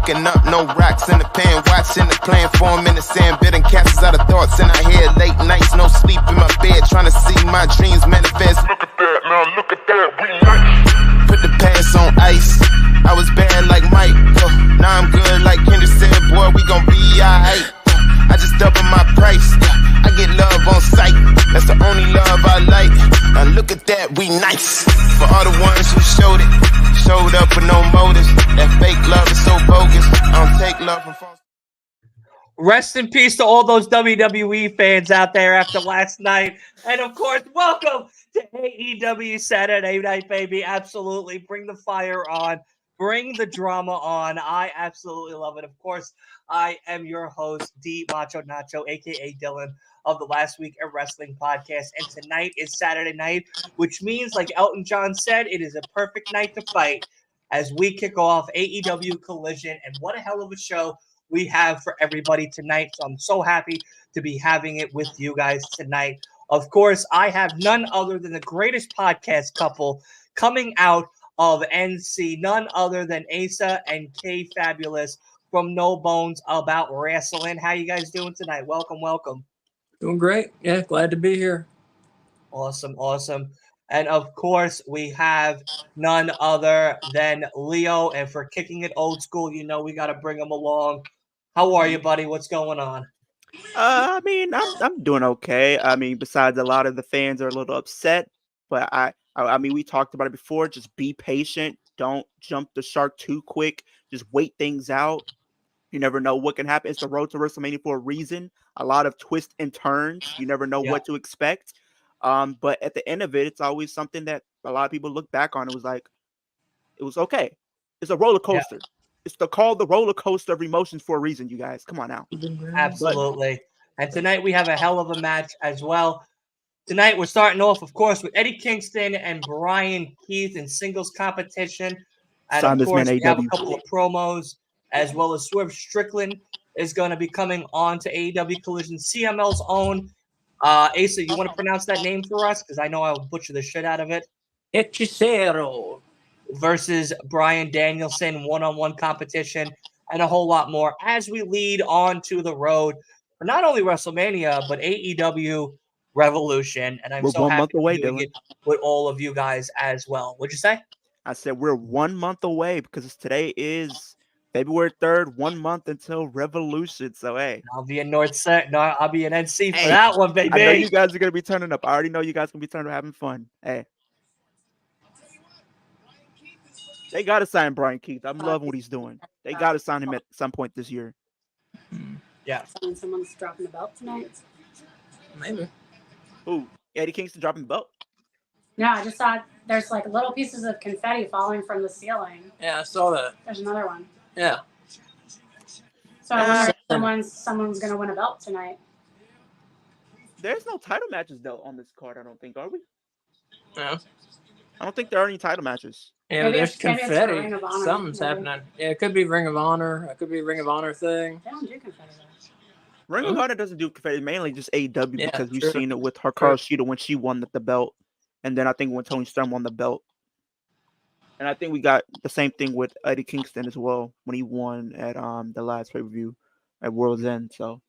cooking up, no rocks in the pan. Watching the plan form in the sand. Bidding castles out of thoughts in our head. Late nights, no sleep in my bed. Trying to see my dreams manifest. Look at that, now look at that, we nice. Put the past on ice. I was bad like Mike. Now I'm good like Kendrick said. Boy, we gon' be alright. I just double my price. I get love on sight. That's the only love I like. Now look at that, we nice. For all the ones who showed it, showed up with no motives. That fake love is so bogus. I don't take love from false. Rest in peace to all those WWE fans out there after last night. And of course, welcome to AEW Saturday Night, baby. Absolutely. Bring the fire on. Bring the drama on. I absolutely love it. Of course, I am your host, D Macho Nacho, a.k.a. Dylan, of the Last Week in Wrestling podcast. And tonight is Saturday night, which means, like Elton John said, it is a perfect night to fight as we kick off AEW Collision. And what a hell of a show we have for everybody tonight. So I'm so happy to be having it with you guys tonight. Of course, I have none other than the greatest podcast couple coming out of NC, none other than Asa and K Fabulous from No Bones About Wrestling. How you guys doing tonight? Welcome, welcome. Doing great. Yeah, glad to be here. Awesome, awesome. And of course, we have none other than Leo. And for kicking it old school, you know we got to bring him along. How are you, buddy? What's going on? I mean, I'm doing okay. I mean, besides a lot of the fans are a little upset, but I mean, we talked about it before. Just be patient. Don't jump the shark too quick. Just wait things out. You never know what can happen. It's the road to WrestleMania for a reason. A lot of twists and turns. You never know what to expect. But at the end of it, it's always something that a lot of people look back on. It was okay. It's a roller coaster. Yeah. It's called the roller coaster of emotions for a reason, you guys. Come on now. Absolutely. And tonight we have a hell of a match as well. Tonight we're starting off, of course, with Eddie Kingston and Brian Keith in singles competition. And of course, we have a couple of promos, as well as Swerve Strickland is going to be coming on to AEW Collision, CML's own. Asa, you want to pronounce that name for us? Because I know I'll butcher the shit out of it. Hechicero versus Bryan Danielson, one-on-one competition, and a whole lot more as we lead on to the road for not only WrestleMania, but AEW Revolution. And I'm so happy to be doing it with all of you guys as well. What'd you say? I said we're 1 month away because today is February 3rd, 1 month until Revolution. So, hey. I'll be in I'll be in NC for that one, baby. I know you guys are going to be turning up. I already know you guys going to be turning up having fun. Hey. They got to sign Brian Keith. I'm loving what he's doing. They got to sign him at some point this year. Yeah. Someone's dropping the belt tonight. Maybe. Who? Eddie Kingston dropping the belt? No, I just saw there's like little pieces of confetti falling from the ceiling. Yeah, I saw that. There's another one. Yeah. So I wonder if someone's gonna win a belt tonight. There's no title matches though on this card, I don't think, are we? No. I don't think there are any title matches. Yeah, maybe there's confetti. Something's maybe. happening. Yeah, it could be Ring of Honor. It could be a Ring of Honor thing. They don't do confetti though. Ring of Honor doesn't do confetti, mainly just AEW because you've true. seen it with Hikaru Shida when she won the belt. And then I think when Tony Storm won the belt. And I think we got the same thing with Eddie Kingston as well when he won at the last pay-per-view at World's End. So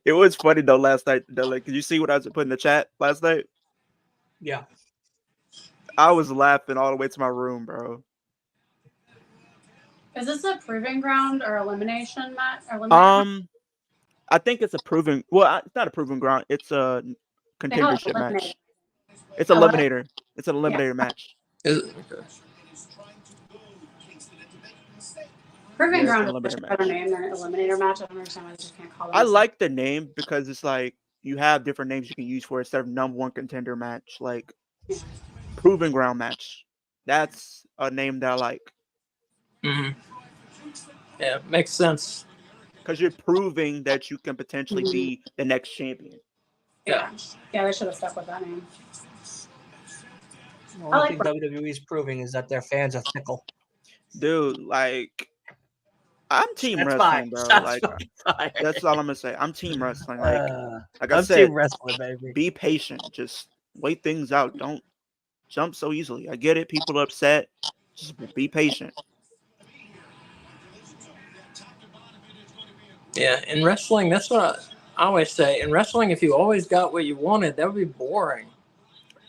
it was funny though last night. Like, did you see what I was putting in the chat last night? Yeah. I was laughing all the way to my room, bro. Is this a proving ground or elimination match? I think it's a proving. Well, it's not a proving ground. It's a contendership match. It's a eliminator. It's an eliminator match. Is it? Okay. Proving ground is a better name than eliminator match. I don't understand why they just can't call it. I like the name because it's like you have different names you can use for it instead of number one contender match, like proving ground match. That's a name that I like. Mm-hmm. Yeah, makes sense. Because you're proving that you can potentially be the next champion. Yeah, they should have stuck with that name. The only thing WWE's proving is that their fans are fickle. Dude, like, I'm team wrestling, bro. Like, that's all I'm gonna say. I'm team wrestling. Like I said, team wrestling, baby. Be patient. Just wait things out. Don't jump so easily. I get it. People are upset. Just be patient. Yeah, in wrestling, that's what I always say. In wrestling, if you always got what you wanted, that would be boring.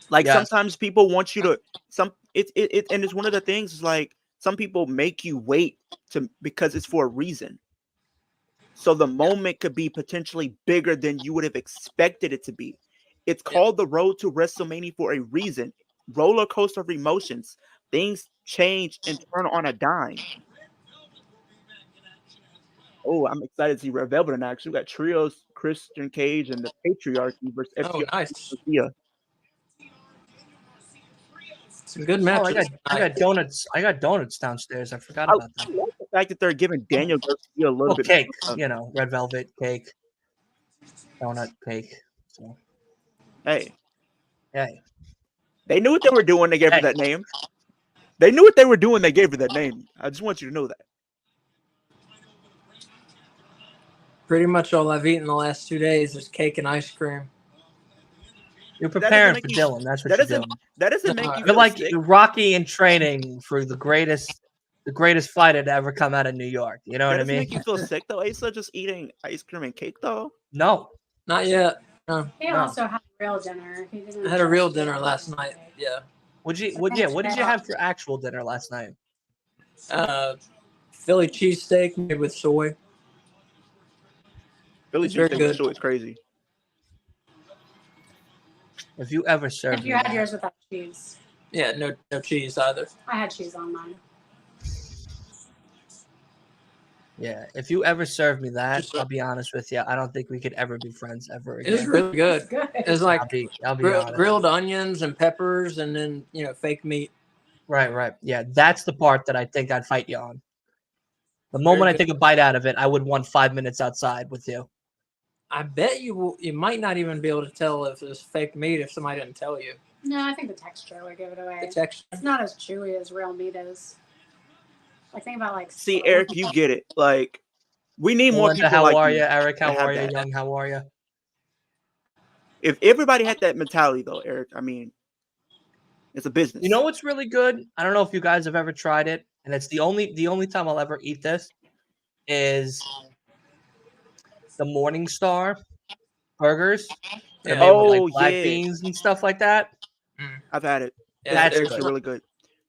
Like Yes. sometimes people want you to it and it's one of the things is like some people make you wait because it's for a reason. So the moment could be potentially bigger than you would have expected it to be. It's called the road to WrestleMania for a reason. Roller coaster of emotions. Things change and turn on a dime. Oh, I'm excited to see Red Velvet in action. We got trios, Christian Cage and the Patriarchy versus Oh, FTR nice. Garcia. Some good Oh, matches. I got donuts. I got donuts downstairs. I forgot I about that. like the fact that they're giving Daniel Garcia a little Well, bit cake. more. You know, red velvet cake, donut cake. So, Hey, hey, they knew what they were doing. They gave her Hey. that name. They knew what they were doing. They gave her that name. I just want you to know that. Pretty much all I've eaten the last 2 days is cake and ice cream. you're That doesn't preparing make for you- Dylan. That's what That you're doesn't. doing. That doesn't make you You're feel like sick. Rocky in training for the greatest fighter to ever come out of New York. You know That what I doesn't mean? make you feel sick though. Asa just eating ice cream and cake though. No. Not yet. No. He No. also had a real dinner. He didn't I had a real just dinner eat last one night. day. Yeah. What did you have for actual dinner last night? Philly cheesesteak made with soy. Philly It's very cheesesteak good. show is crazy. If you ever served If me you had that, yours without cheese, Yeah, no cheese either. I had cheese on mine. yeah, if you ever served me that, Just- I'll be honest with you. I don't think we could ever be friends ever It was again. really good. It's good. It's like I'll be honest. grilled onions and peppers, and then fake meat. Right. Yeah, that's the part that I think I'd fight you on. The moment I good. take a bite out of it, I would want 5 minutes outside with you. I bet you might not even be able to tell if it was fake meat if somebody didn't tell you. No, I think the texture would give it away. The texture. It's not as chewy as real meat is. Like think about like. See, Eric, you get it. Like we need more Melinda, people how like are you. you? Eric, how that have are you? that. Young, how are you? If everybody had that mentality though, Eric, I mean, it's a business. You know what's really good? I don't know if you guys have ever tried it, and it's the only time I'll ever eat this is the Morningstar burgers. They're made with like black beans and stuff like that. I've had it. Yeah, That's It's good. really good.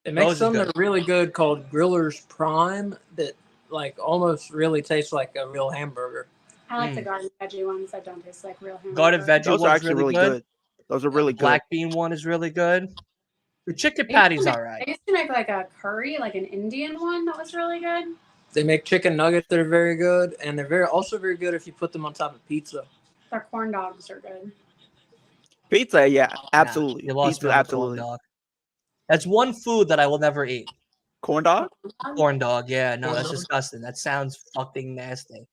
It makes Those are some that good. are really good called Griller's Prime that like almost really taste like a real hamburger. I like the garden veggie ones that don't taste like real hamburger. Garden veggie Those are one's actually really good. Those are really The good. black bean one is really good. The chicken They used to patty's make- all right. They used to make like a curry, like an Indian one that was really good. They make chicken nuggets that are very good, and they're also very good if you put them on top of pizza. Their corn dogs are good. Pizza, yeah, Nah, absolutely. you lost Pizza, me on the absolutely. corn dog. That's one food that I will never eat. Corn dog? Corn dog. Yeah, no, Corn that's dog? disgusting. That sounds fucking nasty.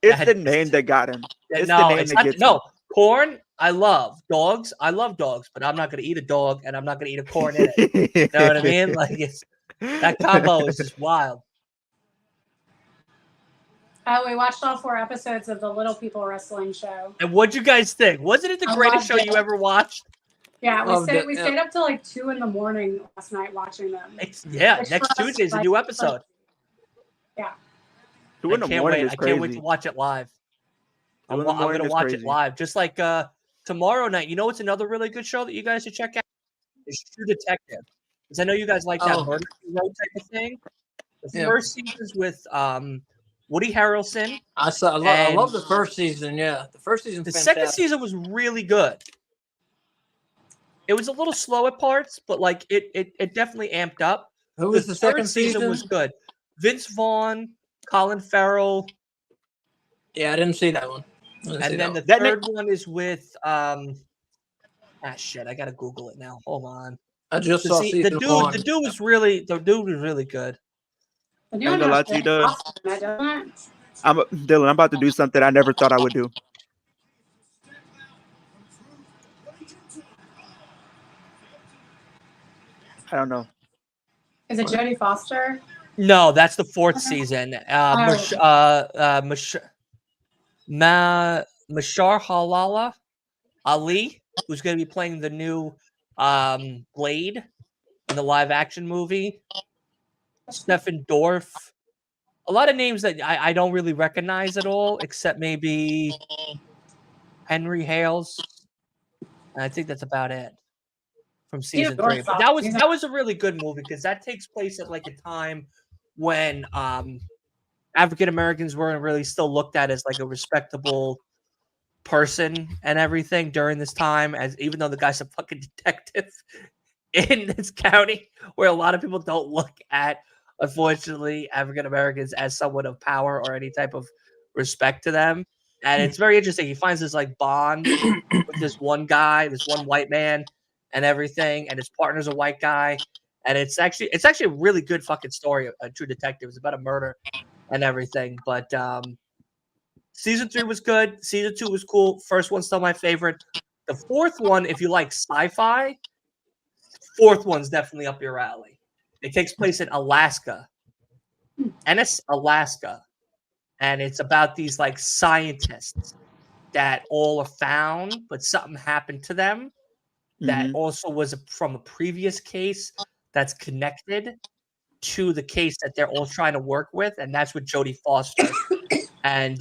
It's That- the name that got him. It's the no, name it's that not. gets No, corn. I love dogs. I love dogs, but I'm not gonna eat a dog, and I'm not gonna eat a corn in it. You know what I mean? Like it's that combo is just wild. We watched all 4 episodes of the Little People Wrestling show. And what'd you guys think? Wasn't it the I greatest loved show it. you ever watched? Yeah, we Loved stayed. it, We yeah. stayed up till like 2 in the morning last night watching them. It's Which next for us, Tuesday's a like, new episode. Yeah. 2 in the morning is I crazy. can't wait to watch it live. 2 in the I'm morning gonna is watch crazy. it live. Just like tomorrow night. You know what's another really good show that you guys should check out? It's True Detective. Because I know you guys like that Oh. murder road type of thing. The Yeah. first season's with Woody Harrelson. I And- love the first season. Yeah, the first season. The second season was really good. It was a little slow at parts, but like it definitely amped up. Who was the third second season? was good. Vince Vaughn, Colin Farrell, Yeah, I didn't see that one. I didn't see and then that the one. third one is with shit, I gotta Google it now. Hold on. I just So saw see, season one. the dude was really good. The new I one ain't gonna lie has to you, Jodie Doug. Foster in it, doesn't it? Dylan, I'm about to do something I never thought I would do. I don't know. Is it Jodie Foster? No, that's the fourth Okay. season. Oh. Mashar Halala Ali, who's going to be playing the new Blade in the live action movie. Stephen Dorff. A lot of names that I don't really recognize at all, except maybe Henry Hales. And I think that's about it from season 3. But that was a really good movie because that takes place at like a time when African Americans weren't really still looked at as like a respectable person and everything during this time, as even though the guy's a fucking detective in this county where a lot of people don't look at, unfortunately, African Americans as someone of power or any type of respect to them. And it's very interesting. He finds this like bond with this one guy, this one white man, and everything, and his partner's a white guy. And it's actually a really good fucking story, a true detective. It's about a murder and everything. But season 3 was good. Season 2 was cool. First one's still my favorite. The fourth one, if you like sci-fi, fourth one's definitely up your alley. It takes place in Alaska. Ennis, Alaska. And it's about these like scientists that all are found, but something happened to them that also was from a previous case that's connected to the case that they're all trying to work with. And that's with Jodie Foster. And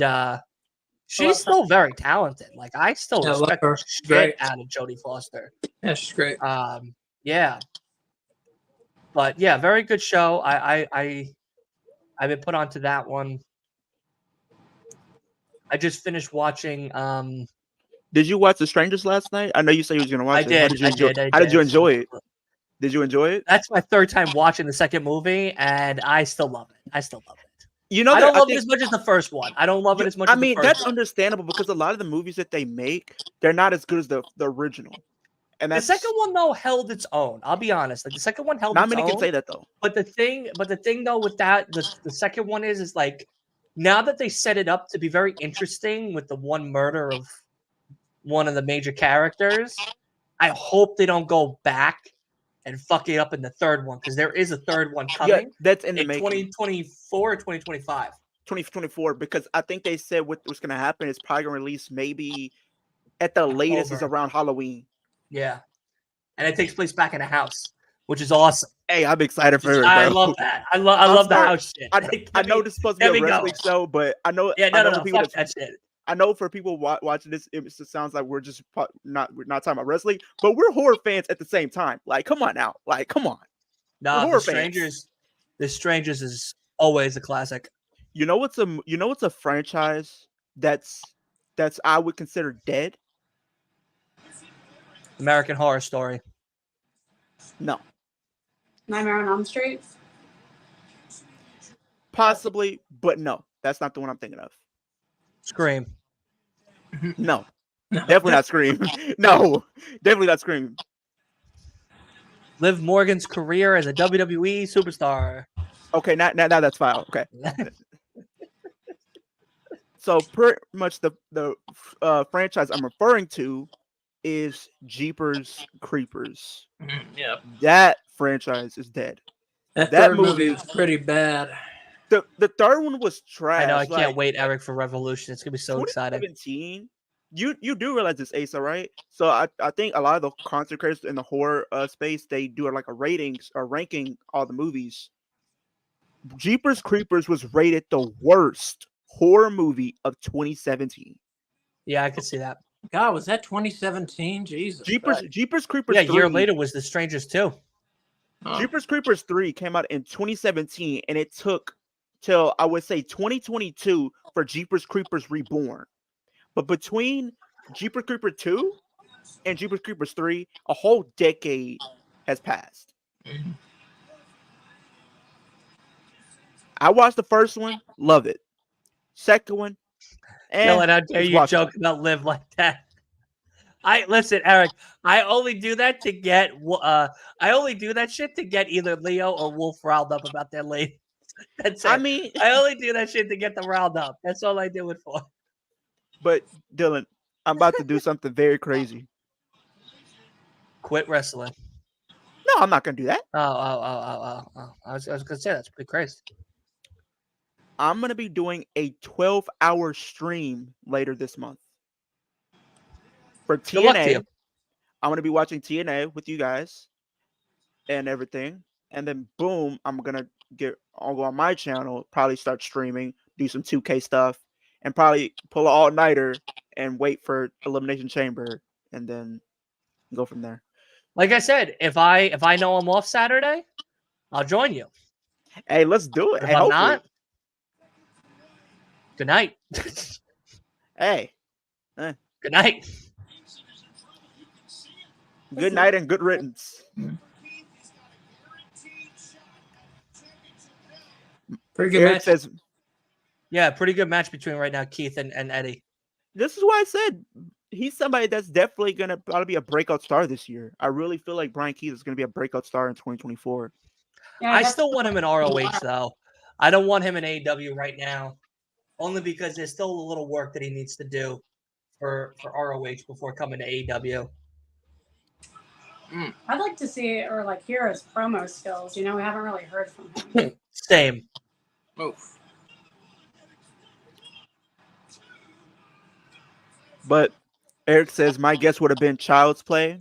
she's still very talented. Like I still respect the shit out of Jodie Foster. Yeah, she's great. Yeah. But yeah, very good show. I've been put onto that one. I just finished watching. Did you watch The Strangers last night? I know you said you was gonna watch it. I How did you enjoy? did. How did you enjoy it? Did you enjoy it? That's my third time watching the second movie, and I still love it. You know, I don't love it as much as the first one. I don't love it as much. I as mean, the first that's one. understandable because a lot of the movies that they make, they're not as good as the original. And the second one though held its own. I'll be honest. Like the second one held. Not many can say that though. But the thing though with that, the second one is like now that they set it up to be very interesting with the one murder of one of the major characters, I hope they don't go back and fuck it up in the third one because there is a third one coming. Yeah, that's in the making. 2024 or 2025. 2024, because I think they said what's going to happen is probably going to release maybe at the latest is around Halloween. Yeah, and it takes place back in a house, which is awesome. Hey, I'm excited for it. I love that. I love the house shit. I know this is supposed to be a wrestling show, but I know. Yeah, no, fuck that shit. I know for people watching this, it sounds like we're just not talking about wrestling, but we're horror fans at the same time. Like, come on now. Like, come on. No, The Strangers is always a classic. You know what's a franchise that's I would consider dead? American Horror Story. No. Nightmare on Elm Street? Possibly, but no. That's not the one I'm thinking of. Scream. No. Definitely not Scream. No. Definitely not Scream. Liv Morgan's career as a WWE superstar. Okay, now that's fine. Okay. So pretty much the franchise I'm referring to is Jeepers Creepers. Yeah. That franchise is dead. That third movie was pretty bad. The third one was trash. I know. I can't wait, Eric, for Revolution. It's gonna be so exciting. 2017. You do realize this, Asa, right? So I think a lot of the content creators in the horror space, they do like a ratings or ranking all the movies. Jeepers Creepers was rated the worst horror movie of 2017. Yeah, I could see that. God, was that 2017? Jesus. Jeepers Creepers. Yeah, a year later was The Strangers 2. Jeepers Creepers 3 came out in 2017, and it took till I would say 2022 for Jeepers Creepers Reborn. But between Jeepers Creepers 2 and Jeepers Creepers 3, a whole decade has passed. I watched the first one, love it. Second one, Dylan, how dare you joke about Liv like that? Listen, Eric. I only do that to get. I only do that shit to get either Leo or Wolf riled up about their lady. That's it. I mean, I only do that shit to get them riled up. That's all I do it for. But Dylan, I'm about to do something very crazy. Quit wrestling. No, I'm not gonna do that. Oh. I was gonna say that's pretty crazy. I'm gonna be doing a 12-hour stream later this month for TNA. I'm gonna be watching TNA with you guys and everything, and then boom, I'll go on my channel, probably start streaming, do some 2K stuff, and probably pull an all-nighter and wait for Elimination Chamber, and then go from there. Like I said, if I know I'm off Saturday, I'll join you. Hey, let's do it. If Hey, I'm hopefully. not, good night. Hey, Good night. good night and good riddance. Pretty good Eric match. says, Yeah, pretty good match between right now, Keith and Eddie. this is why I said he's somebody that's definitely going to probably be a breakout star this year. I really feel like Brian Keith is going to be a breakout star in 2024. Yeah, I still want him in ROH, though. I don't want him in AEW right now, only because there's still a little work that he needs to do for ROH before coming to AEW. I'd like to see or like hear his promo skills. You know, we haven't really heard from him. Same. Oof. But Eric says, my guess would have been Child's Play.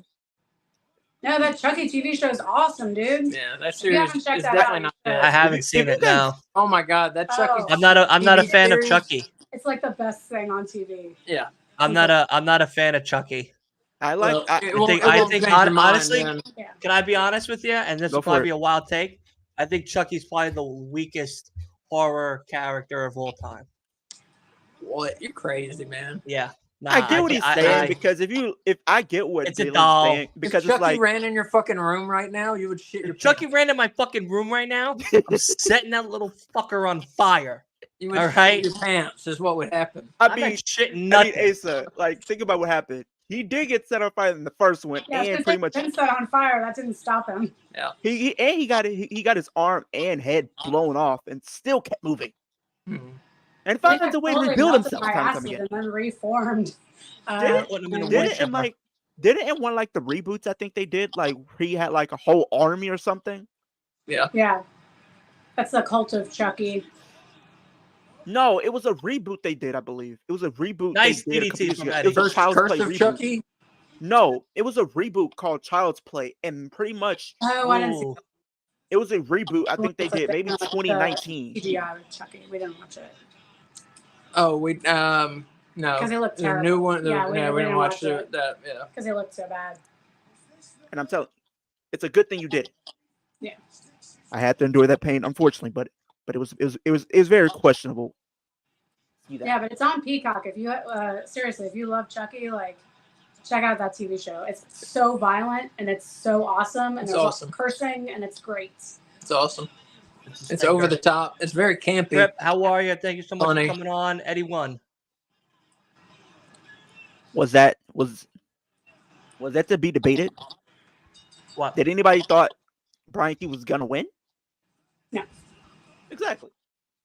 No, that Chucky TV show is awesome, dude. Yeah, that you series haven't is checked that definitely out, not you should. bad. I haven't If seen you it guys- now. Oh my god, that Chucky. Oh. I'm not a TV fan of series? Chucky. It's like the best thing on TV. Yeah. I'm not a fan of Chucky. I like. Well, I think honestly, then. can I be honest with you? And this Go will for probably it. be a wild take. I think Chucky's probably the weakest horror character of all time. What? You're crazy, man. Yeah. Nah, I get what he's saying I- because if I get what It's a Dylan's doll. saying, because if it's Chucky like ran in your fucking room right now, you would shit your if Chucky pants. ran in my fucking room right now, I'm setting that little fucker on fire. You would all shit right. your pants. Is what would happen. I I'm mean, not shitting I mean, nothing. Asa, like think about what happened. He did get set on fire in the first one, Yeah, and pretty much been set on fire. That didn't stop him. he got his arm and head blown off, and still kept moving, Mhm. and found Yeah, a way to totally rebuild melted himself by time and time acid again. and then reformed. Putting him in a and- wood Did it in chipper. didn't in one like the reboots I think they did, like he had like a whole army or something? yeah, that's the cult of Chucky. No, it was a reboot they did, I believe. It was a reboot Nice they did a DDT couple years from ago. Eddie. It was a Child's Curse Play of reboot. Chucky. No, it was a reboot called Child's Play, and pretty much Oh, I didn't see. Ooh. it was a reboot. I think they It's like did maybe the 2019. CGI with Chucky. We didn't watch it Oh, we no. because it looked The terrible. new one. Yeah, we we didn't watch it that. Yeah. because it looked so bad. And I'm telling, it's a good thing you did it. Yeah. I had to endure that pain, unfortunately, but it was very questionable. See that? Yeah, but it's on Peacock. If you seriously, if you love Chucky, like check out that TV show. It's so violent and it's so awesome, and It's there's lots awesome. of cursing and it's great. It's awesome. It's over the top. It's very campy. Trip, how are you? Thank you so much Funny. for coming on. Eddie won. Was that to be debated? What? Did anybody thought Brian Keith was gonna win? No. Exactly.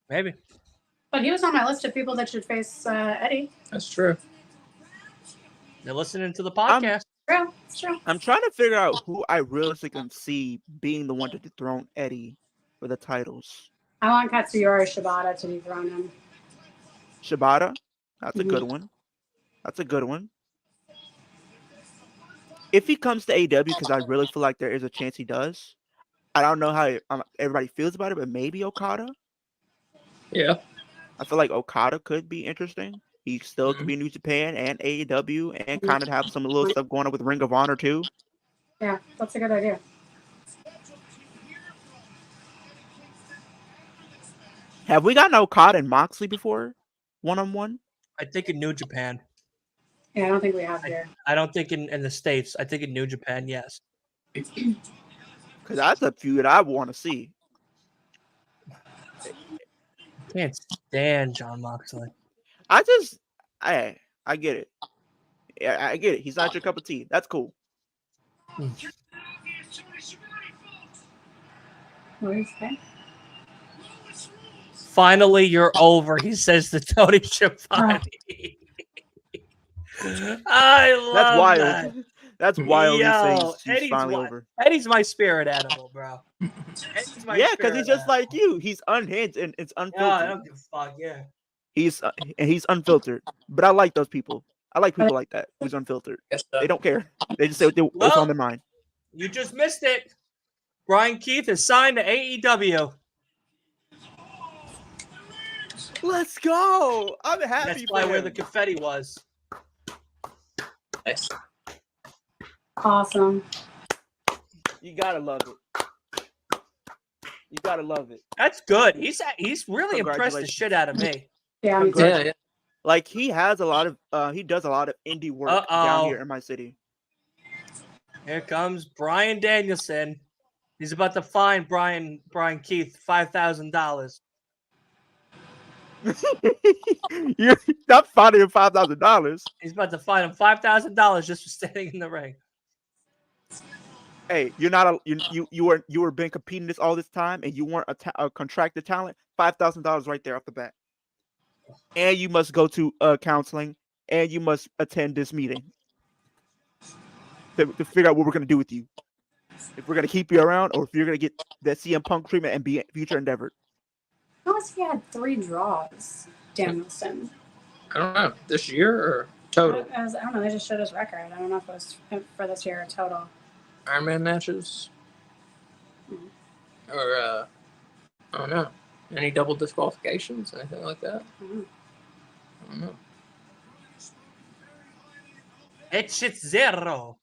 Maybe. But he was on my list of people that should face Eddie. That's true. They're listening to the podcast. True, it's true. I'm trying to figure out who I realistically can see being the one to dethrone Eddie for the titles. I want Katsuyori Shibata to dethrone him. Shibata, that's a good one. That's a good one. If he comes to AEW, because I really feel like there is a chance he does. I don't know how everybody feels about it, but maybe Okada. Yeah. I feel like Okada could be interesting. He still could be New Japan and AEW and kind of have some little stuff going on with Ring of Honor too. Yeah, that's a good idea. Have we gotten Okada and Moxley before? One-on-one? I think in New Japan. Yeah, I don't think we have here. I don't think in the States. I think in New Japan, yes. Because that's a feud I want to see. Can't stand John Moxley. I get it. Yeah, I get it. He's not your cup of tea. That's cool. What do you say? Finally, you're over, he says to Tony Schiavone. I love That's wild. that. That's wild. Yo, He's Eddie's finally wild. over. Eddie's my spirit animal, bro. Eddie's my Yeah, because he's spirit just animal. like you. He's unhinged and it's Yeah, I unfiltered. don't give a fuck. Yeah. He's unfiltered. But I like those people. I like people like that who's unfiltered. Guess so. They don't care. They just say what's on their mind. You just missed it. Brian Keith is signed to AEW. Let's go. I'm happy. That's for probably where him. the confetti was. Nice. Awesome. You gotta love it. You gotta love it. That's good. He's really impressed the Congratulations. shit out of me. Yeah, me too. Congrats. Yeah. Like he has a lot of he does a lot of indie work down here in my city. Here comes Brian Danielson. He's about to fine Brian Keith $5,000. You're not finding him $5,000. He's about to fine him $5,000 just for standing in the ring. Hey, you're not you were been competing this all this time, and you weren't a contracted talent. $5,000 right there off the bat. And you must go to counseling, and you must attend this meeting to figure out what we're gonna do with you. If we're gonna keep you around, or if you're gonna get that CM Punk treatment and be future endeavored. Unless he had 3 draws, Danielson. I don't know. This year or total? I don't know. They just showed his record. I don't know if it was for this year or total. Iron Man matches? Or, I don't know. Any double disqualifications? Anything like that? I don't know. It's 0.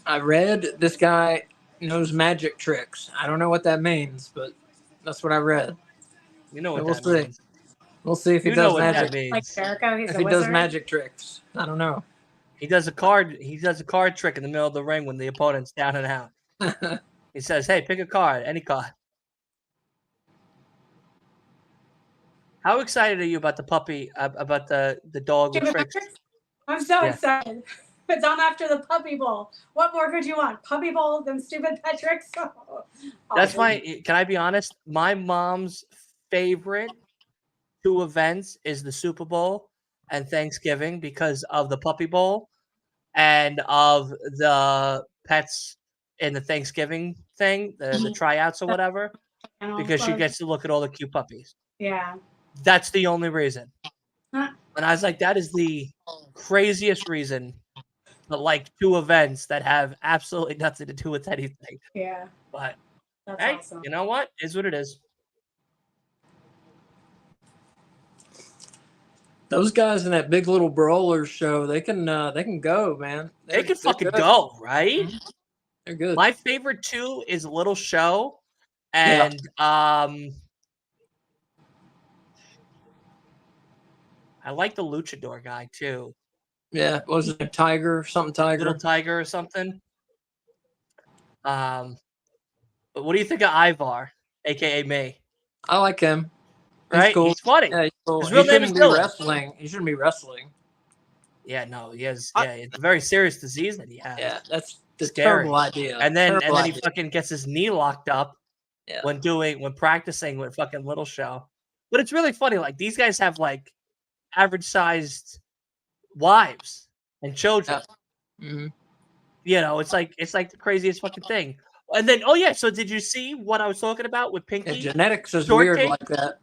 I read this guy knows magic tricks. I don't know what that means, but that's what I read. You know what We'll that see. means. We'll see if he You know does what that magic. means. Like Jericho, he's If a he wizard. does magic tricks. I don't know. He does a card trick in the middle of the ring when the opponent's down and out. He says, "Hey, pick a card, any card." How excited are you about the puppy? About the dog with Stupid tricks? Patricks? I'm so Yeah. excited. It's on after the Puppy Bowl. What more could you want? Puppy Bowl, them stupid Patricks. That's Awesome. my. Can I be honest? My mom's favorite 2 events is the Super Bowl and Thanksgiving because of the Puppy Bowl and of the pets in the Thanksgiving thing, the tryouts or whatever, because she gets to look at all the cute puppies. Yeah. That's the only reason. Huh. And I was like, that is the craziest reason. But like 2 events that have absolutely nothing to do with anything. Yeah. But That's hey, awesome. you know what? Is what it is. Those guys in that Big Little Brawlers show, they can go, man. They can They're fucking good. go, right? They're good. My favorite 2 is Little Show and I like the Luchador guy too. Yeah, what was it, Tiger? Something Tiger? Little Tiger or something. But what do you think of Ivar, aka me? I like him. He's Right? cool. He's funny. Yeah, he's cool. His real He name shouldn't is be Dylan. wrestling. He shouldn't be wrestling. Yeah, no, he has. Yeah, it's a very serious disease that he has. Yeah, that's the Scary. terrible idea. And then Terrible he idea. fucking gets his knee locked up Yeah. when practicing with fucking Little Show. But it's really funny. Like these guys have like average sized wives and children. Mhm. You know, it's like the craziest fucking thing. And then, oh yeah, so did you see what I was talking about with Pinky? Yeah, genetics is Short weird cake? like that.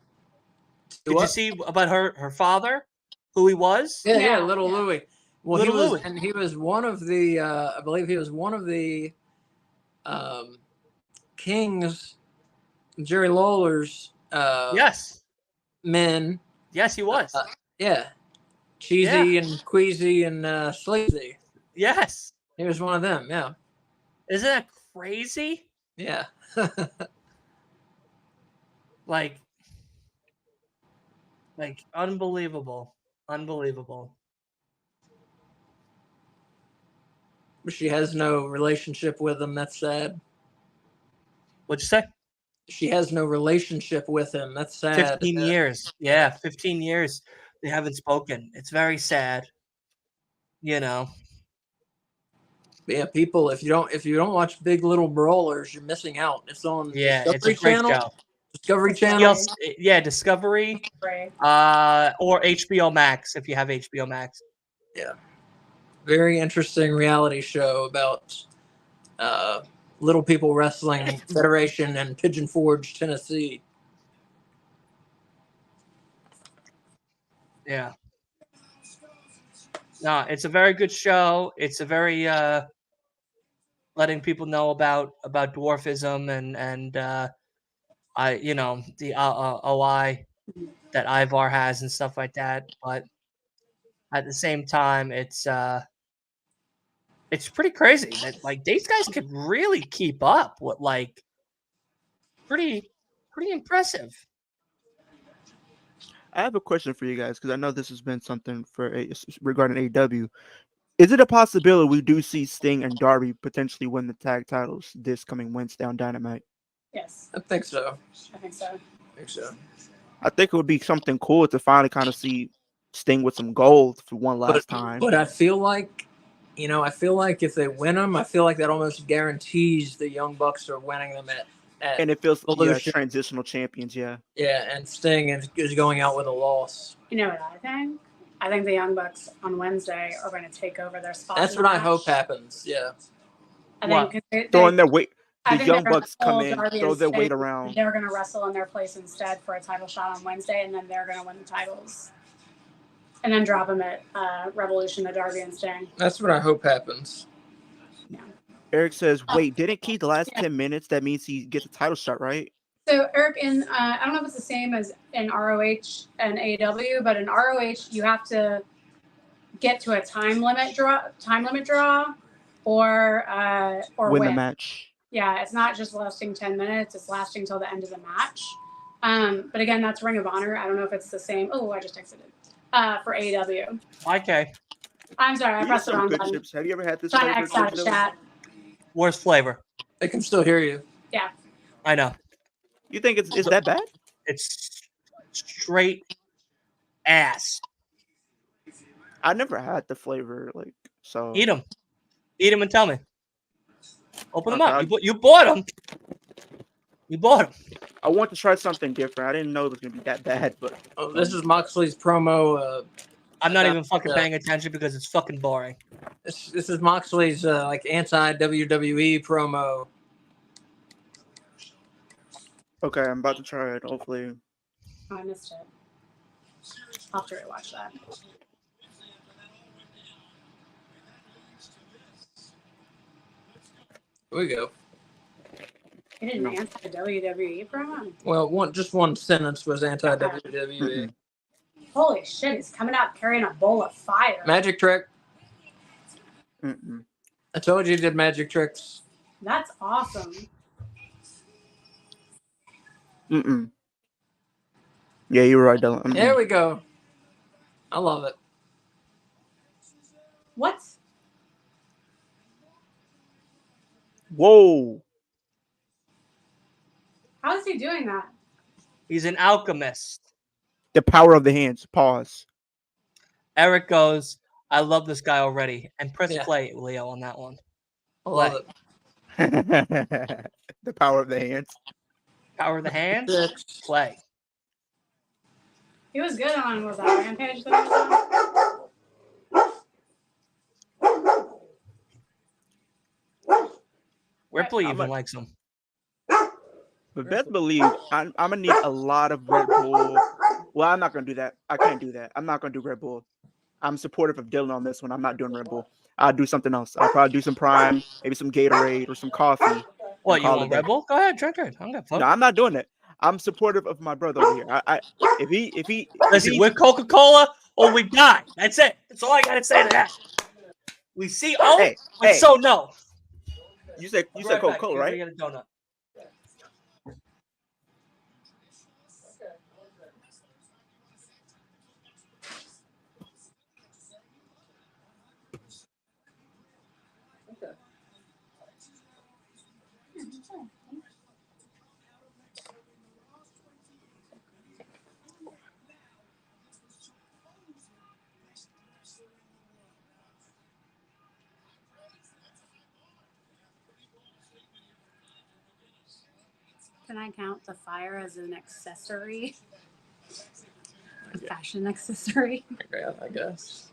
Did you see about her father, who he was? Yeah, little Louis. Well, Little he was, Louis. and he was one of the. I believe he was one of the King's, Jerry Lawler's. Yes, Men. yes, he was. Yeah, Cheesy and Queasy and Sleazy. Yes, He was one of them. Yeah, isn't that crazy? yeah. Like unbelievable. But she has no relationship with him. That's sad. What'd you say? She has no relationship with him. That's sad. 15 years. Yeah, 15 years. They haven't spoken. It's very sad. You know. But yeah, people, if you don't watch Big Little Brawlers, you're missing out. It's on Yeah, Discovery it's a great Channel. show. Discovery Channel. Yes, yeah, Discovery, Right. or HBO Max if you have HBO Max. Yeah. Very interesting reality show about Little People Wrestling Federation in Pigeon Forge, Tennessee. Yeah. No, it's a very good show. It's a very letting people know about dwarfism and the OI that Ivar has and stuff like that. But at the same time, it's pretty crazy that like these guys could really keep up with like pretty impressive. I have a question for you guys because I know this has been something regarding AEW. Is it a possibility we do see Sting and Darby potentially win the tag titles this coming Wednesday on Dynamite? Yes, I think so. I think so. I think it would be something cool to finally kind of see Sting with some gold for one last time. But I feel like, if they win them, I feel like that almost guarantees the Young Bucks are winning them at And it feels Evolution. transitional champions, yeah. Yeah, and Sting is going out with a loss. You know what I think? I think the Young Bucks on Wednesday are going to take over their spot. That's in the what I match. hope happens. Yeah. I What? think 'cause Throwing their weight, I the think Young they're gonna Bucks come hold in, Darby throw and their weight Sting. around. They're going to wrestle in their place instead for a title shot on Wednesday, and then they're going to win the titles. And then drop them at Revolution to Darby and Sting. That's what I hope happens. Eric says, wait, didn't Keith the last 10 minutes? That means he gets a title shot, right? So Eric, I don't know if it's the same as in ROH and AEW, but in ROH you have to get to a time limit draw, or Win win. the match. Yeah, it's not just lasting 10 minutes; it's lasting till the end of the match. But again, that's Ring of Honor. I don't know if it's the same. Oh, I just exited for AEW. Okay. I'm sorry, I These are pressed the some wrong good button. chips. Have you ever had this Trying to flavor X out of chips? chat. Worst flavor. They can still hear you. Yeah. I know. You think it's that bad? It's straight ass. I never had the flavor, so. Eat them and tell me. Open them Okay, up. You bought them. You bought them. I want to try something different. I didn't know it was gonna be that bad, but This is Moxley's promo. I'm not even fucking paying attention because it's fucking boring. This is Moxley's anti WWE promo. okay, I'm about to try it. Hopefully, Oh, I missed it. I'll have to rewatch that. Here we go. You did an anti-WWE promo? Well, just one sentence was anti WWE. Mm-mm. Holy shit, he's coming out carrying a bowl of fire. Magic trick. Mm-mm. I told you he did magic tricks. That's awesome. Mm-mm. Yeah, you were right, Dylan. Mm-mm. There we go. I love it. What? Whoa! How is he doing that? He's an alchemist. The power of the hands. Pause. Eric goes, I love this guy already. And press Yeah. play, Leo, on that one. I love it. The power of the hands. Power of the hands, Tricks. play. He was good on, was that Rampage that he was Ripley I'm even a- likes him. But best believe I'm gonna need a lot of Red Bull. Well, I'm not gonna do that. I can't do that. I'm not gonna do Red Bull. I'm supportive of Dylan on this one. I'm not doing Red Bull. I'll do something else. I'll probably do some Prime, maybe some Gatorade or some coffee. What, you call want it Red that. Bull? Go ahead, drink it. I'm gonna fuck. No, I'm not doing that. I'm supportive of my brother over here. If he Listen, we're Coca-Cola or we die. That's it. That's all I gotta say to that. We see O, Hey, and hey. so no. you said Right back. Coca-Cola, You're right? gonna get a donut. Can I count the fire as an accessory? A fashion accessory? Yeah, I guess.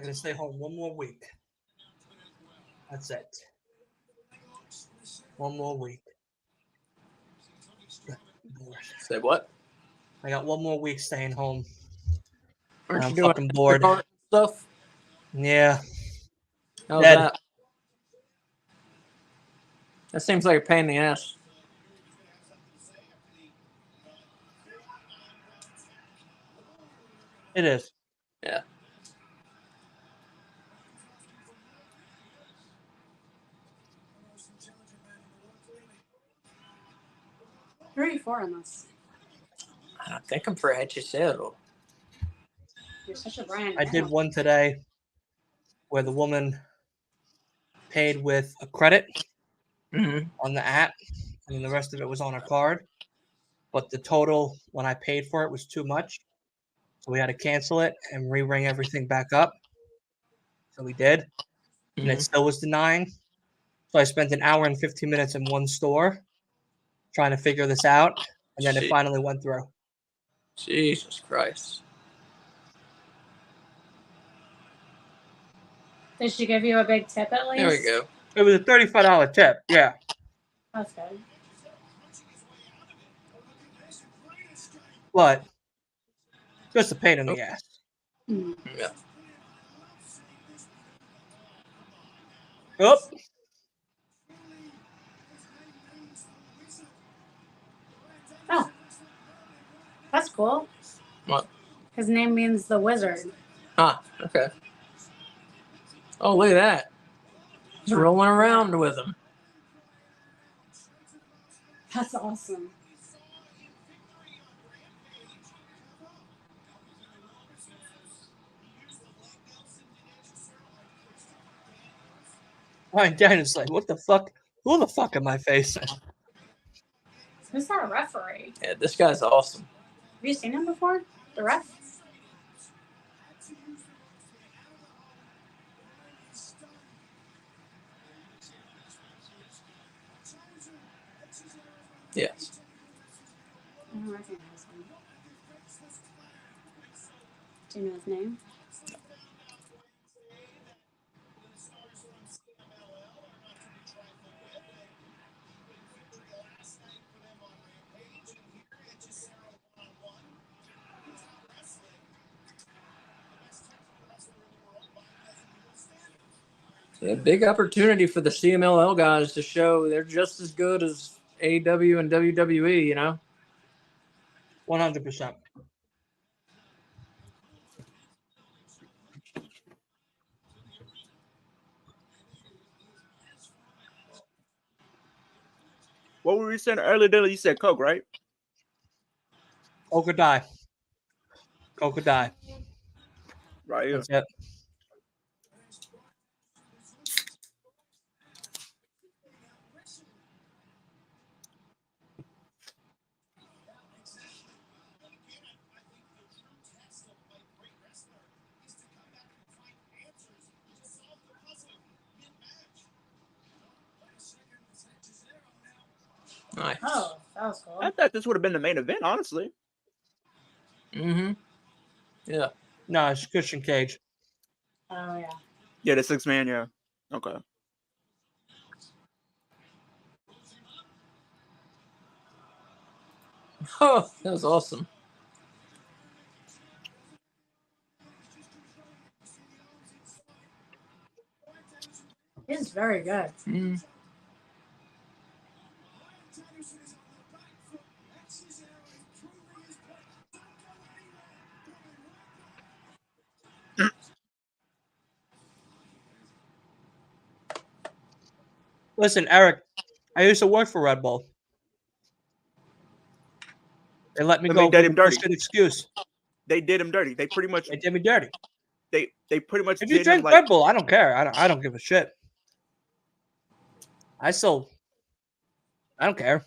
I'm gonna stay home one more week. That's it. One more week. Say what? I got one more week staying home. Aren't I'm you doing fucking bored. Instacart stuff? Yeah. How's Dead. that? That seems like a pain in the ass. It is. Yeah. Who are you for in this? I think I'm for hechicero. You're such a Brian. I did one today where the woman paid with a credit Mm-hmm. on the app, and then the rest of it was on her card. But the total when I paid for it was too much. So we had to cancel it and re-ring everything back up. So we did. And it still was denying. So I spent an hour and 15 minutes in one store trying to figure this out. And then it finally went through. Jesus Christ. Did she give you a big tip at least? There we go. It was a $35 tip. Yeah. That's good. But just a pain in the ass. Mm. Yeah. Oh. Oh. That's cool. What? His name means the wizard. Ah, okay. Oh, look at that. He's rolling around with him. That's awesome. Ryan Daniels like, what the fuck? Who the fuck am I facing? Who's that referee? Yeah, this guy's awesome. Have you seen him before? The ref? Yes. I don't recognize him. Do you know his name? Yeah, big opportunity for the CMLL guys to show they're just as good as AEW and WWE, you know? 100%. What were we saying earlier, Dylan? You said Coke, right? Coke or die. Coke or die. Right here. That's it. Nice. Oh, that was cool. I thought this would have been the main event, honestly. Mm-hmm. Yeah. No, it's Christian Cage. Oh, yeah. Yeah, the 6-man, yeah. Okay. Oh, that was awesome. He's very good. Mm-hmm. Listen, Eric, I used to work for Red Bull. They let me I go mean, did with him a dirty. bullshit excuse. They did him dirty. They pretty much They did me dirty. they pretty much If you did him drink like Red Bull, I don't care. I don't give a shit. I don't care.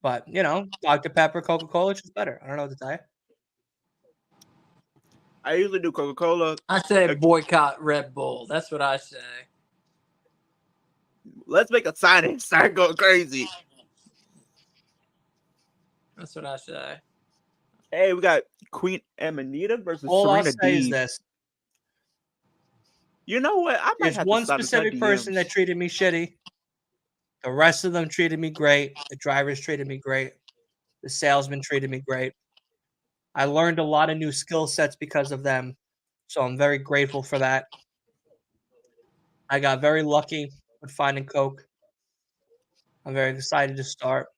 But, you know, Dr. Pepper, Coca-Cola, it's just better. I don't know what to tell you. I usually do Coca-Cola. I say boycott Red Bull. That's what I say. Let's make a sign and start going crazy. That's what I say. Hey, we got Queen Amanita versus All I'll Serena say is Deeb. this. You know what? I might There's have one to slide into my specific person that DMs. treated me shitty. The rest of them treated me great. The drivers treated me great. The salesman treated me great. I learned a lot of new skill sets because of them. So I'm very grateful for that. I got very lucky with finding Coke. I'm very excited to start.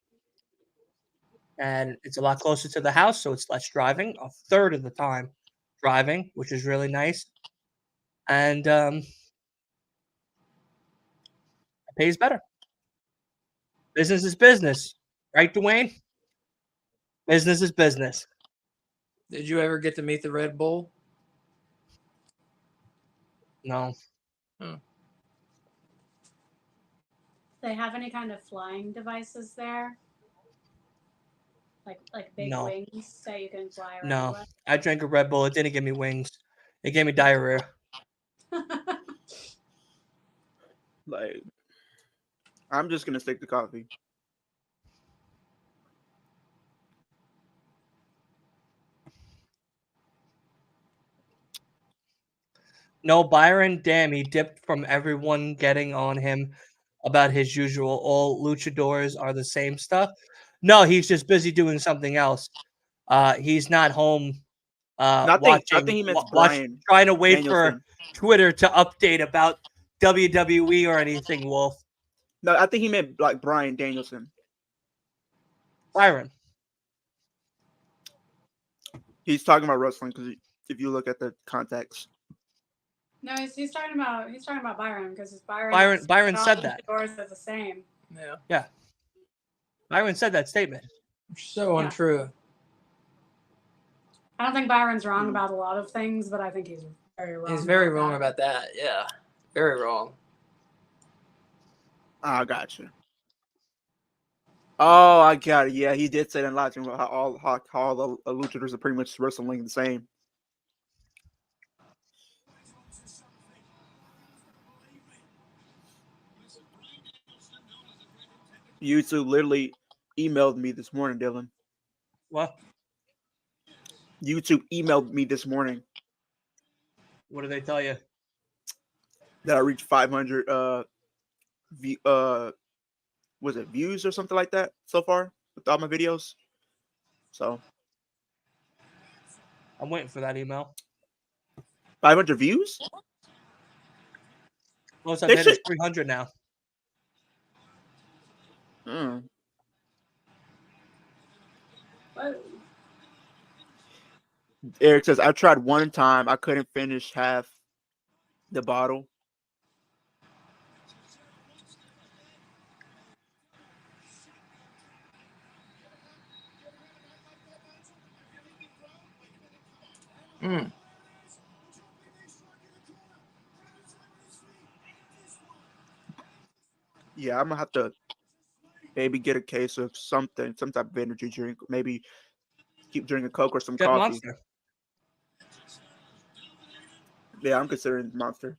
And it's a lot closer to the house, so it's less driving, a third of the time driving, which is really nice. And it pays better. Business is business. Right, Dwayne? Business is business. Did you ever get to meet the Red Bull? No. They have any kind of flying devices there? Like big No. wings that you can fly around No. with? I drank a Red Bull. It didn't give me wings. It gave me diarrhea. Like, I'm just gonna stick to coffee. No, Byron, damn, he dipped from everyone getting on him about his usual all luchadors are the same stuff. No, he's just busy doing something else. He's not home I think watching, he meant trying Brian to wait for Danielson. Twitter to update about WWE or anything, Wolf. No, I think he meant like Brian Danielson. Byron. He's talking about wrestling because if you look at the context. No, he's talking about Byron because Byron said that. Doors are the same. Yeah. Byron said that statement. So untrue. I don't think Byron's wrong about a lot of things, but I think he's very wrong. He's very wrong about that. Yeah. Very wrong. I got you. Oh, I got it. Yeah, he did say that in live stream about how all the luchadors are pretty much wrestling the same. YouTube literally emailed me this morning, Dylan. What? YouTube emailed me this morning. What did they tell you? That I reached 500 was it views or something like that so far with all my videos. So I'm waiting for that email. 500 views? Most I've hit is 300 now. Eric says, I tried one time. I couldn't finish half the bottle. Yeah, I'm gonna have to maybe get a case of something, some type of energy drink. Maybe keep drinking Coke or some Get coffee. Monster. Yeah, I'm considering Monster.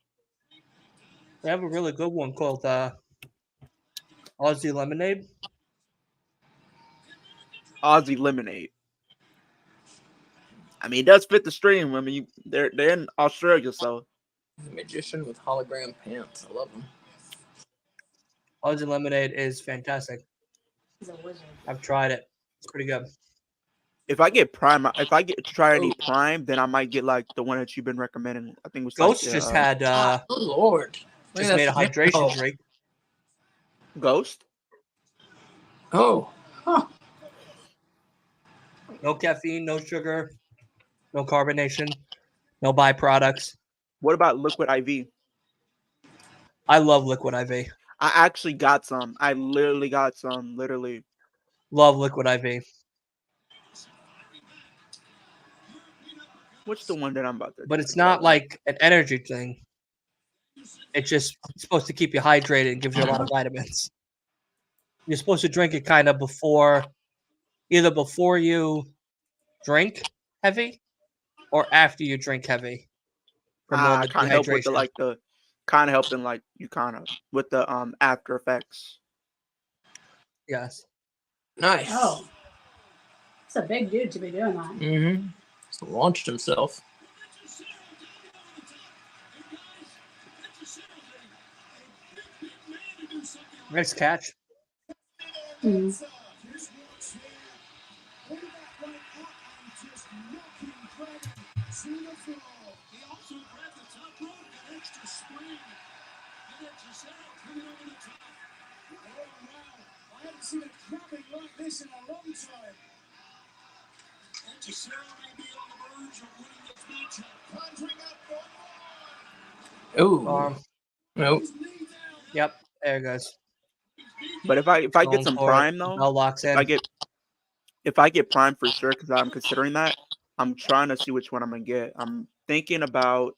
They have a really good one called Aussie Lemonade. Aussie Lemonade. I mean, it does fit the stream. I mean, they're in Australia, so. The magician with hologram pants. I love them. Aussie Lemonade is fantastic. He's a wizard. I've tried it. It's pretty good. If I get Prime, if I get to try any Prime, then I might get like the one that you've been recommending. I think it was Ghost like, just had oh Lord. Just made a hydration drink. Ghost? Oh. Huh. No caffeine, no sugar, no carbonation, no byproducts. What about Liquid IV? I love Liquid IV. I actually got some. I literally got some. Literally. Love Liquid IV. What's the one that I'm about to? But it's not like an energy thing. It's just supposed to keep you hydrated and gives you a lot of vitamins. You're supposed to drink it kind of either before you drink heavy or after you drink heavy. For more kind of help with the kind of helping like you kind of with the after effects. Yes. Nice. Oh. It's a big dude to be doing that. Mm-hmm. So launched himself. Nice catch. Mm. Oh. Nope. Yep, there it goes. But if I get Going some for it. prime though, Bell locks in. if I get prime for sure, because I'm considering that, I'm trying to see which one I'm gonna get. I'm thinking about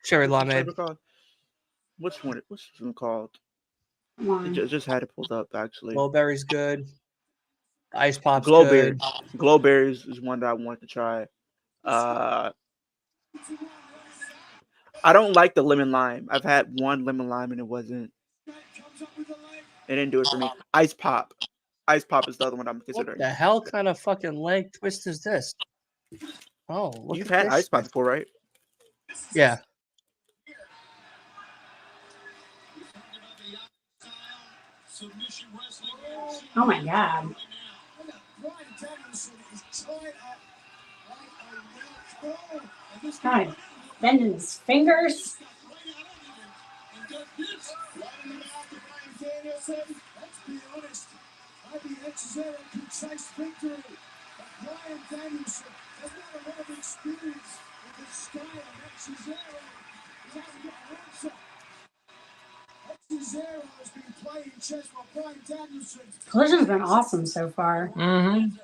Cherry what's the limeade. flavor called? What's this one called? Come on. Just had it pulled up actually. Glowberry's good. Ice pop's Glowberry. good. Glowberries is one that I want to try. I don't like the lemon lime. I've had one lemon lime and it didn't do it for me. Ice pop. Ice pop is the other one I'm What considering. the hell kind of fucking leg twist is this? Oh, look You've at had this ice pop shit. before, right? Yeah. Oh my god. God, bending his fingers. Collision's been awesome so far. Mm-hmm.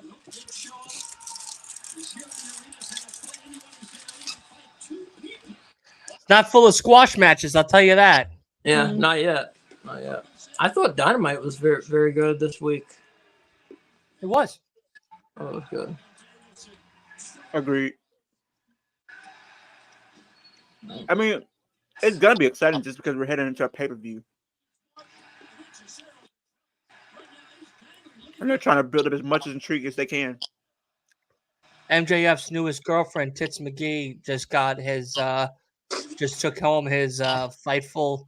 It's not full of squash matches, I'll tell you that. Yeah, not yet. Not yet. I thought Dynamite was very, very good this week. It was. Oh, it was good. Agreed. I mean, it's gonna be exciting just because we're heading into a pay-per-view. And they're trying to build up as much intrigue as they can. MJF's newest girlfriend, Tits McGee, just got his just took home his Fightful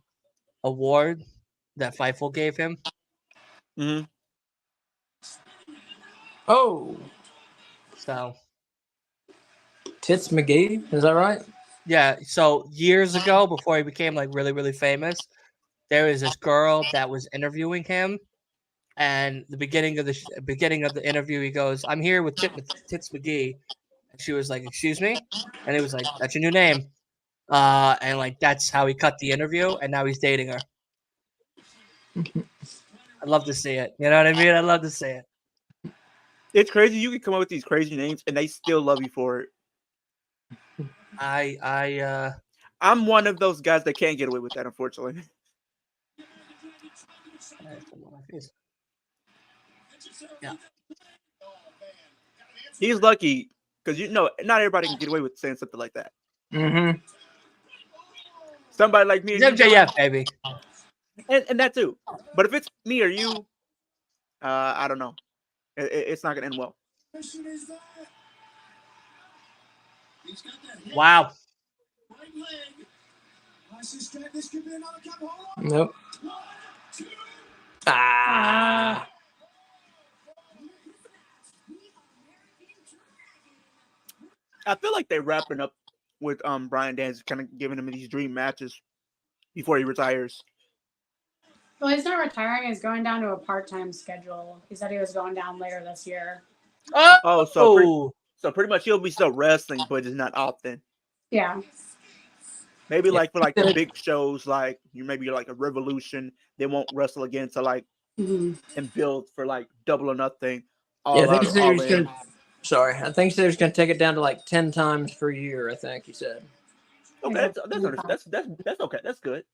award that Fightful gave him. Mm-hmm. Oh, So Tits McGee, is that right? yeah, so years ago, before he became like really, really famous, there was this girl that was interviewing him, and the beginning of the interview, he goes, "I'm here with Tits McGee," and she was like, "Excuse me," and he was like, "That's your new name," and like that's how he cut the interview, and now he's dating her. I'd love to see it. You know what I mean? I'd love to see it. It's crazy. You can come up with these crazy names and they still love you for it. I'm one of those guys that can't get away with that, unfortunately. Yeah. He's lucky because not everybody can get away with saying something like that. Mm-hmm. Somebody like me, It's MJF, baby, and that too. But if it's me or you, I don't know. It's not gonna end well. Wow. Nope. Ah. I feel like they're wrapping up with Bryan Danielson, kind of giving him these dream matches before he retires. Well, he's not retiring. He's going down to a part-time schedule. He said he was going down later this year. Oh, so pretty much he'll be still wrestling, but just not often. Yeah. Maybe like for like the big shows, like maybe like a Revolution, they won't wrestle again to like and build for like Double or Nothing. I think he said he was going to. Sorry, I think he said he was going to take it down to like 10 times per year. I think he said. Okay, that's okay. That's good.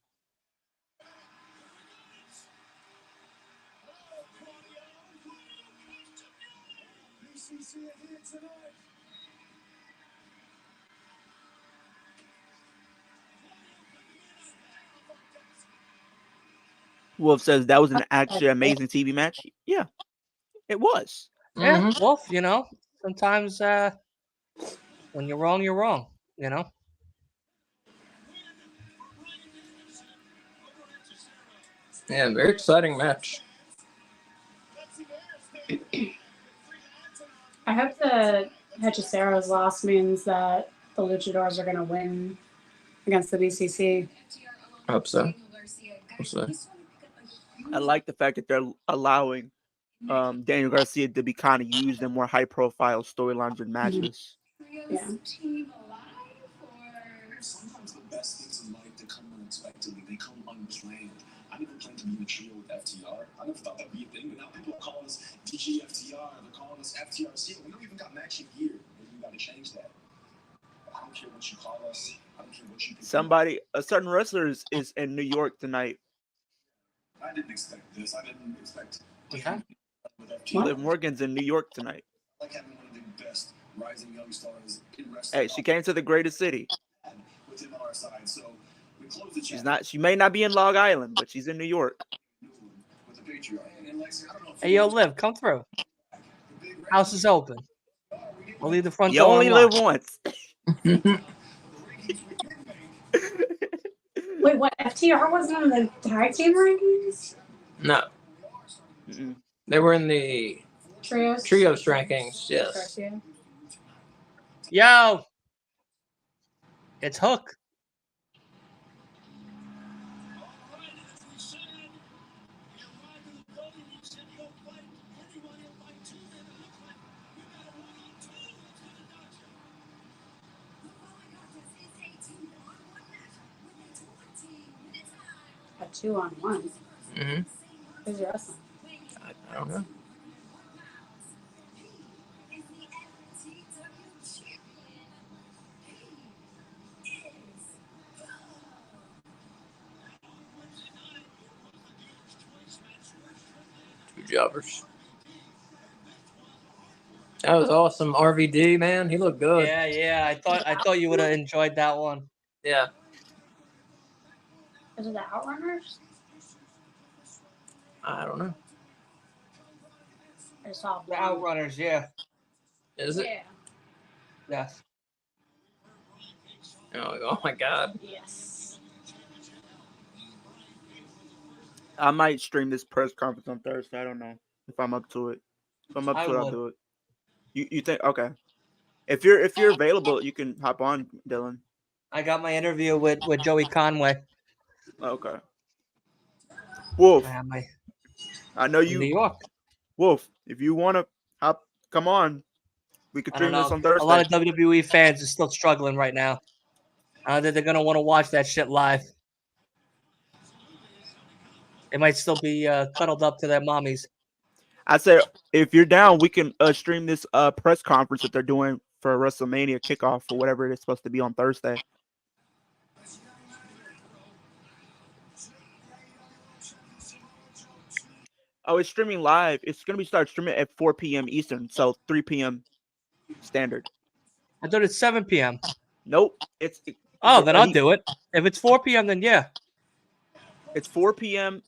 Wolf says that was an actually amazing TV match. Yeah, it was. Yeah, Wolf, you know, sometimes when you're wrong, you're wrong. You know. Yeah, very exciting match. I hope the Hechicero's loss means that the Luchadors are going to win against the BCC. I hope so. We'll see. I like the fact that they're allowing Daniel Garcia to be kind of used in more high-profile storylines and matches. Yeah. Sometimes the best things in life they come unexpectedly. They come unplanned. I never planned to be in a trio with FTR. I never thought that'd be a thing. But now people are calling us DGFTR. They're calling us FTRC. We don't even got matching gear. Maybe we got to change that. I don't care what you call us. I don't care what you. Somebody, a certain wrestler is in New York tonight. I didn't expect this. I didn't expect. Okay. With FTR. Liv Morgan's in New York tonight. I like having one of the best rising young stars in wrestling. Hey, she came to the greatest city. With him on our side, so we close the She's not. She may not be in Long Island, but she's in New York. with the Patriot. And like, I don't know if Hey, yo, Liv, come through. House is open. I'll leave the front You door only unlocked. live once. Wait, what? FTR wasn't in the tag team rankings? No, Mm-mm. they were in the Trios rankings. Yes. Garcia. Yo, it's Hook. A 2-on-1. Mm-hmm. Who's wrestling? I don't know. Two jobbers. That was awesome. RVD, man, he looked good. Yeah. I thought you would have enjoyed that one. Yeah. Is it the Outrunners? I don't know. I saw The Outrunners, yeah. Is it? Yeah. Yes. Oh my God. Yes. I might stream this press conference on Thursday. I don't know if I'm up to it. If I'm up I to it, I'll would. do it. You think okay? If you're available, you can hop on, Dylan. I got my interview with Joey Conway. Okay. Wolf, I have my I know in New you. York. Wolf, if you want to hop, come on. We could I don't stream this know. on Thursday. A lot of WWE fans are still struggling right now. I don't think they're gonna want to watch that shit live. They might still be cuddled up to their mommies. I said if you're down, we can stream this press conference that they're doing for WrestleMania kickoff or whatever it is supposed to be on Thursday. Oh, it's streaming live. It's gonna be start streaming at 4 p.m. Eastern, so 3 p.m. Standard. I thought it's 7 p.m. Nope. Oh, then I'll do it. If it's 4 p.m., then yeah. It's 4 p.m.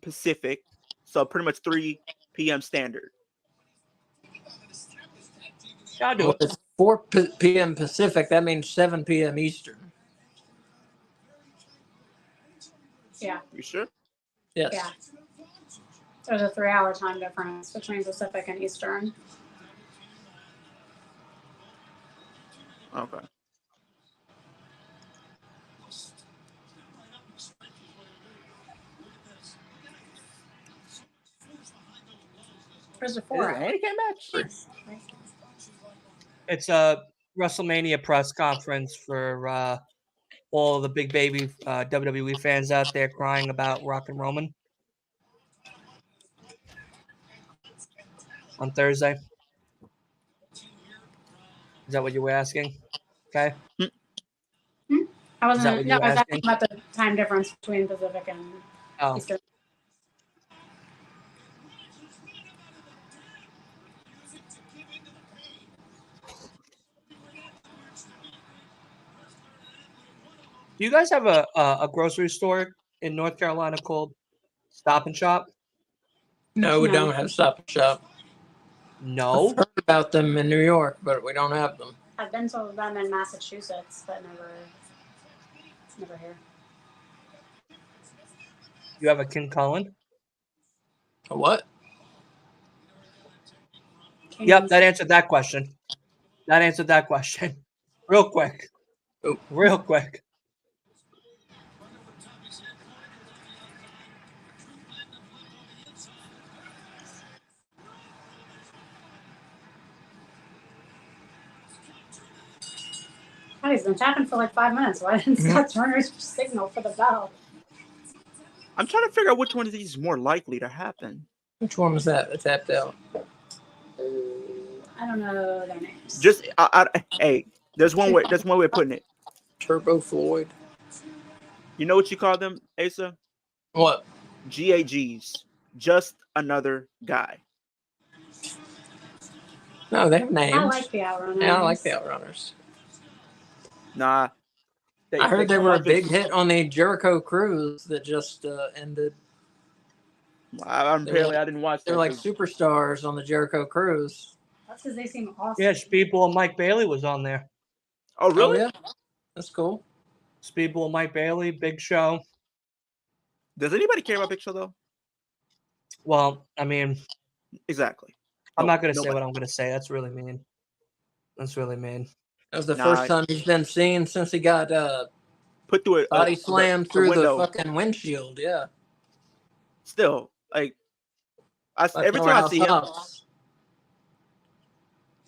Pacific, so pretty much 3 p.m. Standard. Yeah, I'll do Well, it. if it's 4 p.m. Pacific, that means 7 p.m. Eastern. Yeah. You sure? Yes. Yeah. There's a 3-hour time difference between Pacific and Eastern. Okay. Where's the Is it a 4? handicap match? It's a WrestleMania press conference for all the big baby WWE fans out there crying about Rock and Roman on Thursday. Is that what you were asking? Okay. I Is that what wasn't. you No, were I was asking asking? about the time difference between Pacific and Oh, Eastern. do you guys have a grocery store in North Carolina called Stop and Shop? No, we No. don't have Stop and Shop. No. I've heard about them in New York, but we don't have them. I've been to them in Massachusetts, but never here. You have a King Cullen? A what? Yep, that answered that question. Real quick. Oh. Real quick. Oh, he's been tapping for like 5 minutes. Why didn't Scott Turner's signal for the bell? I'm trying to figure out which one of these is more likely to happen. Which one was that tapped out? I don't know their names. Just hey, there's one way of putting it. Turbo Floyd. You know what you call them, Asa? What? GAGs. Just another guy. No, they have names. I like the Outrunners. Yeah, I like the Outrunners. Nah. I heard they come were a off big as- hit on the Jericho cruise that just ended. Apparently, I didn't watch They're that. like superstars on the Jericho cruise. That's because they seem awesome. Yeah, Speedball and Mike Bailey was on there. Oh, really? Oh, yeah? That's cool. Speedball, Mike Bailey, Big Show. Does anybody care about Big Show, though? Well, I mean, Exactly. I'm not going to say nobody. what I'm going to say. That's really mean. That's really mean. That was the Nah, first time he's been seen since he got Put through body slammed through the window. fucking windshield. Yeah. Still, like, Like every time I see him, Powerhouse.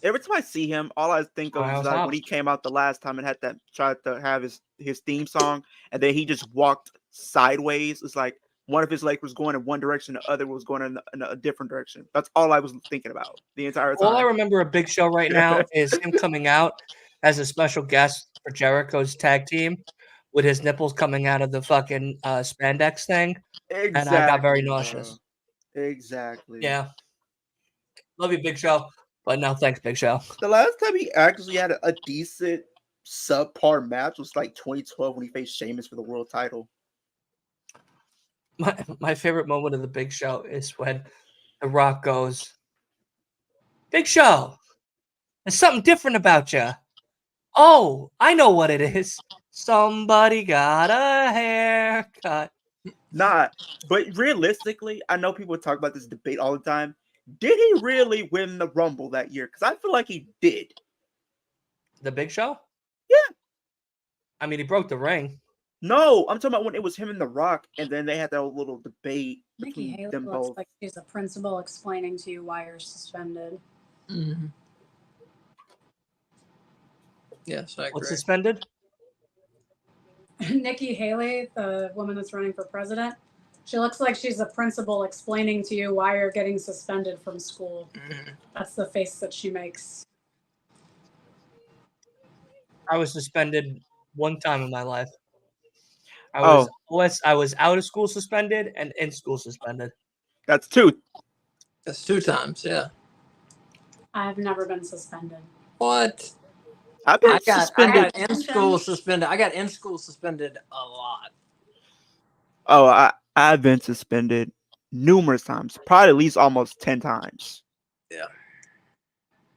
every time I see him, all I think of is Powerhouse like Hobbs. when he came out the last time and had that tried to have his theme song, and then he just walked sideways. It's like one of his legs was going in one direction, the other was going in a different direction. That's all I was thinking about the entire time. All I remember of Big Show right now is him coming out as a special guest for Jericho's tag team with his nipples coming out of the fucking spandex thing. Exactly, And I got very bro. nauseous. Exactly. Yeah. Love you, Big Show. But no, thanks, Big Show. The last time he actually had a decent subpar match was like 2012 when he faced Sheamus for the world title. My favorite moment of the Big Show is when The Rock goes, Big Show, there's something different about you. Oh, I know what it is. Somebody got a haircut. Nah, but realistically, I know people talk about this debate all the time. Did he really win the Rumble that year? Because I feel like he did. The Big Show? Yeah. I mean, he broke the ring. No, I'm talking about when it was him and The Rock, and then they had that little debate Nikki between Haley them looks both. like she's a principal explaining to you why you're suspended. Mm-hmm. Yes, I agree. What's suspended? Nikki Haley, the woman that's running for president, she looks like she's a principal explaining to you why you're getting suspended from school. Mhm. That's the face that she makes. I was suspended one time in my life. I was out of school suspended and in school suspended. That's two. That's 2 times, yeah. I've never been suspended. What? I've been I got suspended. in school suspended. I got in school suspended a lot. Oh, I've been suspended numerous times, probably at least almost 10 times. Yeah.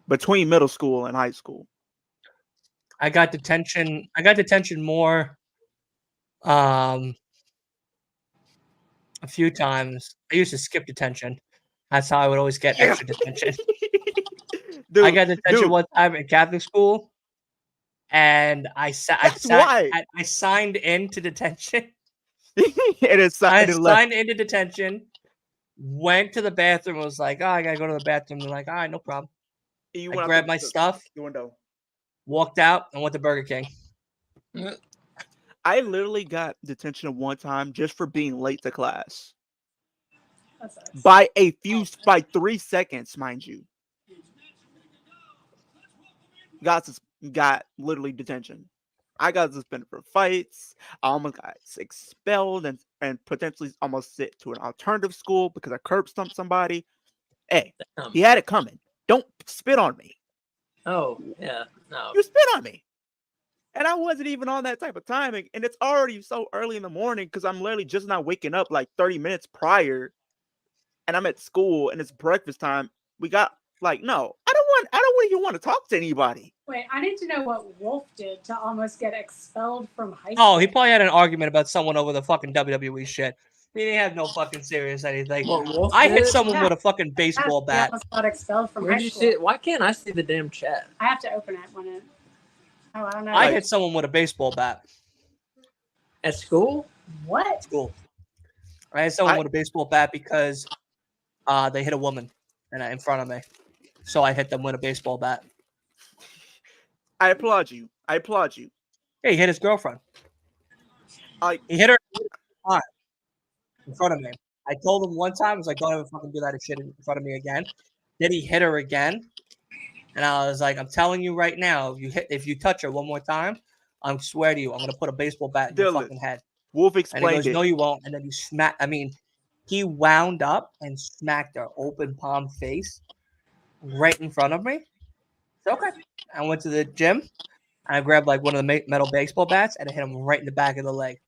Between middle school and high school. I got detention more a few times. I used to skip detention. That's how I would always get extra detention. Dude, I got detention one time in Catholic school, and I signed into detention. I signed into detention, went to the bathroom, was like, oh, I gotta go to the bathroom. They're like, all right, no problem. I grabbed my stuff, The window. walked out, and went to Burger King. I literally got detention one time just for being late to class. That's nice. By 3 seconds, mind you. Got literally detention. I got suspended for fights. I almost got expelled and potentially almost sent to an alternative school because I curb stomped somebody. Hey, he had it coming. Don't spit on me. Oh, yeah. No. You spit on me. And I wasn't even on that type of timing. And it's already so early in the morning because I'm literally just not waking up like 30 minutes prior. And I'm at school and it's breakfast time. We got Like, no, I don't even want to talk to anybody. Wait, I need to know what Wolf did to almost get expelled from high school. Oh, he probably had an argument about someone over the fucking WWE shit. He didn't have no fucking serious anything. What Wolf I hit did? someone with a fucking baseball He bat. almost got expelled from Where'd high you school. see it? Why can't I see the damn chat? I have to open it when it. Oh, I don't know. I hit someone with a baseball bat. At school? What? School. I hit someone with a baseball bat because they hit a woman in front of me. So I hit them with a baseball bat. I applaud you. Hey, he hit his girlfriend. He hit her in front of me. I told him one time, I was like, don't ever fucking do that shit in front of me again. Then he hit her again. And I was like, I'm telling you right now, if you touch her one more time, I swear to you, I'm going to put a baseball bat in your fucking head. Wolf And explained he goes, it. no, you won't. And then he wound up and smacked her open palm face right in front of me. It's okay. I went to the gym. I grabbed like one of the metal baseball bats and I hit him right in the back of the leg.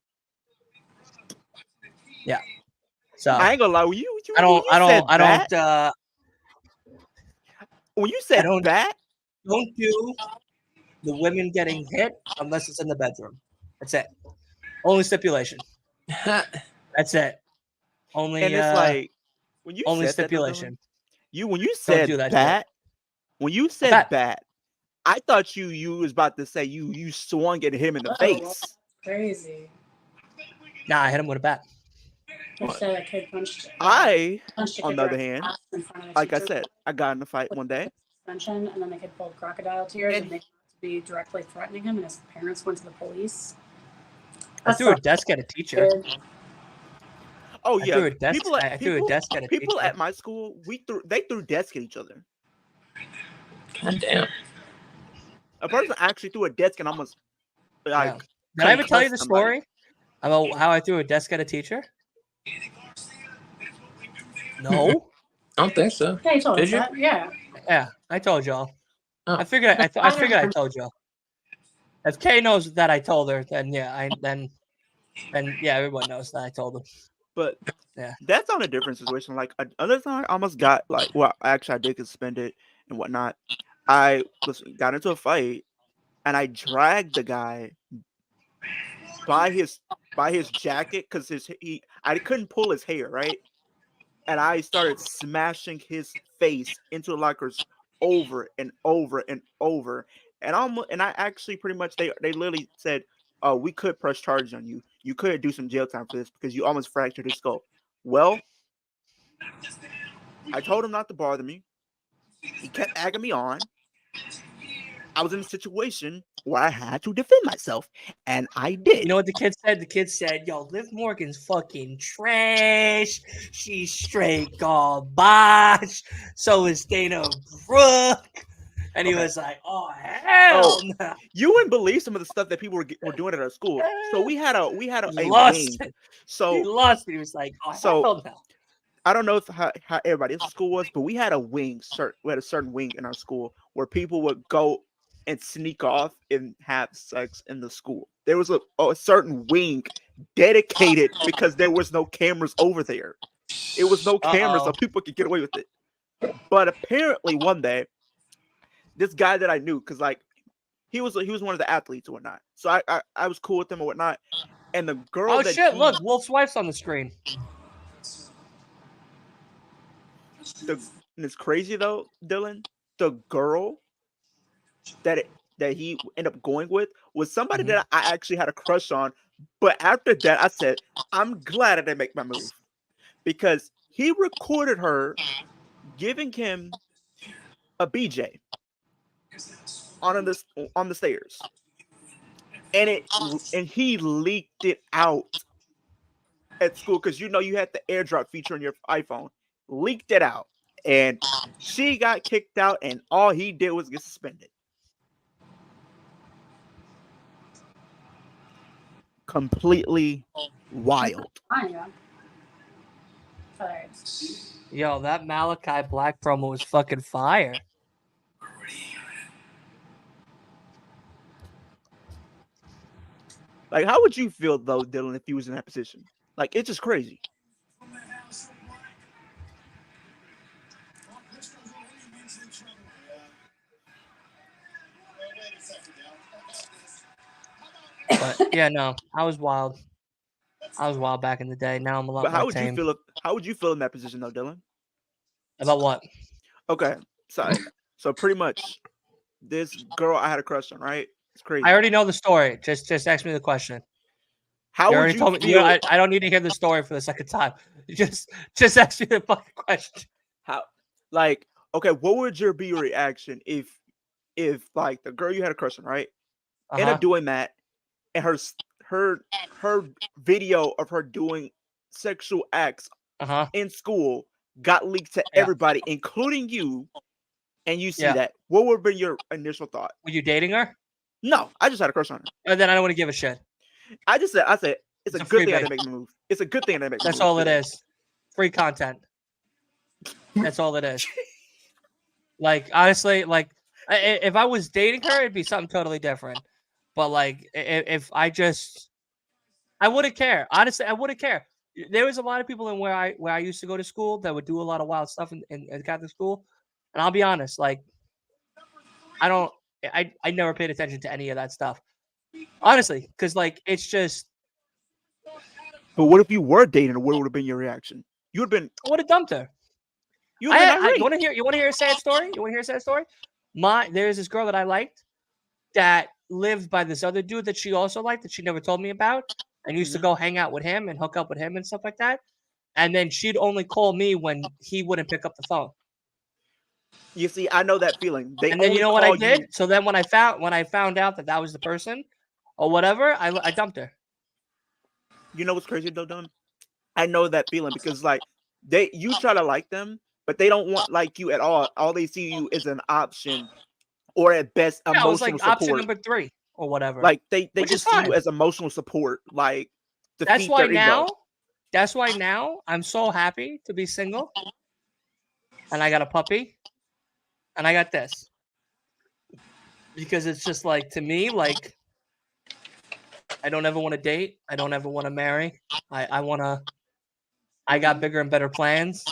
Yeah. So I ain't gonna lie. When you said bat, don't do the women getting hit unless it's in the bedroom. That's it. Only stipulation. That's it. Only. And it's like when you only said stipulation. When you said bat, I thought you was about to say you swung at him in the face. Crazy. Nah, I hit him with a bat. On the other hand, like I said, I got in a fight one day. Suspension, and then the kid pulled crocodile tears and they to be directly threatening him, and his parents went to the police. I threw a desk at a teacher. Oh yeah, I threw a desk at a teacher. People at my school, they threw desks at each other. God damn. A person actually threw a desk and almost like. Yeah. Did I ever tell you the story about how I threw a desk at a teacher? No, I don't think so. Yeah, you told Did us you? that. Yeah. Yeah, I told y'all. Oh. I figured I told y'all. If Kay knows that I told her, then yeah, then everyone knows that I told them. But yeah, that's on a different situation. Like another time, I almost got I did get suspended and whatnot. I got into a fight, and I dragged the guy by his jacket because I couldn't pull his hair, right? And I started smashing his face into the lockers over and over and over. And I actually pretty much they literally said, "Oh, we could press charges on you. You could do some jail time for this because you almost fractured his skull." Well, I told him not to bother me. He kept egging me on. I was in a situation where I had to defend myself, and I did. You know what the kid said? The kid said, "Yo, Liv Morgan's fucking trash. She's straight garbage. So is Dana Brooke." And he was like, "Oh hell no!" You wouldn't believe some of the stuff that people were doing at our school. So we had a wing. So he lost it. He was like, "Oh hell no!" I don't know how everybody else's school was, but we had a wing. We had a certain wing in our school where people would go and sneak off and have sex in the school. There was a certain wing dedicated because there was no cameras over there. It was no cameras, so people could get away with it. But apparently one day, this guy that I knew, because like he was one of the athletes or whatnot, so I was cool with him or whatnot. And the girl. Oh shit! Look, Wolf's wife's on the screen. And it's crazy though, Dylan. The girl that he ended up going with was somebody that I actually had a crush on. But after that, I said, I'm glad I didn't make my move because he recorded her giving him a BJ on the stairs, and he leaked it out at school because you had the AirDrop feature on your iPhone. Leaked it out, and she got kicked out, and all he did was get suspended. Completely wild. Yo, that Malachi Black promo was fucking fire. Like, how would you feel though, Dylan, if you was in that position? Like, it's just crazy. But yeah, no, I was wild. I was wild back in the day. Now I'm a lot But more how would you tame. feel? How would you feel in that position, though, Dylan? About what? Okay, so pretty much, this girl I had a crush on, right? It's crazy. I already know the story. Just ask me the question. How You would already you told me. feel? I don't need to hear the story for the second time. Just ask me the fucking question. How, like, okay, what would be your reaction if like the girl you had a crush on, right, end Uh-huh. up doing that, and her video of her doing sexual acts Uh-huh. in school got leaked to Yeah. everybody, including you, and you see Yeah. that? What would be your initial thought? Were you dating her? No, I just had a crush on her. And then I don't want to give a shit. I said it's a a good thing I freebie. didn't make the move. It's a good thing I didn't make the move. That's all it too. is. Free content. That's all it is. Like, honestly, like, if I was dating her, it'd be something totally different. But, like, if I just... I wouldn't care. Honestly, I wouldn't care. There was a lot of people in where I used to go to school that would do a lot of wild stuff in Catholic school. And I'll be honest, like, I never paid attention to any of that stuff. Honestly, because, like, it's just... But what if you were dating her? What would have been your reaction? You would have been... I would have dumped her. You would have been irate. You want to hear a sad story? You want to hear a sad story? There's this girl that I liked that lived by this other dude that she also liked that she never told me about, and used to go hang out with him and hook up with him and stuff like that. And then she'd only call me when he wouldn't pick up the phone. You see, I know that feeling. And then you know what I did? So then when I found out that that was the person or whatever, I dumped her. You know what's crazy though, Don? I know that feeling because like you try to like them, but they don't want like you at all. All they see you is an option, or at best Yeah, emotional it was like support. option number 3 or whatever. Like they Which just is see you fine. as emotional support. Like That's why ego. now I'm so happy to be single. And I got a puppy. And I got this. Because it's just like, to me, like, I don't ever want to date. I don't ever want to marry. I got bigger and better plans.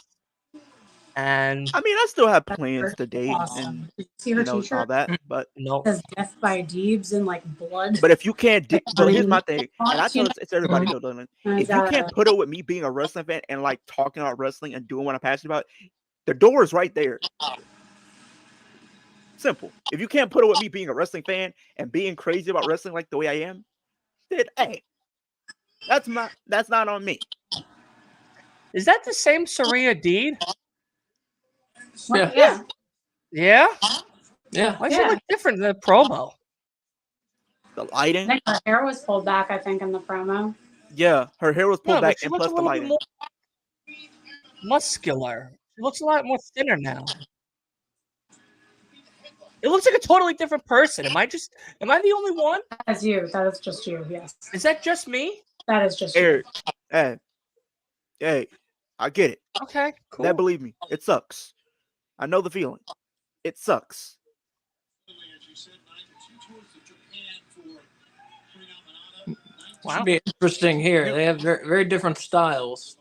And I mean, I still have plans to date Awesome. and Did you see her all t-shirt? that, but no. It says death by Deebs in like blood. But if you can't, but here's my thing, and I Fonts, tell it's everybody, though, Dylan. If you can't put up with me being a wrestling fan and like talking about wrestling and doing what I'm passionate about, the door is right there. Simple. If you can't put up with me being a wrestling fan and being crazy about wrestling like the way I am, then hey, that's not on me. Is that the same Serena Deed? What? Yeah. Yeah? Yeah. Why does she look different than the promo? The I lighting, think her hair was pulled back, I think, in the promo. yeah, her hair was pulled No, but back, she and looks plus a the little bit lighting. more muscular. She looks a lot more thinner now. It looks like a totally different person. Am I the only one? That's you. That is just you. Yes. Is that just me? That is just you. Eric, hey, I get it. Okay, cool. That, believe me, it sucks. I know the feeling. It sucks. Wow. Should be interesting here. They have very, very different styles.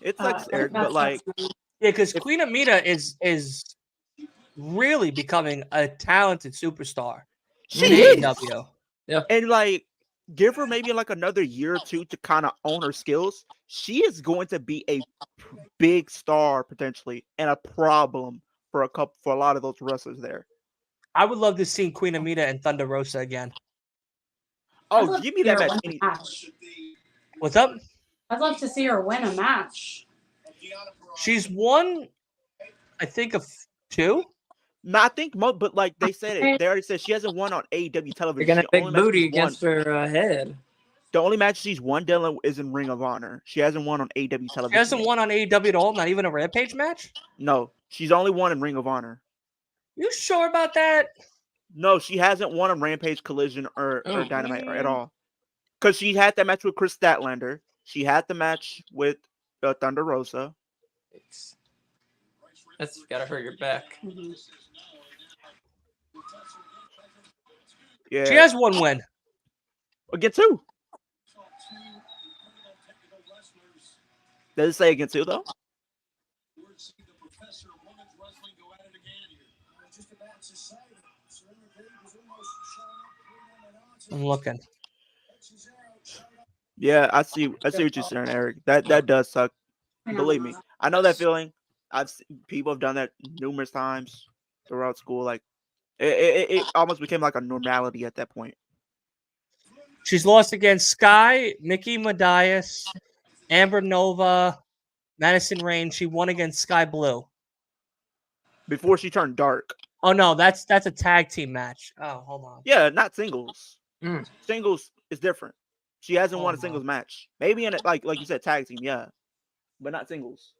It sucks, Eric, but like, yeah, because Queen Amita is really becoming a talented superstar she in is. AEW. Yeah. And like, give her maybe like another year or two to kind of own her skills. She is going to be a big star potentially, and a problem for a lot of those wrestlers there. I would love to see Queen Amita and Thunder Rosa again. Oh, give me that match. What's up? I'd love to see her win a match. She's won, I think, of 2. No, I think but like they said it. They already said she hasn't won on AEW television. You're gonna The big only match booty she's won- against her head. The only match she's won, Dylan, is in Ring of Honor. She hasn't won on AEW television. She hasn't won on AEW at all, not even a Rampage match? No, she's only won in Ring of Honor. You sure about that? No, she hasn't won on Rampage, Collision, or Dynamite at all. Because she had that match with Chris Statlander. She had the match with Thunder Rosa. That's gotta hurt your back. Mm-hmm. Yeah, She has 1 win. Against who? Does it say against who though? I'm looking. Yeah, I see what you're saying, Eric. That does suck. Believe me, I know that feeling. People have done that numerous times throughout school. Like it almost became like a normality at that point. She's lost against Sky, Nikki Madias, Amber Nova, Madison Rain. She won against Sky Blue. Before she turned dark. Oh no, that's a tag team match. Oh, hold on. Yeah, not singles. Mm. Singles is different. She hasn't won a Hold singles on. match. Maybe in it, like you said, tag team, yeah, but not singles.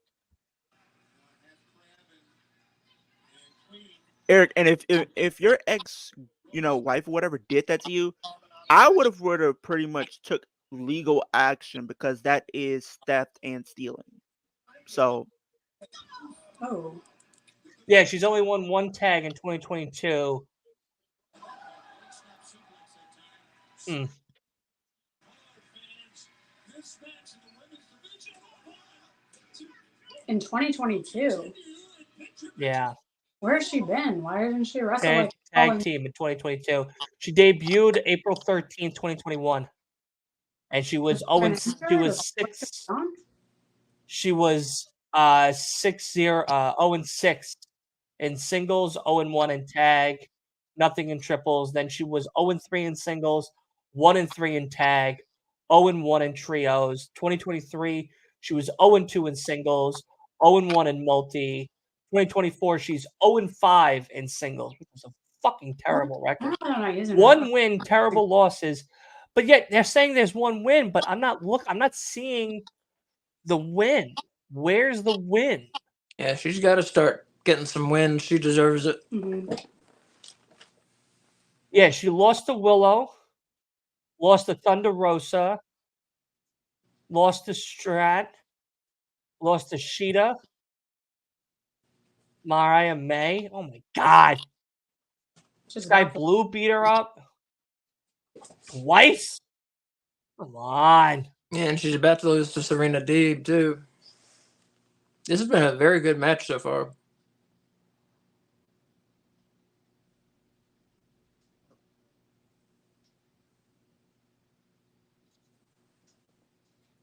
Eric, and if your ex, wife or whatever did that to you, I would have pretty much took legal action because that is theft and stealing. So Oh. Yeah, she's only won one tag in 2022. In 2022. Yeah. Where has she been? Why didn't she wrestle like Tag team in 2022. She debuted April 13th, 2021. And she was 6. She was 0-6 in singles, 0-1 in tag, nothing in triples. Then she was 0-3 in singles, 1-3 in tag, 0-1 in trios. 2023, she was 0-2 in singles, 0-1 in multi. 2024, she's 0-5 in singles, which is a fucking terrible record. One win, terrible losses. But yet they're saying there's one win, but I'm not seeing the win. Where's the win? Yeah, she's got to start getting some wins. She deserves it. Mm-hmm. Yeah, she lost to Willow, lost to Thunder Rosa, lost to Strat, lost to Sheeta, Mariah May. Oh my God. Sky Blue beat her up twice. Come on. Yeah, and she's about to lose to Serena Deeb, too. This has been a very good match so far.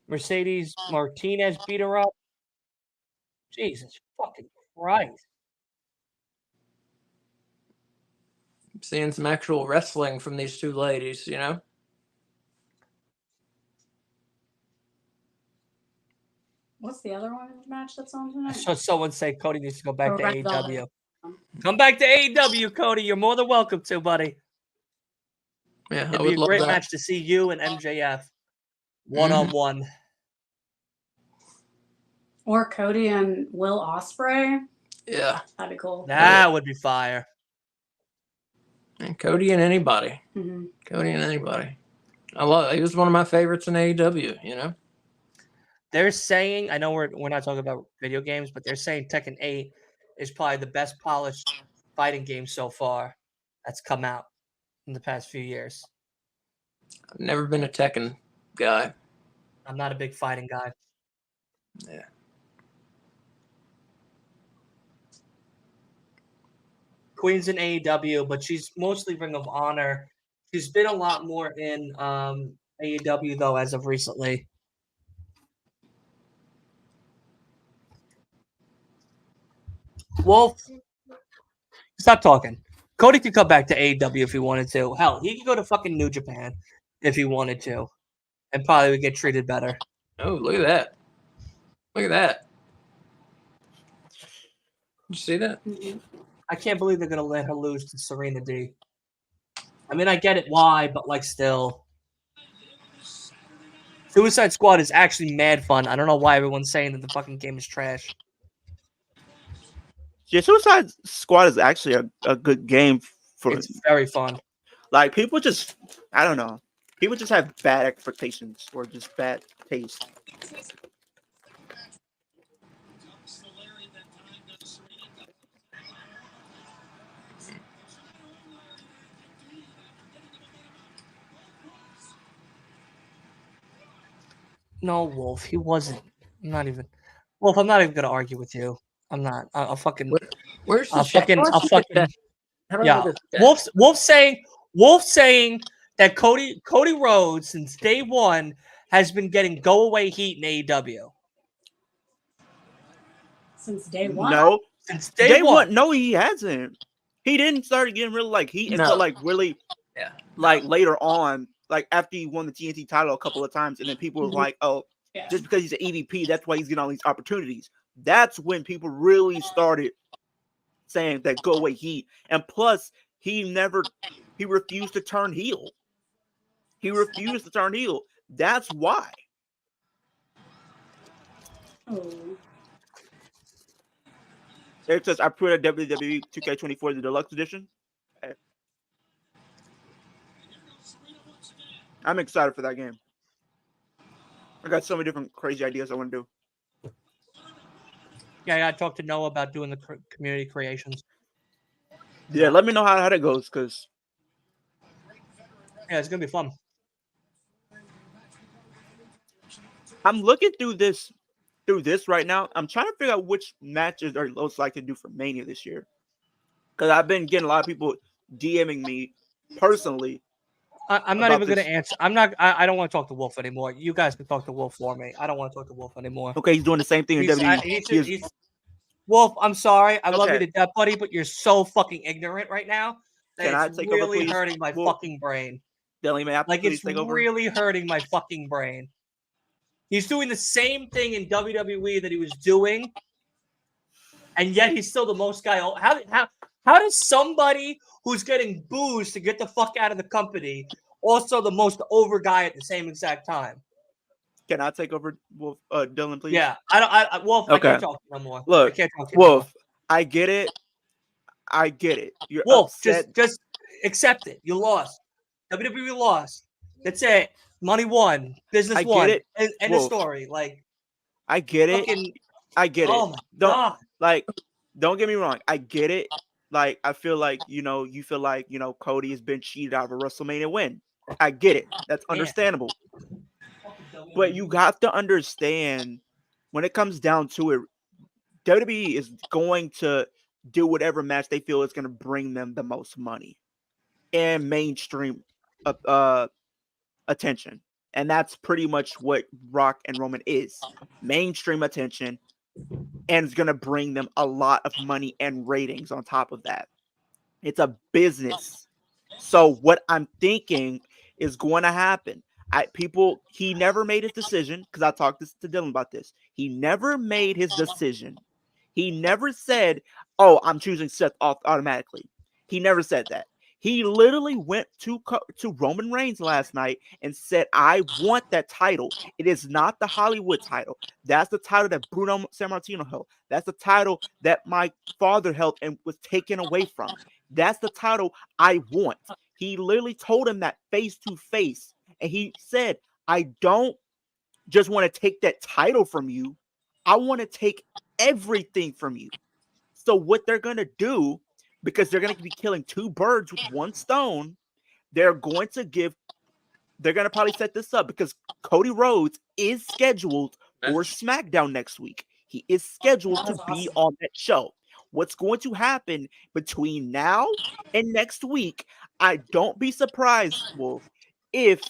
Mercedes Martinez beat her up. Jesus fucking Christ. I'm seeing some actual wrestling from these two ladies, you know? What's the other one match that's on tonight? I saw someone say Cody needs to go back to AEW. Come back to AEW, Cody. You're more than welcome to, buddy. Yeah, It'd be a great match to see you and MJF one-on-one. Or Cody and Will Ospreay. Yeah. That'd be cool. That would be fire. And Cody and anybody. Mm-hmm. Cody and anybody. He was one of my favorites in AEW, you know? They're saying, I know we're not talking about video games, but they're saying Tekken 8 is probably the best polished fighting game so far that's come out in the past few years. I've never been a Tekken guy. I'm not a big fighting guy. Yeah. Queen's in AEW, but she's mostly Ring of Honor. She's been a lot more in AEW, though, as of recently. Wolf, stop talking. Cody could come back to AEW if he wanted to. Hell, he could go to fucking New Japan if he wanted to, and probably would get treated better. Oh, look at that. Look at that. Did you see that? Mm-hmm. I can't believe they're going to let her lose to Serena D. I mean, I get it why, but, like, still. Suicide Squad is actually mad fun. I don't know why everyone's saying that the fucking game is trash. Yeah, Suicide Squad is actually a good game for. It's very fun. Like, people just, I don't know. People just have bad expectations or just bad taste. No, Wolf, he wasn't. I'm not even. Wolf, I'm not even going to argue with you. I'm not. I'll fucking. Where's the I'll chat? fucking. How do I get Yeah. the chat? Wolf saying that Cody Rhodes since day one has been getting go away heat in AEW. Since day one. No, Since day one. No, he hasn't. He didn't start getting really like heat until like really later on, like after he won the TNT title a couple of times, and then people were like, "Oh, just because he's an EVP, that's why he's getting all these opportunities." That's when people really started saying that go away heat, and plus he refused to turn heel. He refused to turn heel. That's why. Oh. It says I put a WWE 2K24 the deluxe edition. I'm excited for that game. I got so many different crazy ideas I want to do. Yeah, I gotta talk to Noah about doing the community creations. Yeah, let me know how that goes, because yeah, it's gonna be fun. I'm looking through this right now. I'm trying to figure out which matches are most likely to do for Mania this year, because I've been getting a lot of people DMing me personally. I'm not even going to answer. I don't want to talk to Wolf anymore. You guys can talk to Wolf for me. I don't want to talk to Wolf anymore. Okay, he's doing the same thing in WWE. Wolf, I'm sorry. I love you to death, buddy, but you're so fucking ignorant right now that it's really hurting my fucking brain. It's really hurting my fucking brain. He's doing the same thing in WWE that he was doing, and yet he's still the most guy. How does somebody who's getting boozed to get the fuck out of the company also the most over guy at the same exact time? Can I take over, Wolf? Dylan, please. Yeah, Wolf. Okay. I can't talk to you no more. Look, I can't talk to you Wolf. No I get it. You're Wolf. upset. Just accept it. You lost. WWE lost. That's it. Money won. Business won. Get it. End of story. I get it. I get it. Oh my God. Don't get me wrong. I get it. I feel like, you feel like, Cody has been cheated out of a WrestleMania win. I get it. That's understandable. But you have to understand, when it comes down to it, WWE is going to do whatever match they feel is going to bring them the most money and mainstream attention. And that's pretty much what Rock and Roman is. Mainstream attention, and it's going to bring them a lot of money and ratings on top of that. It's a business. So what I'm thinking is going to happen. He never made his decision, because I talked to Dylan about this. He never made his decision. He never said, "Oh, I'm choosing Seth automatically." He never said that. He literally went to Roman Reigns last night and said, "I want that title. It is not the Hollywood title. That's the title that Bruno Sammartino held. That's the title that my father held and was taken away from. That's the title I want." He literally told him that face to face. And he said, "I don't just want to take that title from you. I want to take everything from you." So what they're going to do, because they're going to be killing two birds with one stone, they're going to probably set this up, because Cody Rhodes is scheduled for SmackDown next week. He is scheduled to be on that show. What's going to happen between now and next week, I don't be surprised, Wolf, if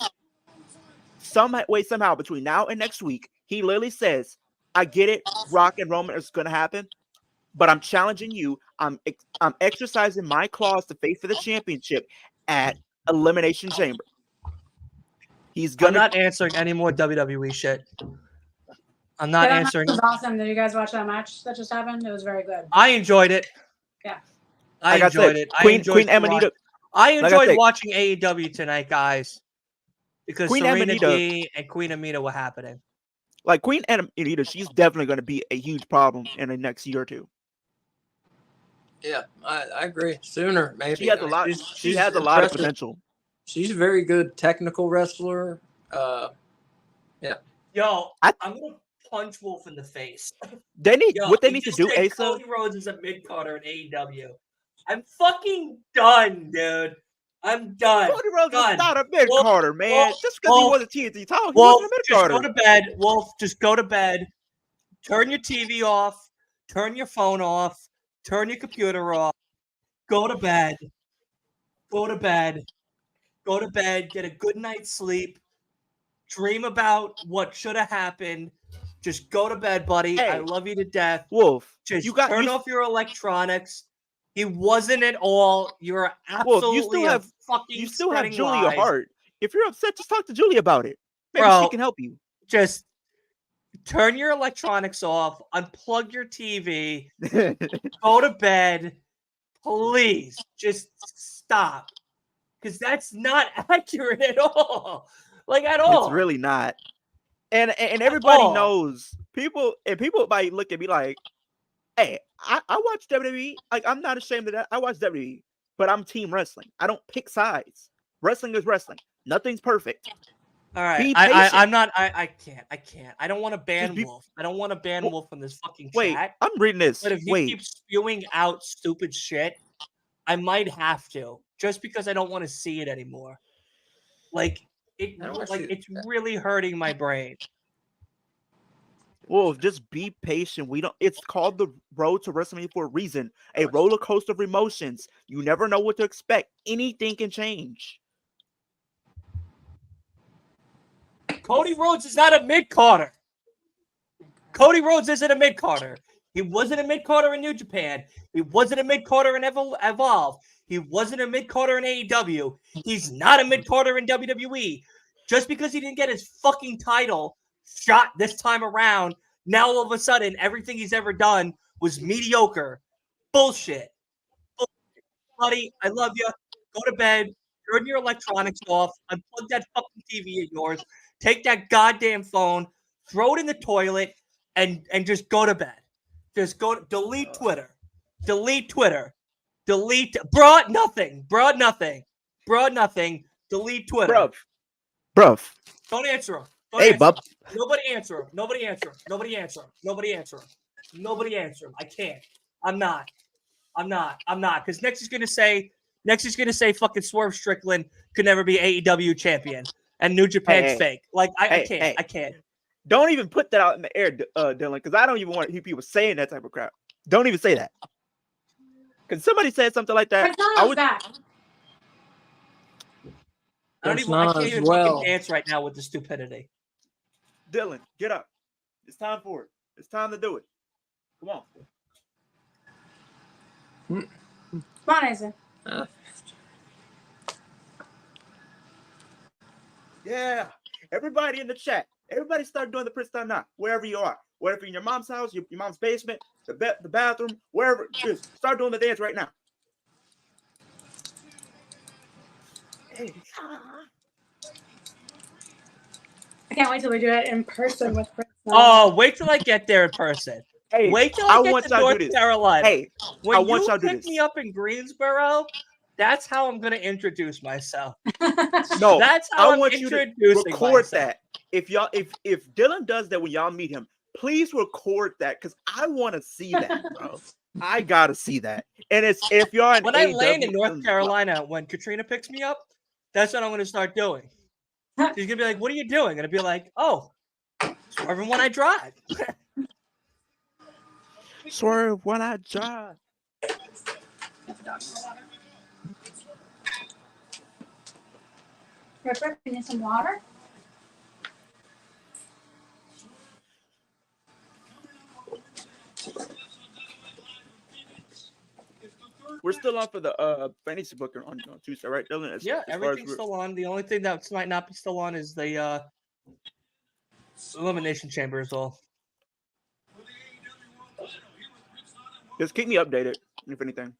somehow between now and next week, he literally says, "I get it, Rock and Roman is going to happen, but I'm challenging you. I'm exercising my clause to fight for the championship at Elimination Chamber." I'm not answering any more WWE shit. I'm not answering. That was awesome. Did you guys watch that match that just happened? It was very good. I enjoyed it. Yeah. I enjoyed it. Queen Amanita. I enjoyed watching AEW tonight, guys, because Queen Serena Amanita D and Queen Amita were happening. Queen Amanita, she's definitely going to be a huge problem in the next year or two. Yeah, I agree. Sooner, maybe. She has a lot. She has a lot of potential. She's a very good technical wrestler. Yeah. Yo, I'm gonna punch Wolf in the face. What they need to do, Asa. Cody Rhodes is a mid-carder in AEW. I'm fucking done, dude. I'm done. Cody Rhodes is not a mid-carder, man. Just because he was a TNT title, he wasn't a mid-carder. Just go to bed, Wolf. Just go to bed. Turn your TV off. Turn your phone off. turn your computer off, go to bed, go to bed, go to bed, get a good night's sleep, dream about what should have happened. Just go to bed, buddy. I Hey, love you to death. Wolf, Just you got turn you, off your electronics. He wasn't at all. You're Wolf. absolutely You fucking still have spreading Julia lies. Hart. If you're upset, just talk to Julia about it. Maybe Bro, she can help you. Just turn your electronics off, unplug your TV, go to bed. Please, just stop. Because that's not accurate at all. Like, at all. It's really not. And everybody all. knows. People might look at me like, hey, I watch WWE. Like, I'm not ashamed of that. I watch WWE, but I'm team wrestling. I don't pick sides. Wrestling is wrestling. Nothing's perfect. All right, Be patient. I'm not. I can't. I don't want to ban Just Wolf. I don't want to ban Wolf from this fucking Wait, chat. I'm reading this. But if he keeps spewing out stupid shit, I might have to, just because I don't want to see it anymore. Like it's really hurting my brain. Well, just be patient. It's called the road to WrestleMania for a reason. A roller coaster of emotions. You never know what to expect. Anything can change. Cody Rhodes is not a mid-carder. Cody Rhodes isn't a mid-carder. He wasn't a mid-carder in New Japan. He wasn't a mid-carder in Evolve. He wasn't a mid-carder in AEW. He's not a mid-carder in WWE. Just because he didn't get his fucking title shot this time around, now all of a sudden, everything he's ever done was mediocre. Bullshit. Buddy, I love you. Go to bed. Turn your electronics off. Unplug that fucking TV of yours. Take that goddamn phone. Throw it in the toilet. And just go to bed. Just go. Delete Twitter. Delete Twitter. Delete. Bro, nothing. Delete Twitter. Bruv. Don't answer him. Hey, bub. Nobody answer him. Nobody answer him. I can't. I'm not. Because next he's gonna say fucking Swerve Strickland could never be AEW champion and New Japan's fake. Like I can't. Don't even put that out in the air, Dylan, because I don't even want to hear people saying that type of crap. Don't even say that. Because somebody said something like that. Back. I can't even fucking dance right now with the stupidity. Dylan, get up. It's time for it. It's time to do it. Come on. Come on, Isaac. Yeah. Everybody in the chat. Everybody start doing the Prince Not, wherever you are. Whether you're in your mom's house, your mom's basement, the bathroom, wherever. Just start doing the dance right now. Hey. I can't wait till we do it in person with Prince. Oh, wait till I get there in person. Hey, wait till I get to North Carolina. Hey, when I want you y'all to do pick this. me up in Greensboro, that's how I'm going to introduce myself. No, that's how I want you to record that. If Dylan does that when y'all meet him, please record that because I want to see that, bro. I gotta see that. And it's if y'all when I land in North Carolina, when Katrina picks me up, that's what I'm going to start doing. She's gonna be like, "What are you doing?" And I'll be like, "Oh, swerving when I drive." Swerve when I drive. Ripper, you need some water? We're still on for the fantasy book on Tuesday, right, Dylan? Yeah, everything's still on. The only thing that might not be still on is the Elimination Chamber as well. Just keep me updated, if anything.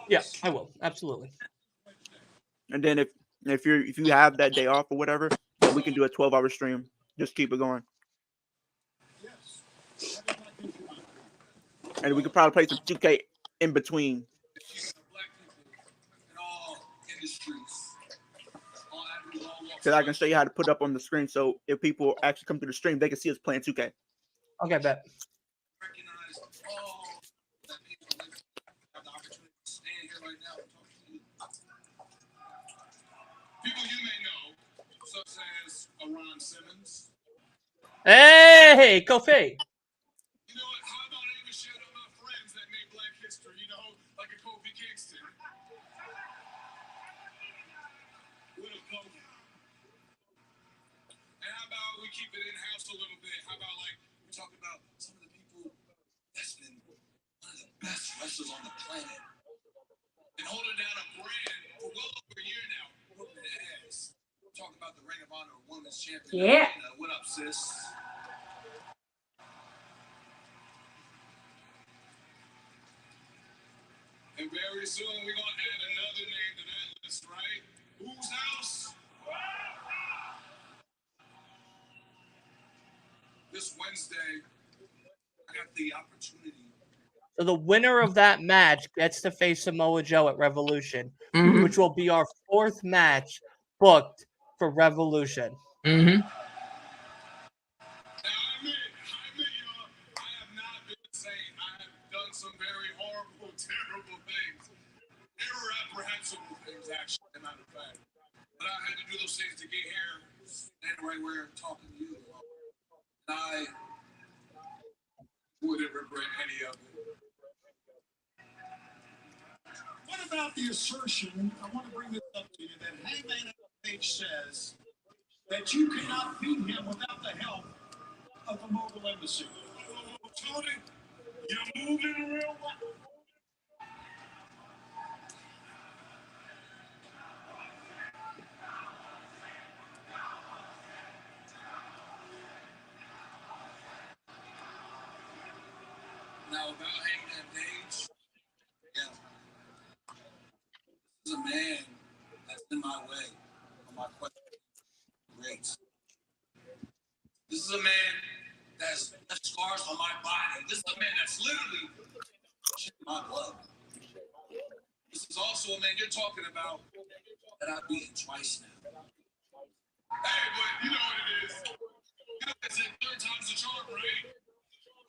Yeah, I will. Absolutely. And then if you have that day off or whatever, then we can do a 12-hour stream. Just keep it going. And we could probably play some 2K in between. Because I can show you how to put up on the screen, so if people actually come to the stream, they can see us playing 2K. Okay, bet. People you may know, such as Ron Simmons. Hey, Kofi. You know what? How about I even shout out my friends that made Black History? You we keep it in house a little bit? How about like we talk about some of the people that's been one of the best wrestlers on the planet and holding down a brand for well over a year now. Whooping ass. Talk about the Ring of Honor Women's Champion. Yeah. What up, sis? And very soon we're gonna add another name to that list, right? Whose house? This Wednesday, I got the opportunity. So the winner of that match gets to face Samoa Joe at Revolution, Mm-hmm. which will be our 4th match booked for Revolution. Mm-hmm. Now, I admit, y'all, I have not been the same. I have done some very horrible, terrible things. Irreprehensible things, actually, as a matter of fact. But I had to do those things to get here, standing right where I'm talking to you. And I wouldn't regret any of it. What about the assertion, I want to bring this up to you, that Hangman Page says that you cannot beat him without the help of the Mogul Embassy? Tony, you're moving real well. Now, about Hangman Page, yeah, this is a man that's in my way on my question rates. This is a man that's left scars on my body. This is a man that's literally shitting my blood. This is also a man you're talking about that I've beaten twice now. Hey, but you know what it is. You know, they say 3rd time's the charm, right?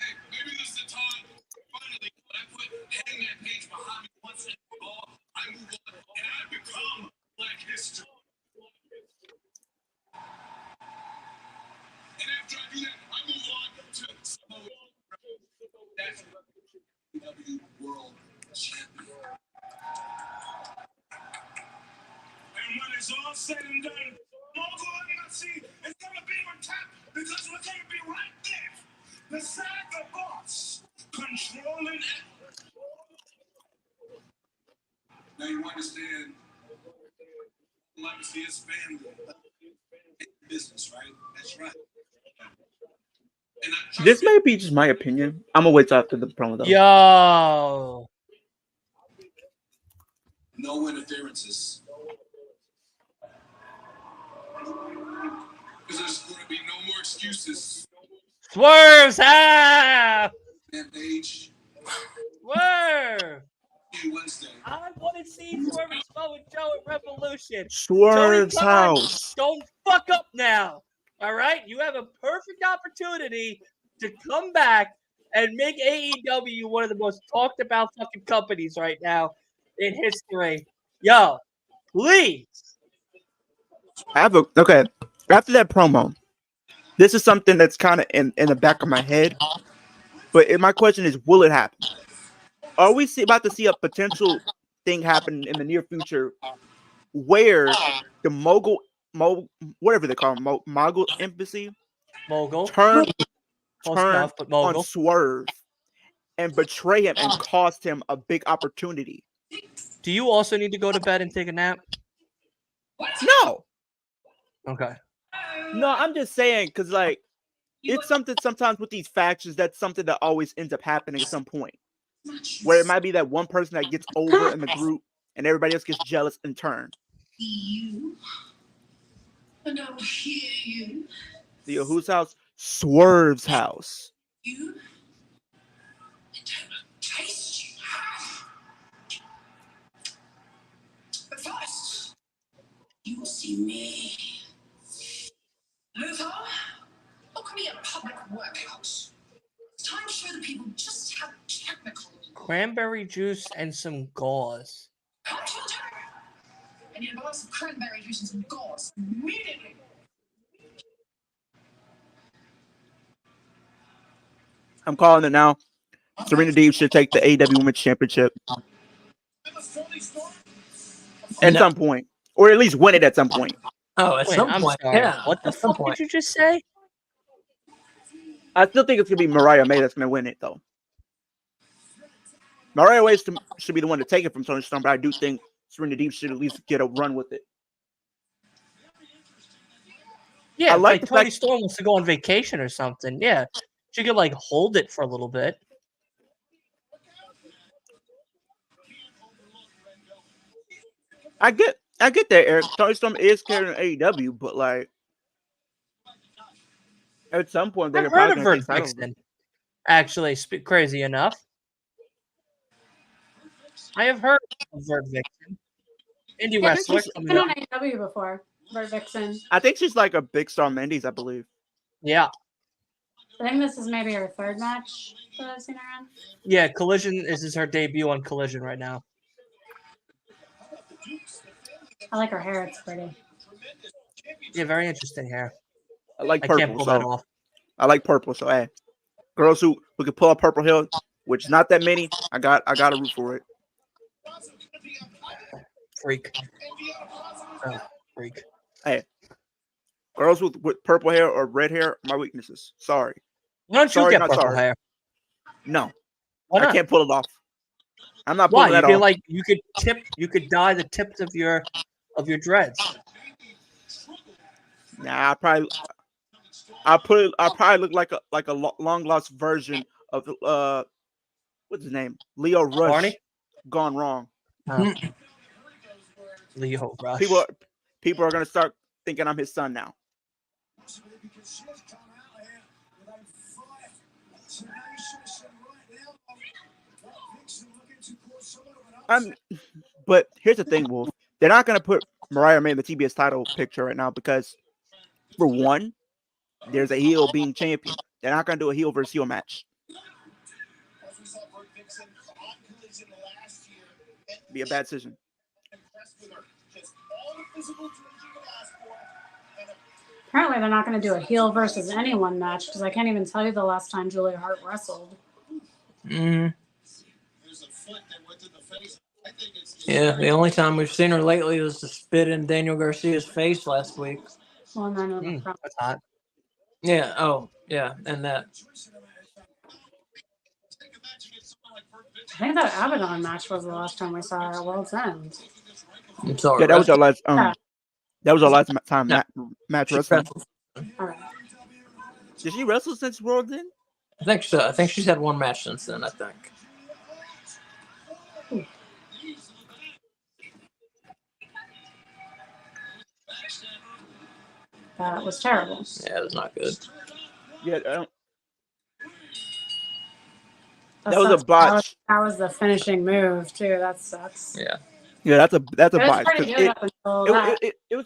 Hey, maybe this is the time, finally, when I put Hangman Page behind me once and for all, I move on and I become Black History. And after I do that, I move on to Samoa Joe. That's WWE World Champion. And when it's all said and done, Mogul Embassy is going to be on top because we're going to be right there beside the boss, controlling it. Now you understand, Legacy is family. Business, right? That's right. And This may be just my opinion. I'm gonna wait till after the promo though. Yo. No interferences. Because there's going to be no more excuses. Swerve's half. And Page. Swerve. Wednesday. I want to see Swerve and Samoa Joe at Revolution. Swerve's Tony Khan, house. don't fuck up now. All right? You have a perfect opportunity to come back and make AEW one of the most talked about fucking companies right now in history. Yo, please. Okay. After that promo, this is something that's kind of in the back of my head. But my question is, will it happen? Are we about to see a potential thing happen in the near future where the whatever they call them, Mogul Embassy, Mogul, turn enough, but Mogul on Swerve and betray him and cost him a big opportunity? Do you also need to go to bed and take a nap? No. Okay. No, I'm just saying because like it's something sometimes with these factions that's something that always ends up happening at some point. Where it might be that one person that gets over in the group and everybody else gets jealous in turn. You and I will hear you. Whose house? Swerve's house. You and I will taste you. But first, you will see me. Luther, look me a public workhouse. It's time to show the people just how technical. Cranberry juice and some gauze. I need a glass of cranberry juice and some gauze immediately. I'm calling it now. Serena Deeb should take the AEW Women's Championship at some point, or at least win it at some point. Oh, at Wait, some I'm point. sorry. Yeah. What the at some fuck point. did you just say? I still think it's gonna be Mariah May that's gonna win it though. Mariah May should be the one to take it from Toni Storm, but I do think Serena Deeb should at least get a run with it. Yeah, I like like the Toni fact- Storm wants to go on vacation or something. Yeah, she could like hold it for a little bit. I get that, Eric. Toni Storm is carrying AEW, but like at some point they're I've probably heard of gonna Vert take titles. Vixen. Actually, crazy enough, I have heard of Vert Vixen. Indie Yeah, wrestler she's coming been up. on AEW before. Vert Vixen. I think she's like a big star Mendes, I believe. Yeah, I think this is maybe her third match that I've seen her in. yeah. Collision is her debut on Collision right now. I like her hair. It's pretty. Yeah, very interesting hair. I like I purple, can't pull that so off. I like purple. So hey, girls who can pull up Purple Hill, which is not that many, I got to root for it. Freak. Oh, freak. Hey, girls with purple hair or red hair, my weaknesses. Sorry. Why don't you Sorry, get not purple sorry. hair? No, Why I not? can't pull it off. I'm not Why? pulling You that could off. like you could dye the tips of your dreads. Nah, I'll probably look like a long lost version of what's his name? Leo Rush Barney? gone wrong. Leo Rush. People are gonna start thinking I'm his son now. But here's the thing, Wolf. They're not gonna put Mariah May in the TBS title picture right now because, for one, there's a heel being champion. They're not gonna do a heel versus heel match. Be a bad decision. Apparently, they're not going to do a heel versus anyone match because I can't even tell you the last time Julia Hart wrestled. Yeah, the only time we've seen her lately was to spit in Daniel Garcia's face last week. Well, and then in the front. That's hot. Yeah, oh, yeah, and that. I think that Abaddon match was the last time we saw her at World's End. It's all Yeah, that was our last. Yeah. That was our last time No. match She wrestling. wrestled. All right. Did she wrestle since World's End? I think so. I think she's had one match since then, I think. That was terrible. Yeah, it was not good. Yeah, That that was a sucks. botch. That was the finishing move too. That sucks. Yeah. Yeah, that's a It was botch. pretty 'Cause good up until that. it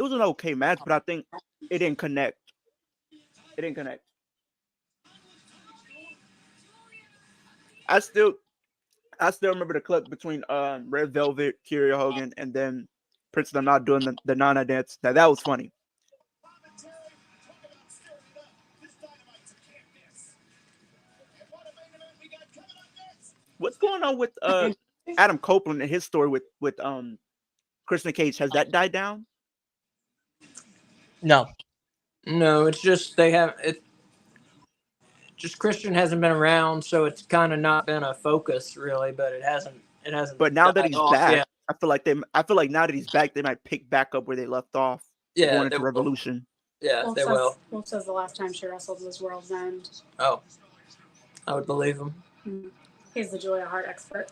was an okay match, but I think it didn't connect. It didn't connect. I still remember the clip between Red Velvet, Kiera Hogan, and then Prince of the Knot doing the Nana dance. Now that was funny. What's going on with Adam Copeland and his story with Christian Cage? Has that died down? No. No, it's just they have it. Just Christian hasn't been around, so it's kind of not been a focus really. But it hasn't. It hasn't. But now that died he's off back, yet. I feel like now that he's back, they might pick back up where they left off. Yeah, going they into will. Revolution. Yeah, Wolf they says, will. Wolf says the last time she wrestled was World's End. Oh, I would believe him. He's the Julia Hart expert.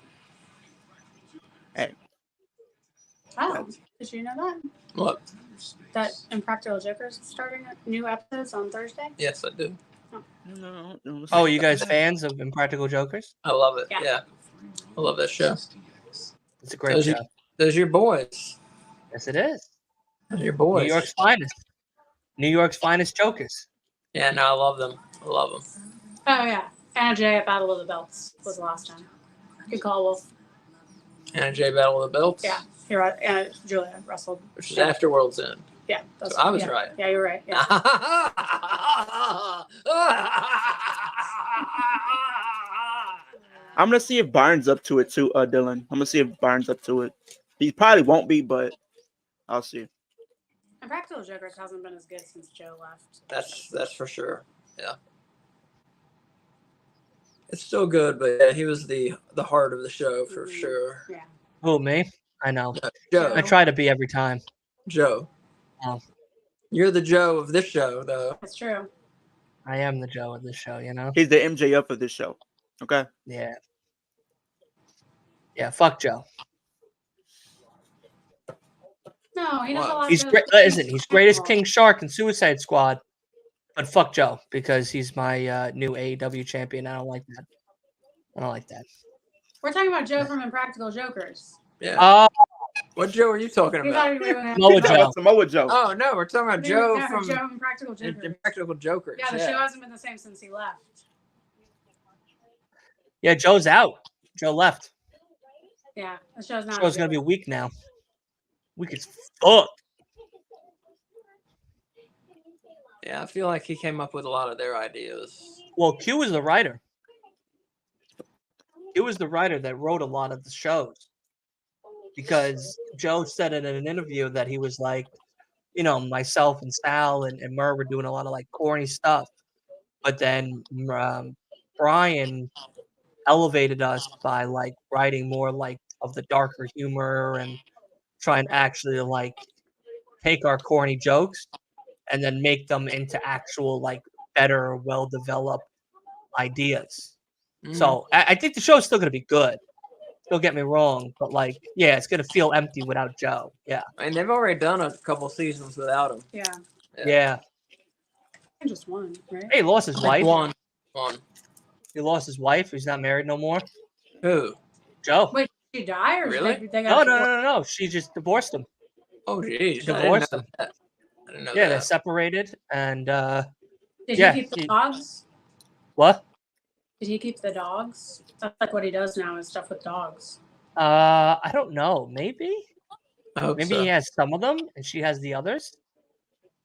Hey. Oh, did you know that? What? That Impractical Jokers starting new episodes on Thursday? Yes, I do. No, Oh, you guys fans of Impractical Jokers? I love it. Yeah. Yeah, I love that show. It's a great show. Those are your boys. Yes, it is. Those are your boys. New York's finest. New York's finest jokers. Yeah, no, I love them. I love them. Oh, yeah. Anna Jay at Battle of the Belts was the last time. Good call, Wolf. Anna Jay Battle of the Belts. Yeah. Julia wrestled. Which is after World's End. Yeah. That's So I was yeah. right. Yeah, you're right. Yeah. I'm gonna see if Byron's up to it too, Dylan. I'm gonna see if Byron's up to it. He probably won't be, but I'll see. Impractical Jokers hasn't been as good since Joe left. That's for sure. Yeah. It's still good, but yeah, he was the heart of the show for sure. Yeah. Who, me? I know. Joe. I try to be every time. Joe. Oh. You're the Joe of this show, though. That's true. I am the Joe of this show, you know? He's the MJF of this show. Okay. Yeah. Yeah, fuck Joe. No, he does a What? lot He's of great. good Listen, things he's for great as people. King Shark and Suicide Squad, but fuck Joe because he's my new AEW champion. I don't like that. I don't like that. We're talking about Joe from Impractical Jokers. Yeah. What Joe are you talking You about? thought we were doing Samoa He's talking Joe. about Samoa Joe. Oh no, we're talking about Joe from Joe from Impractical Jokers. Impractical Jokers. Yeah, the show hasn't been the same since he left. Yeah, Joe's out. Joe left. Yeah, the show's not. Show's gonna be weak now. Weak as fuck. Yeah, I feel like he came up with a lot of their ideas. Well, Q was the writer. Q was the writer that wrote a lot of the shows. Because Joe said in an interview that he was like, you know, myself and Sal and Murr were doing a lot of like corny stuff. But then Brian elevated us by like writing more like of the darker humor and trying to actually like take our corny jokes and then make them into actual like better, well-developed ideas. So I think the show's still gonna be good. Don't get me wrong, but like, yeah, it's gonna feel empty without Joe. Yeah. And they've already done a couple seasons without him. Yeah. Yeah. Just one, right? Hey, he lost his wife. One. He lost his wife. He's not married no more. Who? Joe. Wait, did she die or Really? they No, got no. She just divorced him. Oh, jeez. Divorced him. I didn't know Yeah, that. they separated, and Did yeah, he keep the dogs? what? Did he keep the dogs? That's like what he does now is stuff with dogs. I don't know. Maybe. I hope Maybe so. he has some of them, and she has the others.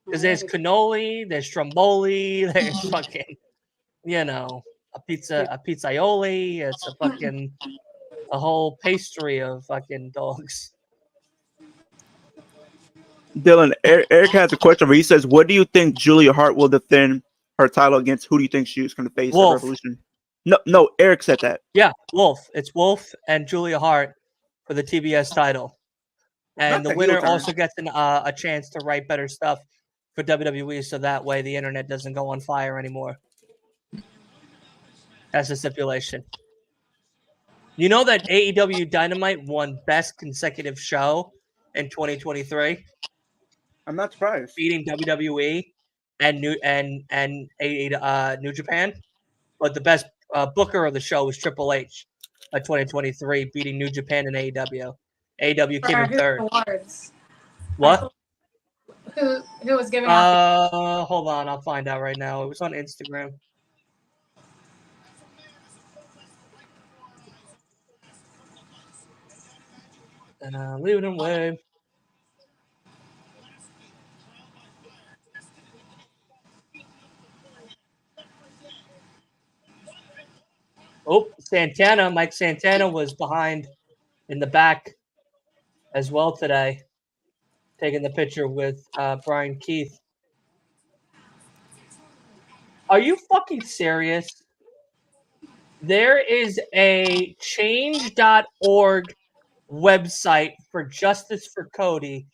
Because Oh, there's maybe. cannoli, there's stromboli, there's fucking, you know, a pizzaioli. It's a whole pastry of fucking dogs. Dylan, Eric has a question where he says, what do you think Julia Hart will defend her title against? Who do you think she's going to face at Wolf. Revolution? No, Eric said that. Yeah, Wolf. It's Wolf and Julia Hart for the TBS title. And Not the the heel winner turn. also gets a chance to write better stuff for WWE, so that way the internet doesn't go on fire anymore. That's the stipulation. You know that AEW Dynamite won Best Consecutive Show in 2023, I'm not surprised. beating WWE and New Japan. But the best booker of the show was Triple H, 2023, beating New Japan and AEW. AEW came in Who third. awards? What? Who was giving out? Hold on, I'll find out right now. It was on Instagram. And leave it away. Oh, Mike Santana was behind in the back as well today, taking the picture with Brian Keith. Are you fucking serious? There is a change.org website for Justice for Cody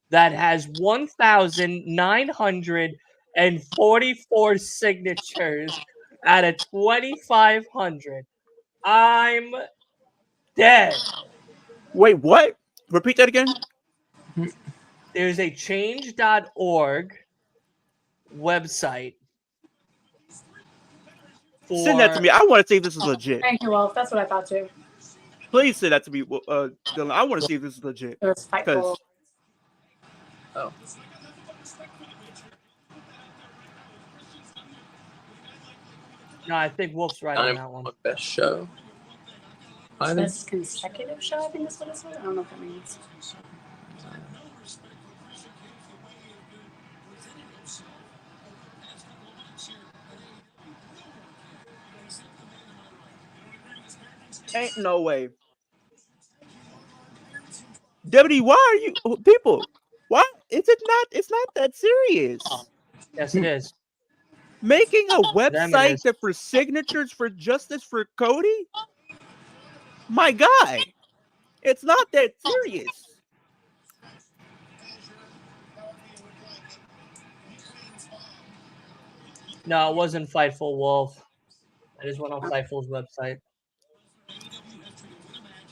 that has 1,944 signatures out of 2,500. I'm dead. Wait, what? Repeat that again? There's a change.org website. Send that to me. I want to see if this is legit. Thank you, Wolf. That's what I thought too. Please send that to me, Dylan. I want to see if this is legit. It was Fightful. Oh. No, I think Wolf's right on that one. Best show. Best consecutive show, I think that's what it said. I don't know what that means. Ain't no way. Deputy, why are you people? Why is it not? It's not that serious. Yes, it is. Making a Them it is. website that for signatures for justice for Cody? My guy, it's not that serious. No, it wasn't Fightful Wolf. I just went on Fightful's website.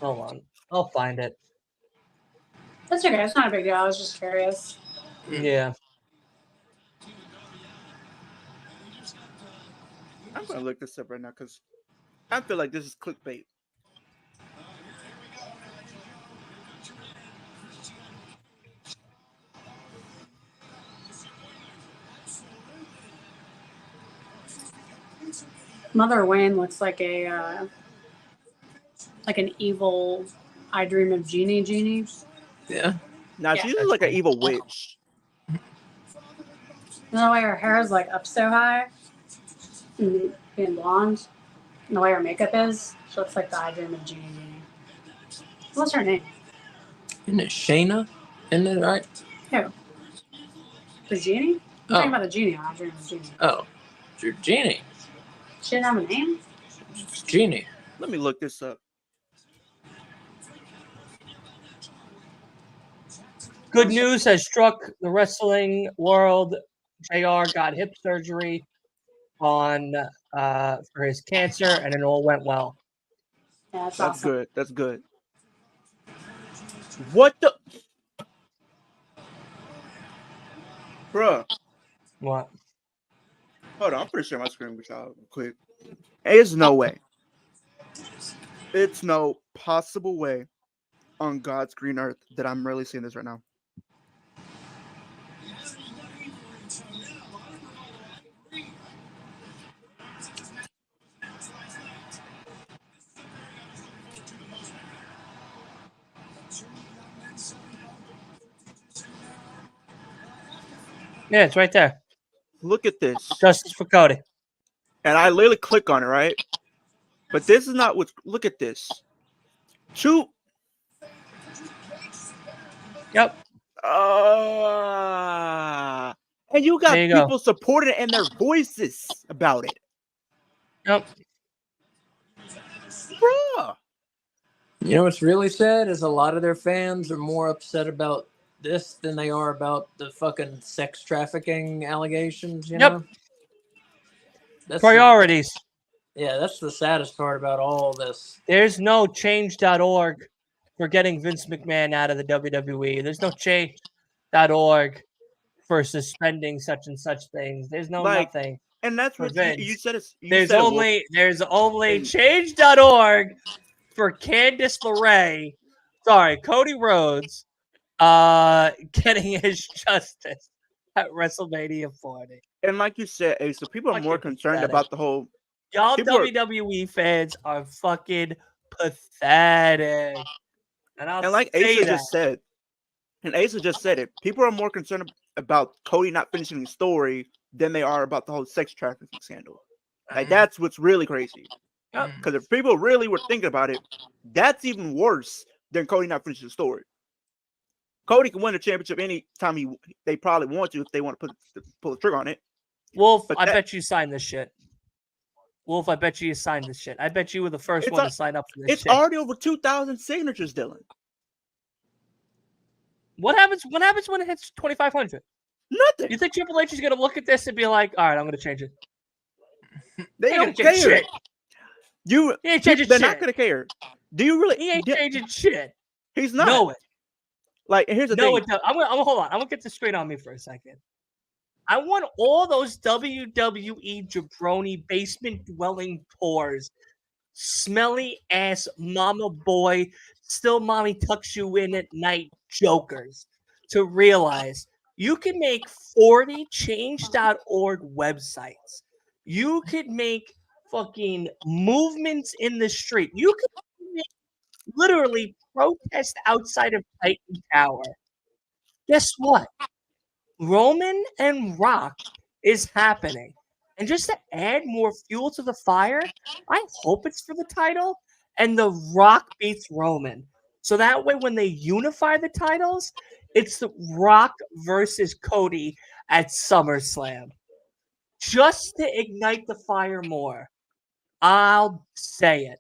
Hold on. I'll find it. That's okay. It's not a big deal. I was just curious. Yeah. I'm gonna look this up right now because I feel like this is clickbait. Mother Wayne looks like a like an evil I Dream of Genie. Yeah. Now Yeah. she's like an evil witch. You know the way her hair is like up so high, and being blonde, and the way her makeup is, she looks like the I Dream of Genie. What's her name? Isn't it Shayna? Isn't it right? Who? The Genie? I'm talking about the Genie on I Dream of Genie. Oh, it's Genie. She didn't have a name? It's Genie. Let me look this up. Good news has struck the wrestling world. JR got hip surgery on for his cancer, and it all went well. Yeah, that's That's awesome. good. That's good. What the? Bruh. What? Hold on. I'm pretty sure my screen was out quick. There's no way. It's no possible way on God's green earth that I'm really seeing this right now. Yeah, it's right there. Look at this. Justice for Cody. And I literally click on it, right? But this is not what. Look at this. Two. Yep. And you got There you go. people supporting it and their voices about it. Yep. Bruh. You know what's really sad is a lot of their fans are more upset about this than they are about the fucking sex trafficking allegations, you Yep. know? That's Priorities. that's the saddest part about all this. There's no change.org for getting Vince McMahon out of the WWE. There's no change.org for suspending such and such things. There's no nothing. And that's for what Vince. you said. There's only change.org for Candice LeRae. Sorry, Cody Rhodes getting his justice at WrestleMania 40. And like you said, Ace, so people are more concerned about the whole. Y'all WWE fans are fucking pathetic. And like Asa just said, it. People are more concerned about Cody not finishing the story than they are about the whole sex trafficking scandal. Like that's what's really crazy. Because if people really were thinking about it, that's even worse than Cody not finishing the story. Cody can win the championship anytime they probably want to if they want to pull the trigger on it. Wolf, I bet you signed this shit. Wolf, I bet you signed this shit. I bet you were the first one to sign up for this shit. It's already over 2,000 signatures, Dylan. What happens when it hits 2,500? Nothing. You think Triple H is going to look at this and be like, all right, I'm going to change it? They don't care. Shit. He ain't changing shit. They're not going to care. Do you really? He ain't changing shit. He's not. Know it. Like, here's the thing. No, it does. I'm gonna hold on. I'm gonna get the screen on me for a second. I want all those WWE jabroni basement dwelling tours, smelly ass mama boy, still mommy tucks you in at night jokers to realize you can make 40 change.org websites. You could make fucking movements in the street. You could make literally protest outside of Titan Tower. Guess what? Roman and Rock is happening. And just to add more fuel to the fire, I hope it's for the title and The Rock beats Roman. So that way when they unify the titles, it's the Rock versus Cody at SummerSlam. just to ignite the fire more. I'll say it.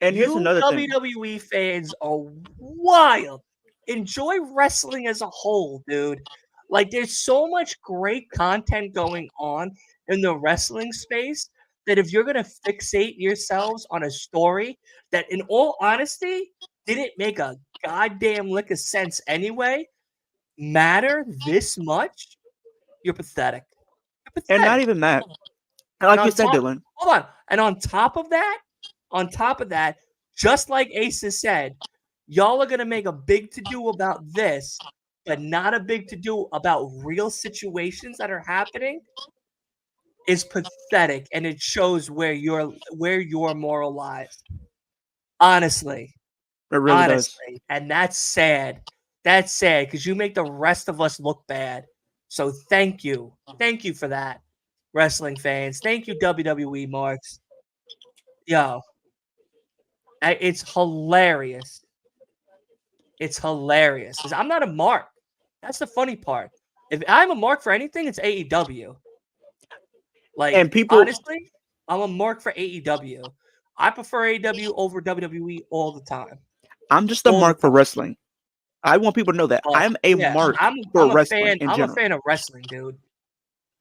And here's You another thing. WWE fans are wild. Enjoy wrestling as a whole, dude. Like, there's so much great content going on in the wrestling space that if you're going to fixate yourselves on a story that, in all honesty, didn't make a goddamn lick of sense anyway, matter this much, you're pathetic. You're And not pathetic. even that. And Like you on said, top, Dylan. hold on. And on top of that, just like Ace has said, y'all are gonna make a big to do about this, but not a big to do about real situations that are happening. Is pathetic, and it shows where your moral lies. Honestly, It really does. and that's sad. That's sad because you make the rest of us look bad. So thank you for that, wrestling fans. Thank you, WWE marks. Yo, it's hilarious. It's hilarious. 'Cause I'm not a mark. That's the funny part. If I'm a mark for anything, it's AEW. Like, And people, honestly, I'm a mark for AEW. I prefer AEW over WWE all the time. I'm just a All mark the for time. wrestling. I want people to know that. But I'm a yeah, mark I'm for a wrestling fan. in I'm a general. fan of wrestling, dude.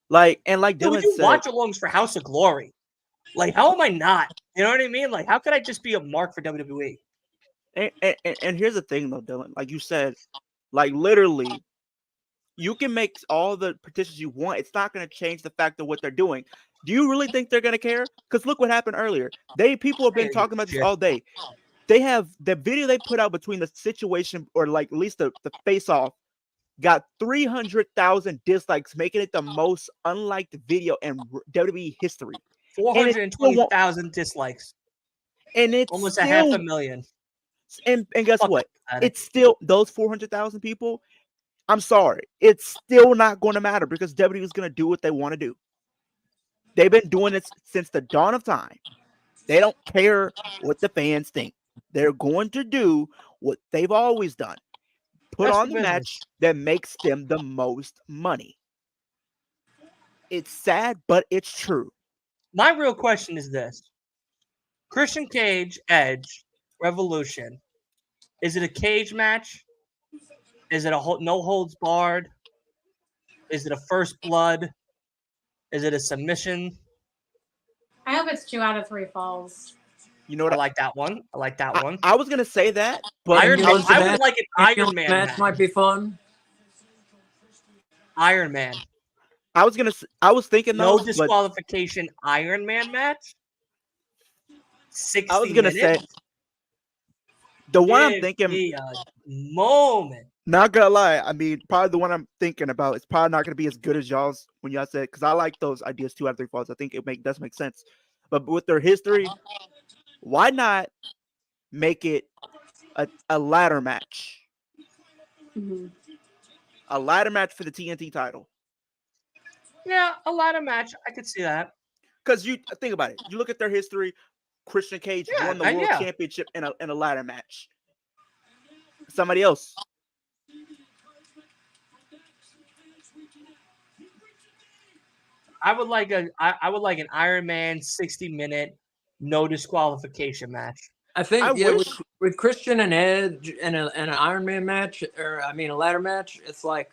Like Dude, we Dylan do said, watch alongs for House of Glory. Like, how am I not? You know what I mean? Like, how could I just be a mark for WWE? and here's the thing though, Dylan. Like you said, like literally, you can make all the petitions you want. It's not going to change the fact of what they're doing. Do you really think they're going to care? Because look what happened earlier. People have been talking about this all day. They have the video they put out between the situation, or like at least the face off, got 300,000 dislikes, making it the most unliked video in WWE history. 420,000 dislikes. And it's almost still, 500,000. And guess Fucking what? pathetic. It's still those 400,000 people. I'm sorry. It's still not going to matter because WWE is going to do what they want to do. They've been doing this since the dawn of time. They don't care what the fans think. They're going to do what they've always done. Put That's on the the business. match that makes them the most money. It's sad, but it's true. My real question is this: Christian Cage, Edge, Revolution. Is it a cage match? Is it a no holds barred? Is it a first blood? Is it a submission? I hope it's 2 out of 3 falls. You know what? I like that one. I was gonna say that, but I would like an Iron Ambulance Man match might be fun. Iron Man. I was thinking No those, disqualification Iron Man match. 60 I was gonna minutes. say the one I'm Give thinking. me a moment. Not gonna lie, I mean, probably the one I'm thinking about is probably not gonna be as good as y'all's when y'all said, because I like those ideas 2 out of 3 falls. I think it does make sense. But with their history, why not make it a ladder match? Mm-hmm. A ladder match for the TNT title. Yeah, a ladder match. I could see that. Because you think about it, you look at their history. Christian Cage won the world championship in a ladder match. Somebody else. I would like an Iron Man 60-minute no disqualification match. I think with Christian and Edge and an Iron Man match, or I mean a ladder match, it's like,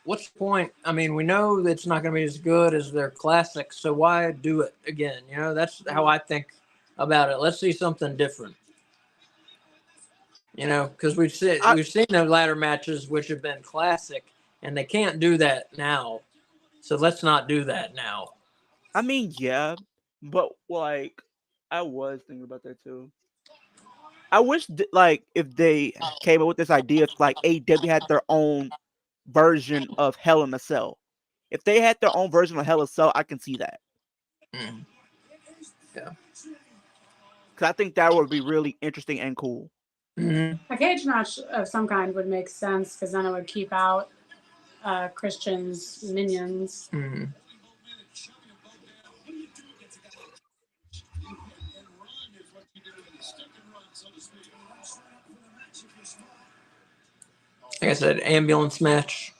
what's the point? I mean, we know that it's not going to be as good as their classics, so why do it again? You know, that's how I think about it. Let's see something different. You know, because we've seen the ladder matches which have been classic, and they can't do that now. So let's not do that now. I mean, yeah, but like, I was thinking about that too. I wish, like, if they came up with this idea, if like AEW had their own version of Hell in a Cell. If they had their own version of Hell in a Cell, I can see that. Mm. Yeah, because I think that would be really interesting and cool. Mm-hmm. A cage match of some kind would make sense because then it would keep out Christian's minions. Mm-hmm. Like I said, ambulance match.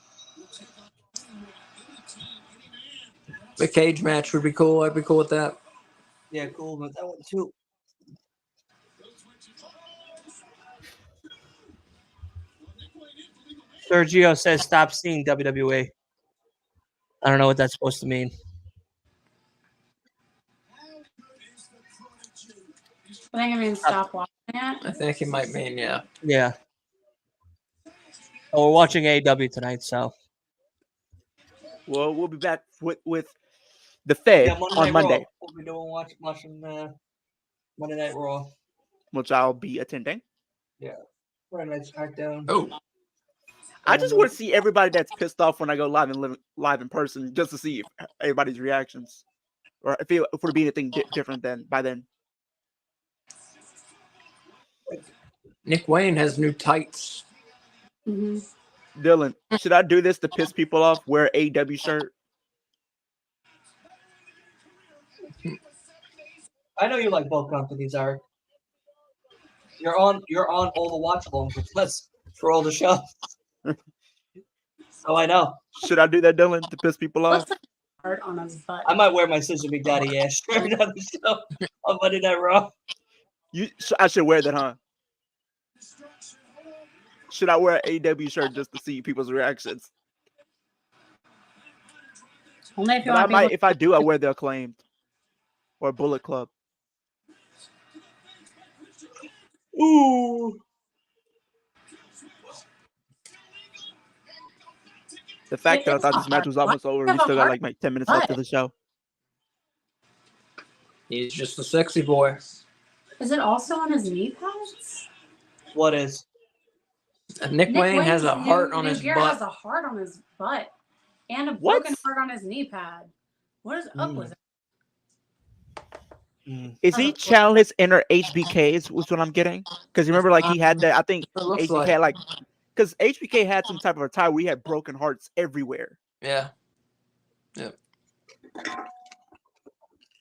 The cage match would be cool. I'd be cool with that. Yeah, cool with that one too. Sergio says stop seeing WWE. I don't know what that's supposed to mean. I think it means stop watching it. I think it might mean, yeah. Yeah. Oh, we're watching AEW tonight, so. Well, we'll be back with the Fed on Monday. Raw. We'll be doing watching Monday Night Raw. Which I'll be attending. Yeah. Friday Night SmackDown. Oh. I just want to see everybody that's pissed off when I go live in person, just to see everybody's reactions, or if it would be anything different than by then. Nick Wayne has new tights. Mm-hmm. Dylan, should I do this to piss people off? Wear a AEW shirt? I know you like both companies, Eric. You're on all the watch alongs with us for all the shows. So I know. Should I do that, Dylan, to piss people off? What's the heart on his butt? I might wear my Sister Big Daddy ass shirt on the show on Monday Night Raw. I should wear that, huh? Should I wear an AEW shirt just to see people's reactions? Only if you But I want might, people. if I do, I wear the Acclaimed or Bullet Club. Ooh. The fact that I thought this match was almost over, we still got like 10 minutes left of the show. He's just a sexy boy. Is it also on his knee pads? What is? Nick Wayne has a Wayne's heart new- on new his gear butt. has a heart on his butt and a What? broken heart on his knee pad. What is up with it? Is he channeling his inner HBKs? Was what I'm getting? Because remember, like he had that. I think It looks HBK like. had like, because HBK had some type of a tie where he had broken hearts everywhere. Yeah. I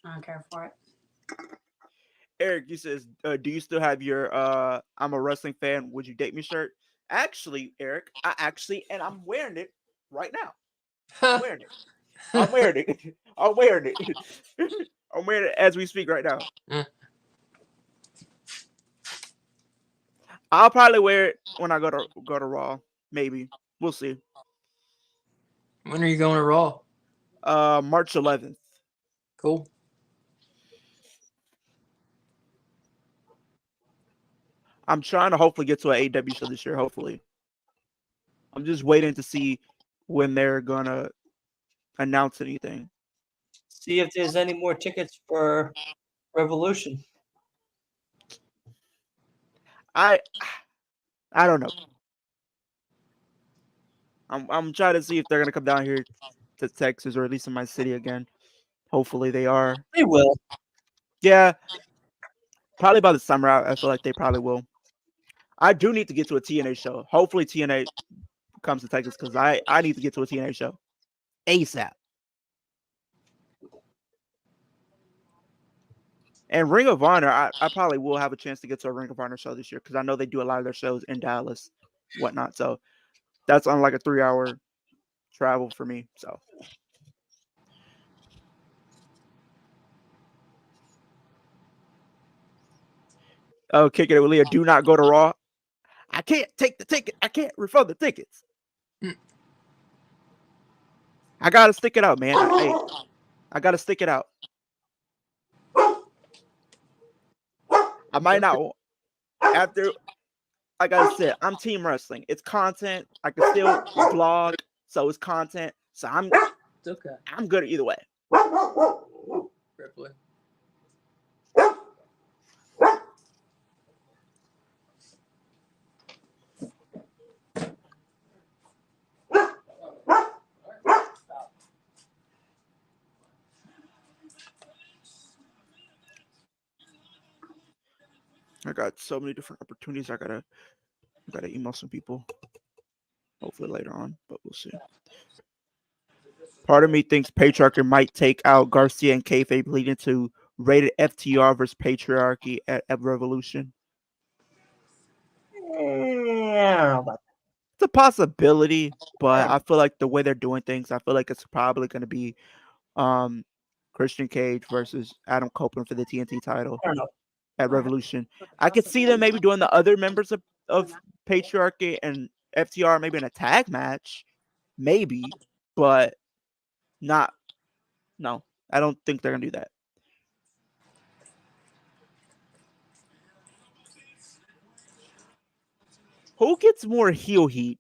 don't care for it. Eric, you says, do you still have your I'm a wrestling fan, would you date me shirt? Actually, Eric, and I'm wearing it right now. I'm wearing it. I'm wearing it. I'm wearing it. I'm wearing it as we speak right now. I'll probably wear it when I go to Raw. Maybe. We'll see. When are you going to Raw? March 11th. Cool. I'm trying to hopefully get to an AEW show this year, hopefully. I'm just waiting to see when they're gonna announce anything. See if there's any more tickets for Revolution. I don't know. I'm trying to see if they're gonna come down here to Texas or at least in my city again. Hopefully they are. They will. Yeah. Probably by the summer. I feel like they probably will. I do need to get to a TNA show. Hopefully TNA comes to Texas because I need to get to a TNA show ASAP. And Ring of Honor, I probably will have a chance to get to a Ring of Honor show this year because I know they do a lot of their shows in Dallas, whatnot. So that's on like a 3-hour travel for me. So oh, kicking it with Leah. Do not go to Raw. I can't take the ticket. I can't refund the tickets. I gotta stick it out, man. I gotta stick it out. I might not after. Like I said, I'm team wrestling. It's content. I can still vlog, so it's content. So It's okay. I'm good either way. Ripley. I got so many different opportunities. I gotta email some people. Hopefully later on, but we'll see. Part of me thinks Patriarchy might take out Garcia and Kayfabe, leading to rated FTR versus Patriarchy at Revolution. I don't know about that. It's a possibility, but I feel like the way they're doing things, I feel like it's probably going to be Christian Cage versus Adam Copeland for the TNT title I don't know. at Revolution. I could see them maybe doing the other members of Patriarchy and FTR maybe in a tag match, maybe, but not. No, I don't think they're gonna do that. Who gets more heel heat,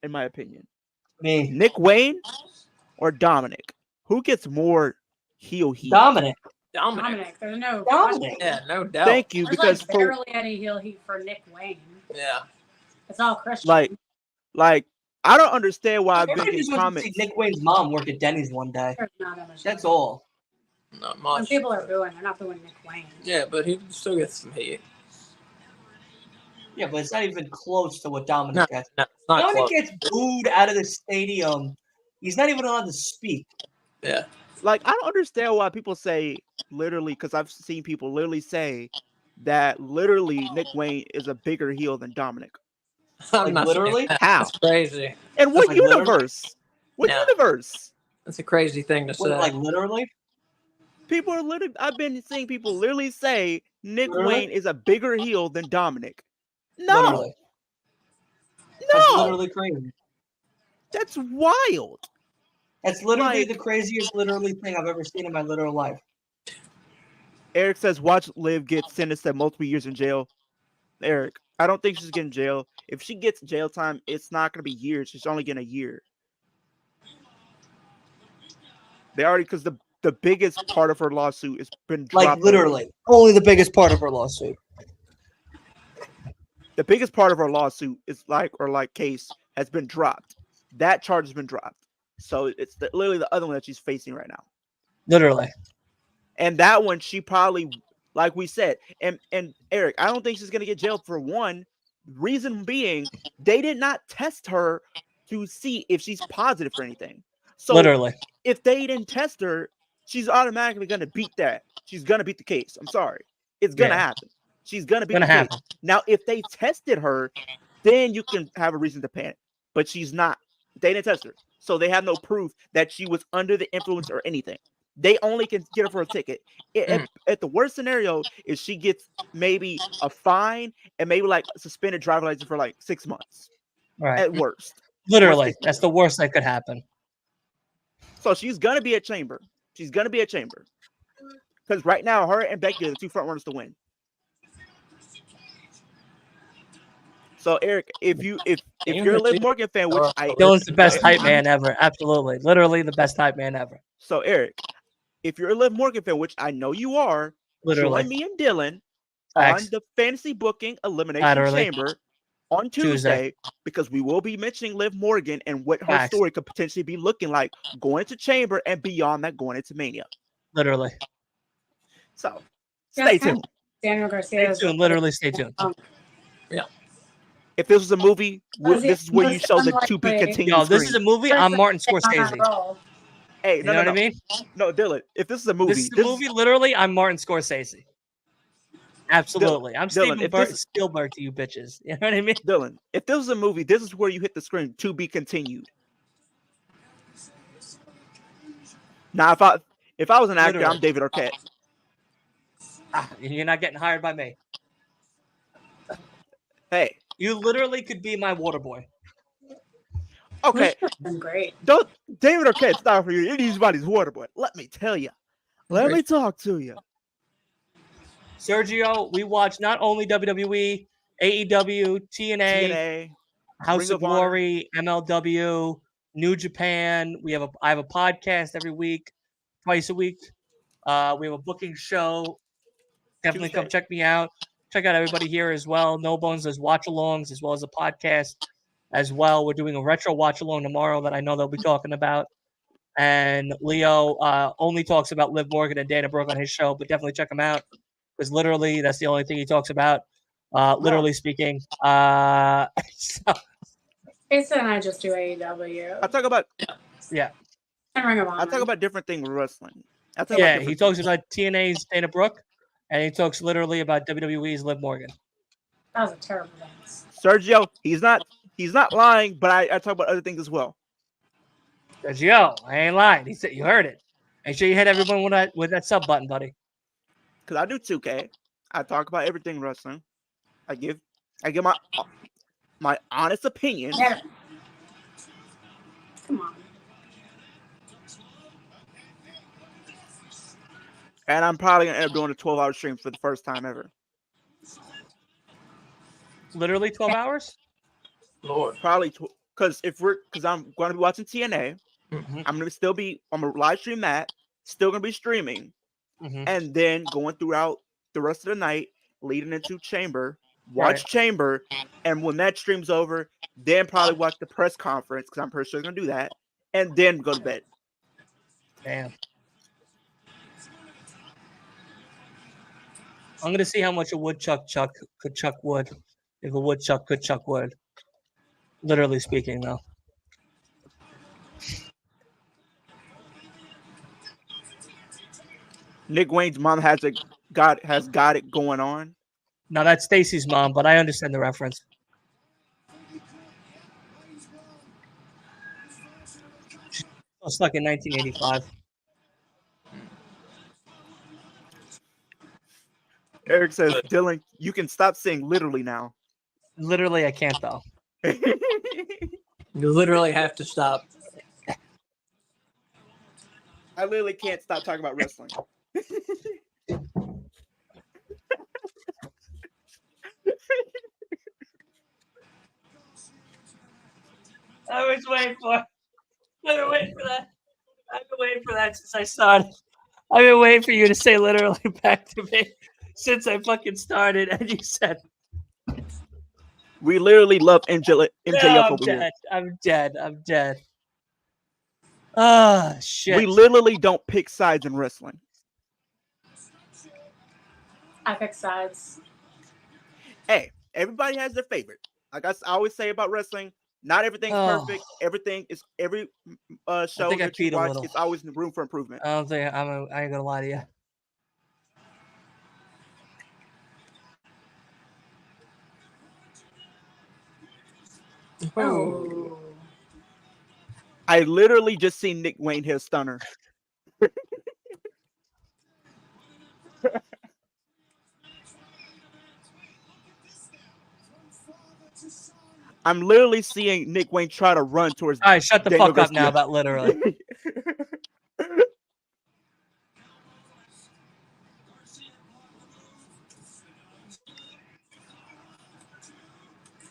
in my opinion? Me. Nick Wayne or Dominic? Who gets more heel heat? Dominic. Dominic. There's no Dominic. Yeah, no doubt. Thank you, There's because like barely any heel heat for Nick Wayne. Yeah. It's all Christian. like I don't understand why I've been Everybody getting just wants to see comments. Nick Wayne's mom work at Denny's one day. There's not that much. That's all. Not When much. people are booing, they're not booing Nick Wayne. Yeah, but he still gets some heat. Yeah, but it's not even close to what Dominic gets. No, it's not Dominic close. gets booed out of the stadium. He's not even allowed to speak. Yeah. Like, I don't understand why people say literally, because I've seen people literally say that literally Nick Wayne is a bigger heel than Dominic. I'm Like, not literally? saying that. How? That's crazy. In what Like, literally? universe? What Yeah. universe? That's a crazy thing to say. Like, literally? People are literally. I've been seeing people literally say Nick Literally? Wayne is a bigger heel than Dominic. No, Literally. That's no, literally crazy. that's wild. That's literally Like- the craziest literally thing I've ever seen in my literal life. Eric says, watch Liv get sentenced to multiple years in jail. Eric, I don't think she's getting jail. If she gets jail time, it's not going to be years. She's only getting a year. They already, because the biggest part of her lawsuit has been dropped. Like, literally. Only the biggest part of her lawsuit. The biggest part of her lawsuit is case has been dropped. That charge has been dropped. So it's literally the other one that she's facing right now. Literally. And that one, she probably, like we said, and Eric, I don't think she's gonna get jailed for one reason being they did not test her to see if she's positive for anything. So Literally. if they didn't test her, she's automatically gonna beat that. She's gonna beat the case. I'm sorry, it's gonna happen. She's gonna beat the case. Now, if they tested her, then you can have a reason to panic. But she's not. They didn't test her, so they have no proof that she was under the influence or anything. They only can get her for a ticket. At the worst scenario is she gets maybe a fine and maybe like a suspended driver's license for like 6 months. Right. At worst. Literally. That's the worst that could happen. So she's gonna be at Chamber. She's gonna be at Chamber. Because right now, her and Becky are the two front runners to win. So Eric, if you're a Liv Morgan fan, which Dylan's the best hype man ever. Absolutely. Literally the best hype man ever. So Eric, if you're a Liv Morgan fan, which I know you are, Literally. join me and Dylan Facts. on the Fantasy Booking Elimination Chamber on Tuesday, because we will be mentioning Liv Morgan and what her story could potentially be looking like going into Chamber and beyond that going into Mania. Literally. So stay tuned. Daniel Garcia. Stay tuned. Literally stay tuned. Yeah. If this was a movie, this is where you show the to be continued. No, this is a movie. I'm Martin Scorsese. Hey, you know what I mean? No, Dylan. If this is a movie, this is a movie. Literally, I'm Martin Scorsese. Absolutely, I'm Steven Spielberg to you bitches. You know what I mean? Dylan, if this was a movie, this is where you hit the screen to be continued. Now, if I was an actor, I'm David Arquette. You're not getting hired by me. Hey, you literally could be my water boy. Okay, great. Don't David Arquette's not for you. Anybody's water boy. Let me tell you. Let me talk to you. Sergio, we watch not only WWE, AEW, TNA, House of Glory, MLW, New Japan. I have a podcast every week, twice a week. We have a booking show. Definitely come check me out. Check out everybody here as well. No Bones does watch-alongs as well as a podcast as well. We're doing a retro watch-along tomorrow that I know they'll be talking about. And Leo only talks about Liv Morgan and Dana Brooke on his show, but definitely check him out because literally that's the only thing he talks about, literally speaking. Asa and I just do AEW. I talk about And Ring of Honor. I talk about different things with wrestling. He talks about TNA's Dana Brooke, and he talks literally about WWE's Liv Morgan. That was a terrible dance. Sergio, he's not lying, but I talk about other things as well. Sergio, I ain't lying. He said you heard it. Make sure you hit everyone with that sub button, buddy. Because I do 2K. I talk about everything wrestling. I give my honest opinions. Yeah. Come on. And I'm probably gonna end up doing a 12-hour stream for the first time ever. Literally 12 hours? Lord. Probably because I'm going to be watching TNA. Mm-hmm. I'm gonna live stream that. Still gonna be streaming, Mm-hmm. and then going throughout the rest of the night, leading into Chamber. Watch Right. Chamber, and when that stream's over, then probably watch the press conference because I'm pretty sure they're gonna do that, and then go to bed. Damn. I'm gonna see how much a woodchuck could chuck wood. If a woodchuck could chuck wood. Literally speaking, though. Nick Wayne's mom has got it going on. Now that's Stacy's mom, but I understand the reference. She's still stuck in 1985. Eric says, Dylan, you can stop saying literally now. Literally, I can't though. You literally have to stop. I literally can't stop talking about wrestling. I was waiting for. I've been waiting for that. I've been waiting for that since I started. I've been waiting for you to say literally back to me since I fucking started, and you said, We literally love MJF "No, I'm over here. dead. I'm dead. I'm dead." Ah, shit. We literally don't pick sides in wrestling. I pick sides. Hey, everybody has their favorite. Like I always say about wrestling, not everything's perfect. Every show think I that you peed a watch, little. it's always room for improvement. I don't think I ain't gonna lie to you. Oh. I literally just seen Nick Wayne hit a stunner. I'm literally seeing Nick Wayne try to run towards. All right, shut the Daniel fuck up Garcia. now about literally.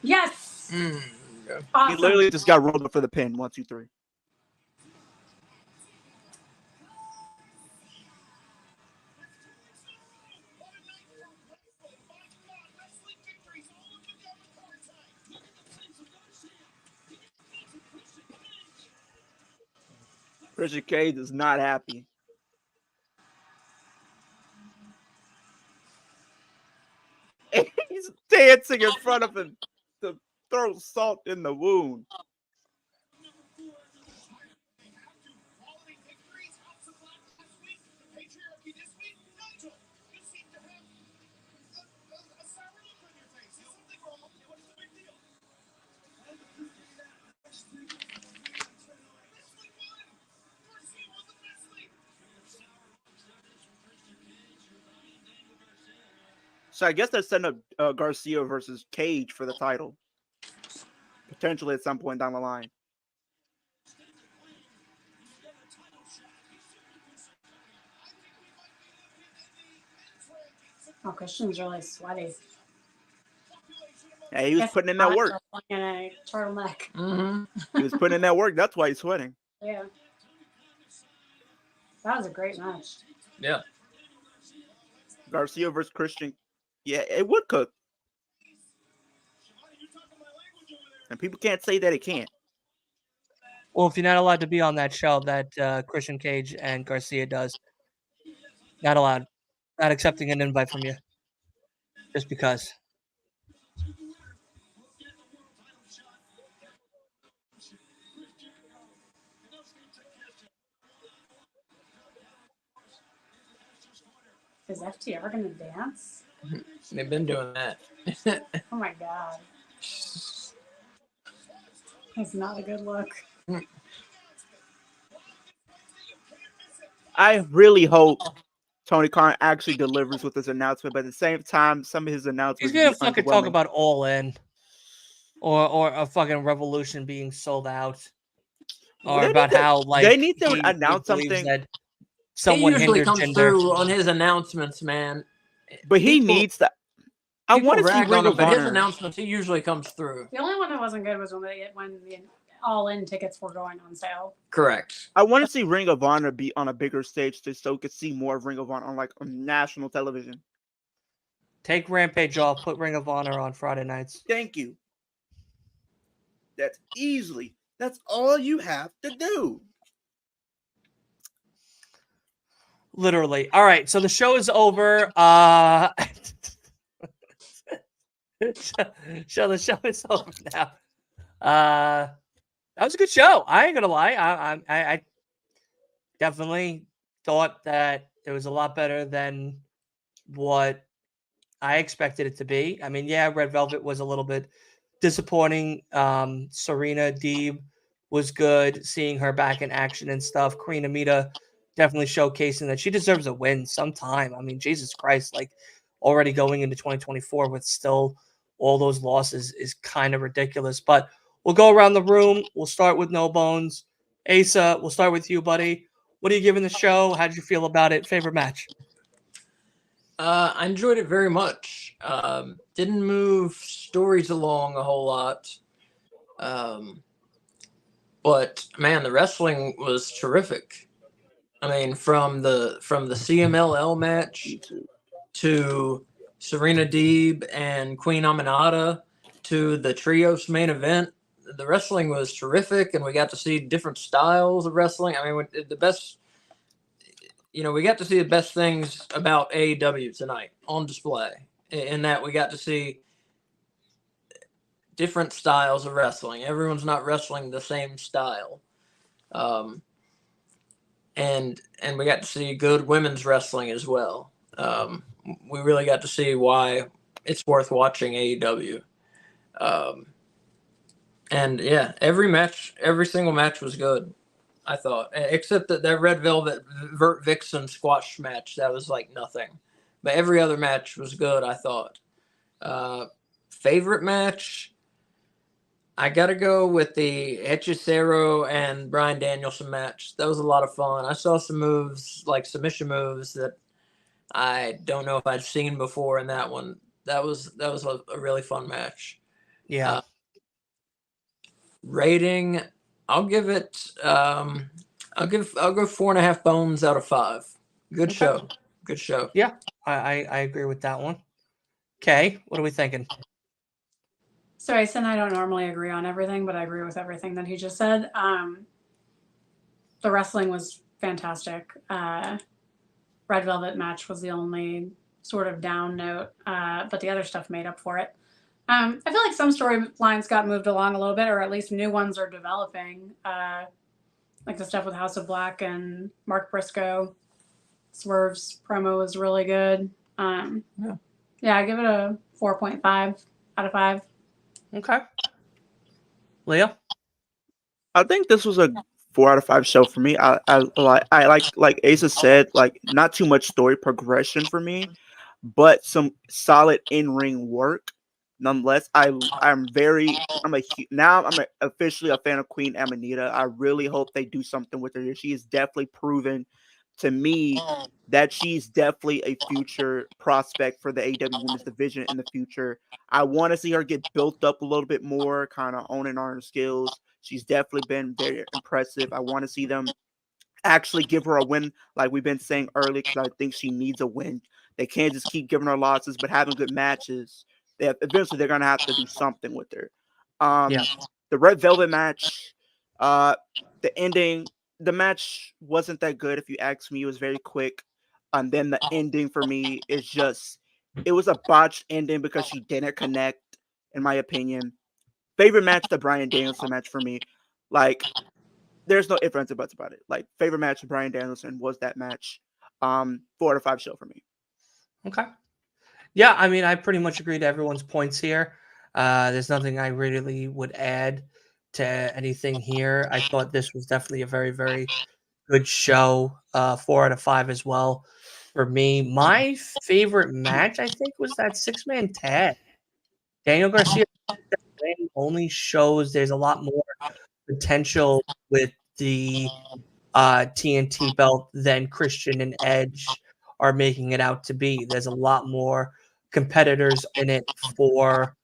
Yes. Yeah. Awesome. He literally just got rolled up for the pin. 1, 2, 3. Christian Cage is not happy. He's dancing in front of him to throw salt in the wound. So I guess they're setting up Garcia versus Cage for the title. Potentially at some point down the line. Oh, Christian's really sweaty. Hey, he was putting in that work. In a turtleneck. Mm-hmm. He was putting in that work. That's why he's sweating. Yeah. That was a great match. Yeah. Garcia versus Christian. Yeah, it would cook. And people can't say that it can't. Well, if you're not allowed to be on that show that Christian Cage and Garcia does, not allowed. Not accepting an invite from you. Just because. Is FTR gonna dance? They've been doing that. Oh my god. That's not a good look. I really hope Tony Khan actually delivers with his announcement, but at the same time, some of his He's announcements gonna be fucking talk underwhelming. about All In, or a fucking Revolution being sold out, Well, or about how like they need to he announce believes something, that He someone usually hindered comes Jinder. through on his announcements, man. but he People- needs to. I People want to see rag Ring on him, of but his Honor. announcements, he usually comes through. The only one that wasn't good was when the all-in tickets were going on sale. Correct. I want to see Ring of Honor be on a bigger stage so we could see more of Ring of Honor on national television. Take Rampage off, put Ring of Honor on Friday nights. Thank you. That's all you have to do. Literally. All right, so the show is over. The show is over now. That was a good show. I ain't gonna lie. I definitely thought that it was a lot better than what I expected it to be. I mean, yeah, Red Velvet was a little bit disappointing. Serena Deeb was good, seeing her back in action and stuff. Karina Mita definitely showcasing that she deserves a win sometime. I mean, Jesus Christ, like already going into 2024 with still all those losses is kind of ridiculous. But we'll go around the room. We'll start with No Bones. Asa, we'll start with you, buddy. What are you giving the show? How did you feel about it? Favorite match? I enjoyed it very much. Didn't move stories along a whole lot. But man, the wrestling was terrific. I mean, from the CMLL match to Serena Deeb and Queen Aminata to the trios main event, the wrestling was terrific, and we got to see different styles of wrestling. I mean, the best, we got to see the best things about AEW tonight on display, in that we got to see different styles of wrestling. Everyone's not wrestling the same style. And we got to see good women's wrestling as well. We really got to see why it's worth watching AEW. And yeah, every single match was good, I thought, except that Red Velvet Vert Vixen squash match, that was like nothing. But every other match was good, I thought. Favorite match, I got to go with the Hechicero and Bryan Danielson match. That was a lot of fun. I saw some moves, like submission moves, that I don't know if I'd seen before in that one. That was a really fun match. Yeah. Rating, I'll give it. I'll go 4.5 bones out of 5. Good Okay. show. Good show. Yeah, I agree with that one. Okay, what are we thinking? So I said I don't normally agree on everything, but I agree with everything that he just said. The wrestling was fantastic. Red Velvet match was the only sort of down note, but the other stuff made up for it. I feel like some storylines got moved along a little bit, or at least new ones are developing. Like the stuff with House of Black and Mark Briscoe. Swerve's promo was really good. Yeah, I give it a 4.5 out of 5. Okay. Leo? I think this was a 4 out of 5 show for me. I like Asa said, like not too much story progression for me, but some solid in-ring work. Nonetheless, I'm officially a fan of Queen Amanita. I really hope they do something with her. She is definitely proven to me that she's definitely a future prospect for the AEW Women's Division in the future. I want to see her get built up a little bit more, kind of owning her skills. She's definitely been very impressive. I want to see them actually give her a win, like we've been saying earlier, because I think she needs a win. They can't just keep giving her losses, but having good matches. Eventually they're gonna have to do something with her. The Red Velvet match, the ending, the match wasn't that good. If you ask me, it was very quick. And then the ending for me is just, it was a botched ending because she didn't connect, in my opinion. Favorite match, the Bryan Danielson match for me. Like, there's no ifs, ands, or buts about it. Like, favorite match of Bryan Danielson was that match. 4 out of 5 show for me. Okay. Yeah, I mean, I pretty much agree to everyone's points here. There's nothing I really would add to anything here. I thought this was definitely a very, very good show. 4 out of 5 as well for me. My favorite match, I think, was that 6-man tag. Daniel Garcia only shows there's a lot more potential with the TNT belt than Christian and Edge are making it out to be. There's a lot more competitors in it for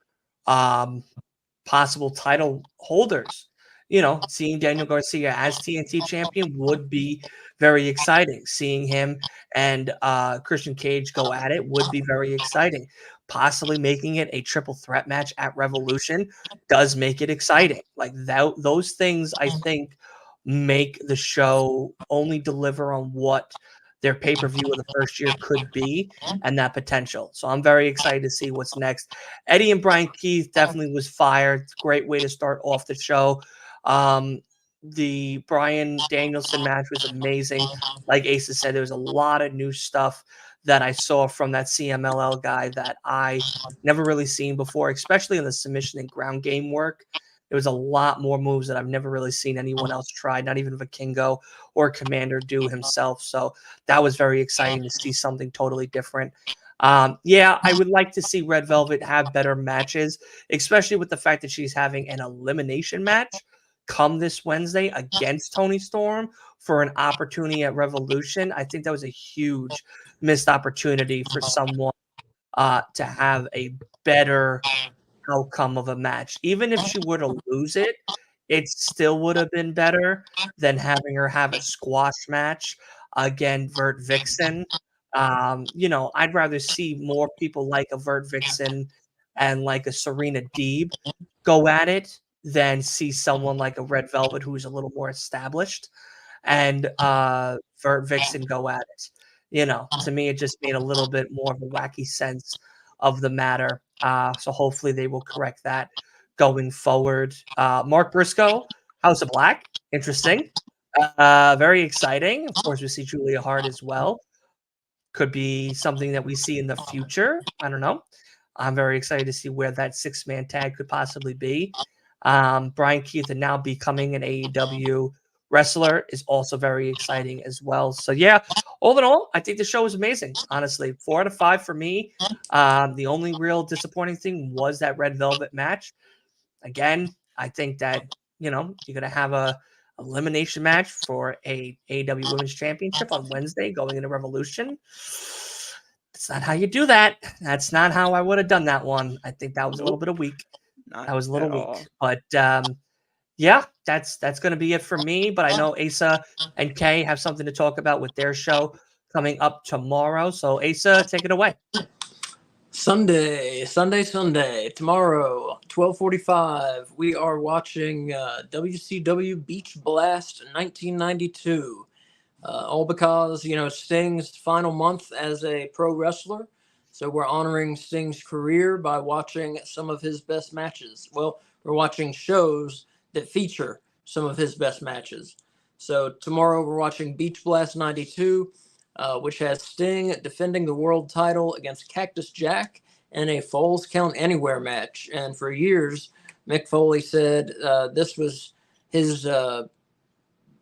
possible title holders. Seeing Daniel Garcia as TNT champion would be very exciting. Seeing him and Christian Cage go at it would be very exciting. Possibly making it a triple threat match at Revolution does make it exciting. Like those things, I think, make the show only deliver on what their pay-per-view of the first year could be and that potential. So I'm very excited to see what's next. Eddie and Brian Keith definitely was fired. Great way to start off the show. The Bryan Danielson match was amazing. Like Asa said, there was a lot of new stuff that I saw from that CMLL guy that I never really seen before, especially in the submission and ground game work. There was a lot more moves that I've never really seen anyone else try, not even Vikingo or Commander do himself. So that was very exciting to see something totally different. Yeah, I would like to see Red Velvet have better matches, especially with the fact that she's having an elimination match come this Wednesday against Toni Storm for an opportunity at Revolution. I think that was a huge missed opportunity for someone to have a better outcome of a match. Even if she were to lose it, it still would have been better than having her have a squash match against Vert Vixen. I'd rather see more people like a Vert Vixen and like a Serena Deeb go at it than see someone like a Red Velvet who's a little more established and Vert Vixen go at it. To me, it just made a little bit more of a wacky sense of the matter. So hopefully they will correct that going forward. Mark Briscoe, House of Black, interesting. Very exciting. Of course, we see Julia Hart as well. Could be something that we see in the future. I don't know. I'm very excited to see where that 6-man tag could possibly be. Brian Keith and now becoming an AEW wrestler is also very exciting as well. So yeah, all in all, I think the show was amazing. Honestly, 4 out of 5 for me. The only real disappointing thing was that Red Velvet match. Again, I think that you're gonna have a elimination match for a AEW Women's Championship on Wednesday going into Revolution. That's not how you do that. That's not how I would have done that one. I think that was a little bit of weak. That was a little weak. But yeah, that's going to be it for me. But I know Asa and Kay have something to talk about with their show coming up tomorrow. So Asa, take it away. Sunday, tomorrow, 12:45. We are watching WCW Beach Blast 1992. All because, Sting's final month as a pro wrestler. So we're honoring Sting's career by watching some of his best matches. Well, we're watching shows that feature some of his best matches. So tomorrow we're watching Beach Blast 92, which has Sting defending the world title against Cactus Jack in a Falls Count Anywhere match. And for years, Mick Foley said this was his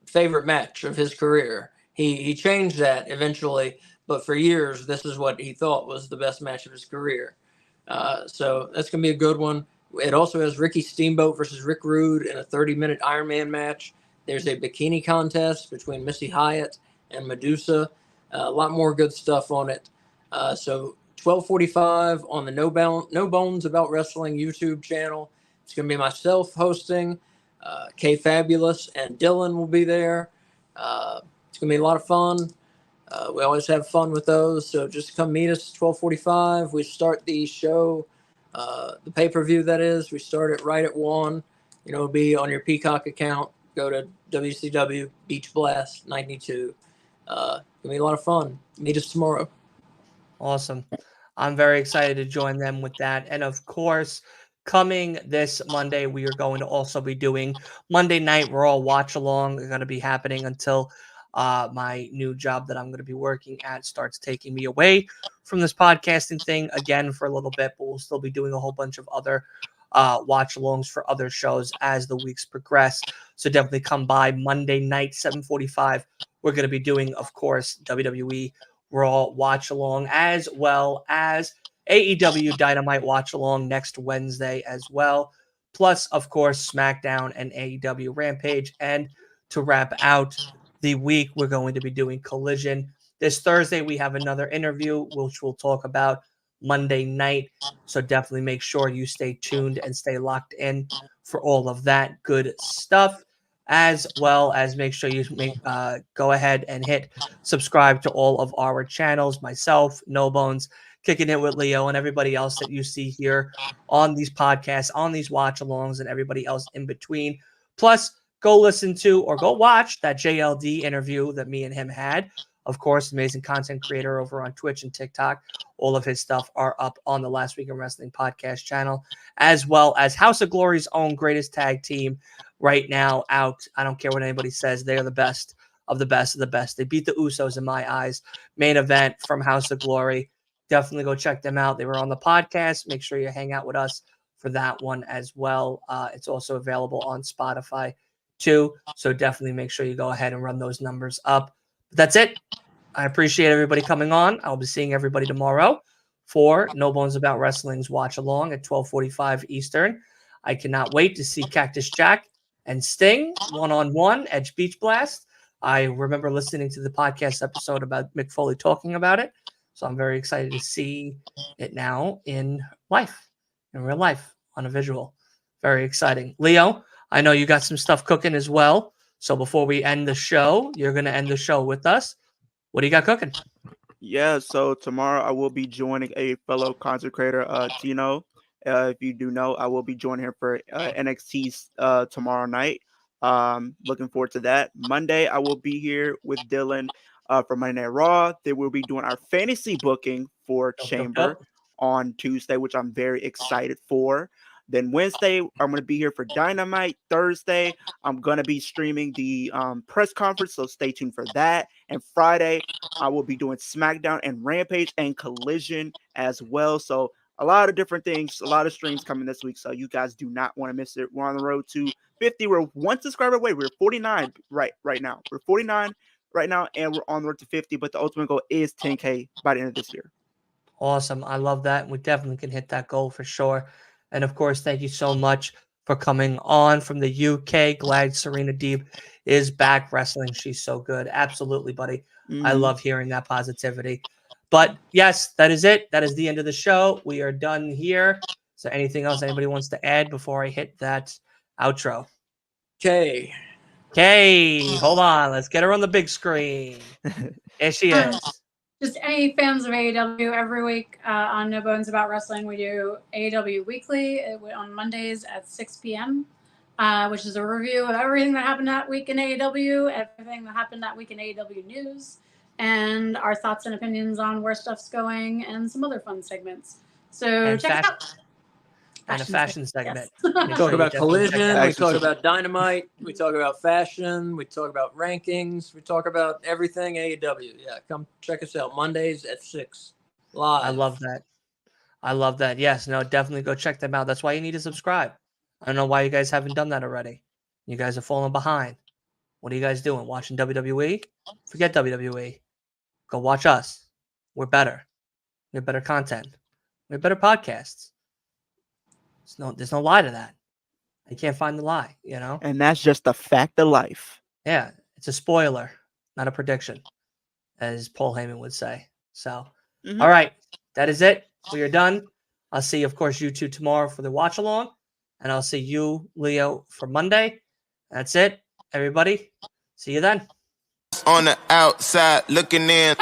favorite match of his career. He changed that eventually, but for years, this is what he thought was the best match of his career. So that's going to be a good one. It also has Ricky Steamboat versus Rick Rude in a 30-minute Iron Man match. There's a bikini contest between Missy Hyatt and Medusa. A lot more good stuff on it. So 12:45 on the No Bones About Wrestling YouTube channel. It's going to be myself hosting. Kay Fabulous and Dylan will be there. It's going to be a lot of fun. We always have fun with those, so just come meet us 12:45. We start the show, the pay-per-view that is. We start it right at 1. It'll be on your Peacock account. Go to WCW Beach Blast 92. It's going to be a lot of fun. Meet us tomorrow. Awesome. I'm very excited to join them with that. And of course, coming this Monday, we are going to also be doing Monday Night Raw watch along. It's going to be happening until my new job that I'm going to be working at starts taking me away from this podcasting thing again for a little bit, but we'll still be doing a whole bunch of other watch-alongs for other shows as the weeks progress. So definitely come by Monday night, 7:45. We're going to be doing, of course, WWE Raw watch-along as well as AEW Dynamite watch-along next Wednesday as well. Plus, of course, SmackDown and AEW Rampage. And to wrap out the week, we're going to be doing Collision. This Thursday, we have another interview, which we'll talk about Monday night. So definitely make sure you stay tuned and stay locked in for all of that good stuff, as well as make sure you go ahead and hit subscribe to all of our channels, myself, No Bones, Kicking It with Leo, and everybody else that you see here on these podcasts, on these watch-alongs, and everybody else in between. Plus, go listen to or go watch that JLD interview that me and him had. Of course, amazing content creator over on Twitch and TikTok. All of his stuff are up on the Last Week in Wrestling podcast channel, as well as House of Glory's own greatest tag team right now out. I don't care what anybody says. They are the best of the best of the best. They beat the Usos in my eyes. Main event from House of Glory. Definitely go check them out. They were on the podcast. Make sure you hang out with us for that one as well. It's also available on Spotify too. So definitely make sure you go ahead and run those numbers up. But that's it. I appreciate everybody coming on. I'll be seeing everybody tomorrow for No Bones About Wrestling's watch along at 12:45 Eastern. I cannot wait to see Cactus Jack and Sting one-on-one at Beach Blast. I remember listening to the podcast episode about Mick Foley talking about it. So I'm very excited to see it now in real life, on a visual. Very exciting. Leo, I know you got some stuff cooking as well. So before we end the show, you're going to end the show with us. What do you got cooking? Yeah, so tomorrow I will be joining a fellow content creator, Tino. If you do know, I will be joining him for NXT tomorrow night. Looking forward to that. Monday, I will be here with Dylan for Monday Night Raw. They will be doing our fantasy booking for Chamber on Tuesday, which I'm very excited for. Then Wednesday, I'm going to be here for Dynamite. Thursday, I'm going to be streaming the press conference, so stay tuned for that. And Friday, I will be doing SmackDown and Rampage and Collision as well. So a lot of different things, a lot of streams coming this week. So you guys do not want to miss it. We're on the road to 50. We're one subscriber away. We're 49 right now. We're 49 right now, and we're on the road to 50. But the ultimate goal is 10K by the end of this year. Awesome. I love that. We definitely can hit that goal for sure. And of course, thank you so much for coming on from the UK. Glad Serena Deeb is back wrestling. She's so good. Absolutely, buddy. I love hearing that positivity. But yes, that is it. That is the end of the show. We are done here. Is there anything else anybody wants to add before I hit that outro? Okay. Hold on. Let's get her on the big screen. There she is. Just any fans of AEW, every week on No Bones About Wrestling, we do AEW Weekly on Mondays at 6 p.m., which is a review of everything that happened that week in AEW, everything that happened that week in AEW news, and our thoughts and opinions on where stuff's going, and some other fun segments. So check it out. And a fashion segment. Yes. We talk about Collision, we talk about Dynamite, we talk about fashion, we talk about rankings, we talk about everything AEW. Yeah, come check us out Mondays at 6 live. I love that. Yes, no, definitely go check them out. That's why you need to subscribe. I don't know why you guys haven't done that already. You guys are falling behind. What are you guys doing? Watching WWE? Forget WWE. Go watch us. We're better. We have better content. We have better podcasts. There's no lie to that. You can't find the lie, you know? And that's just a fact of life. Yeah, it's a spoiler, not a prediction, as Paul Heyman would say. So, all right, that is it. We are done. I'll see, of course, you two tomorrow for the watch along, and I'll see you, Leo, for Monday. That's it, everybody. See you then. On the outside looking in.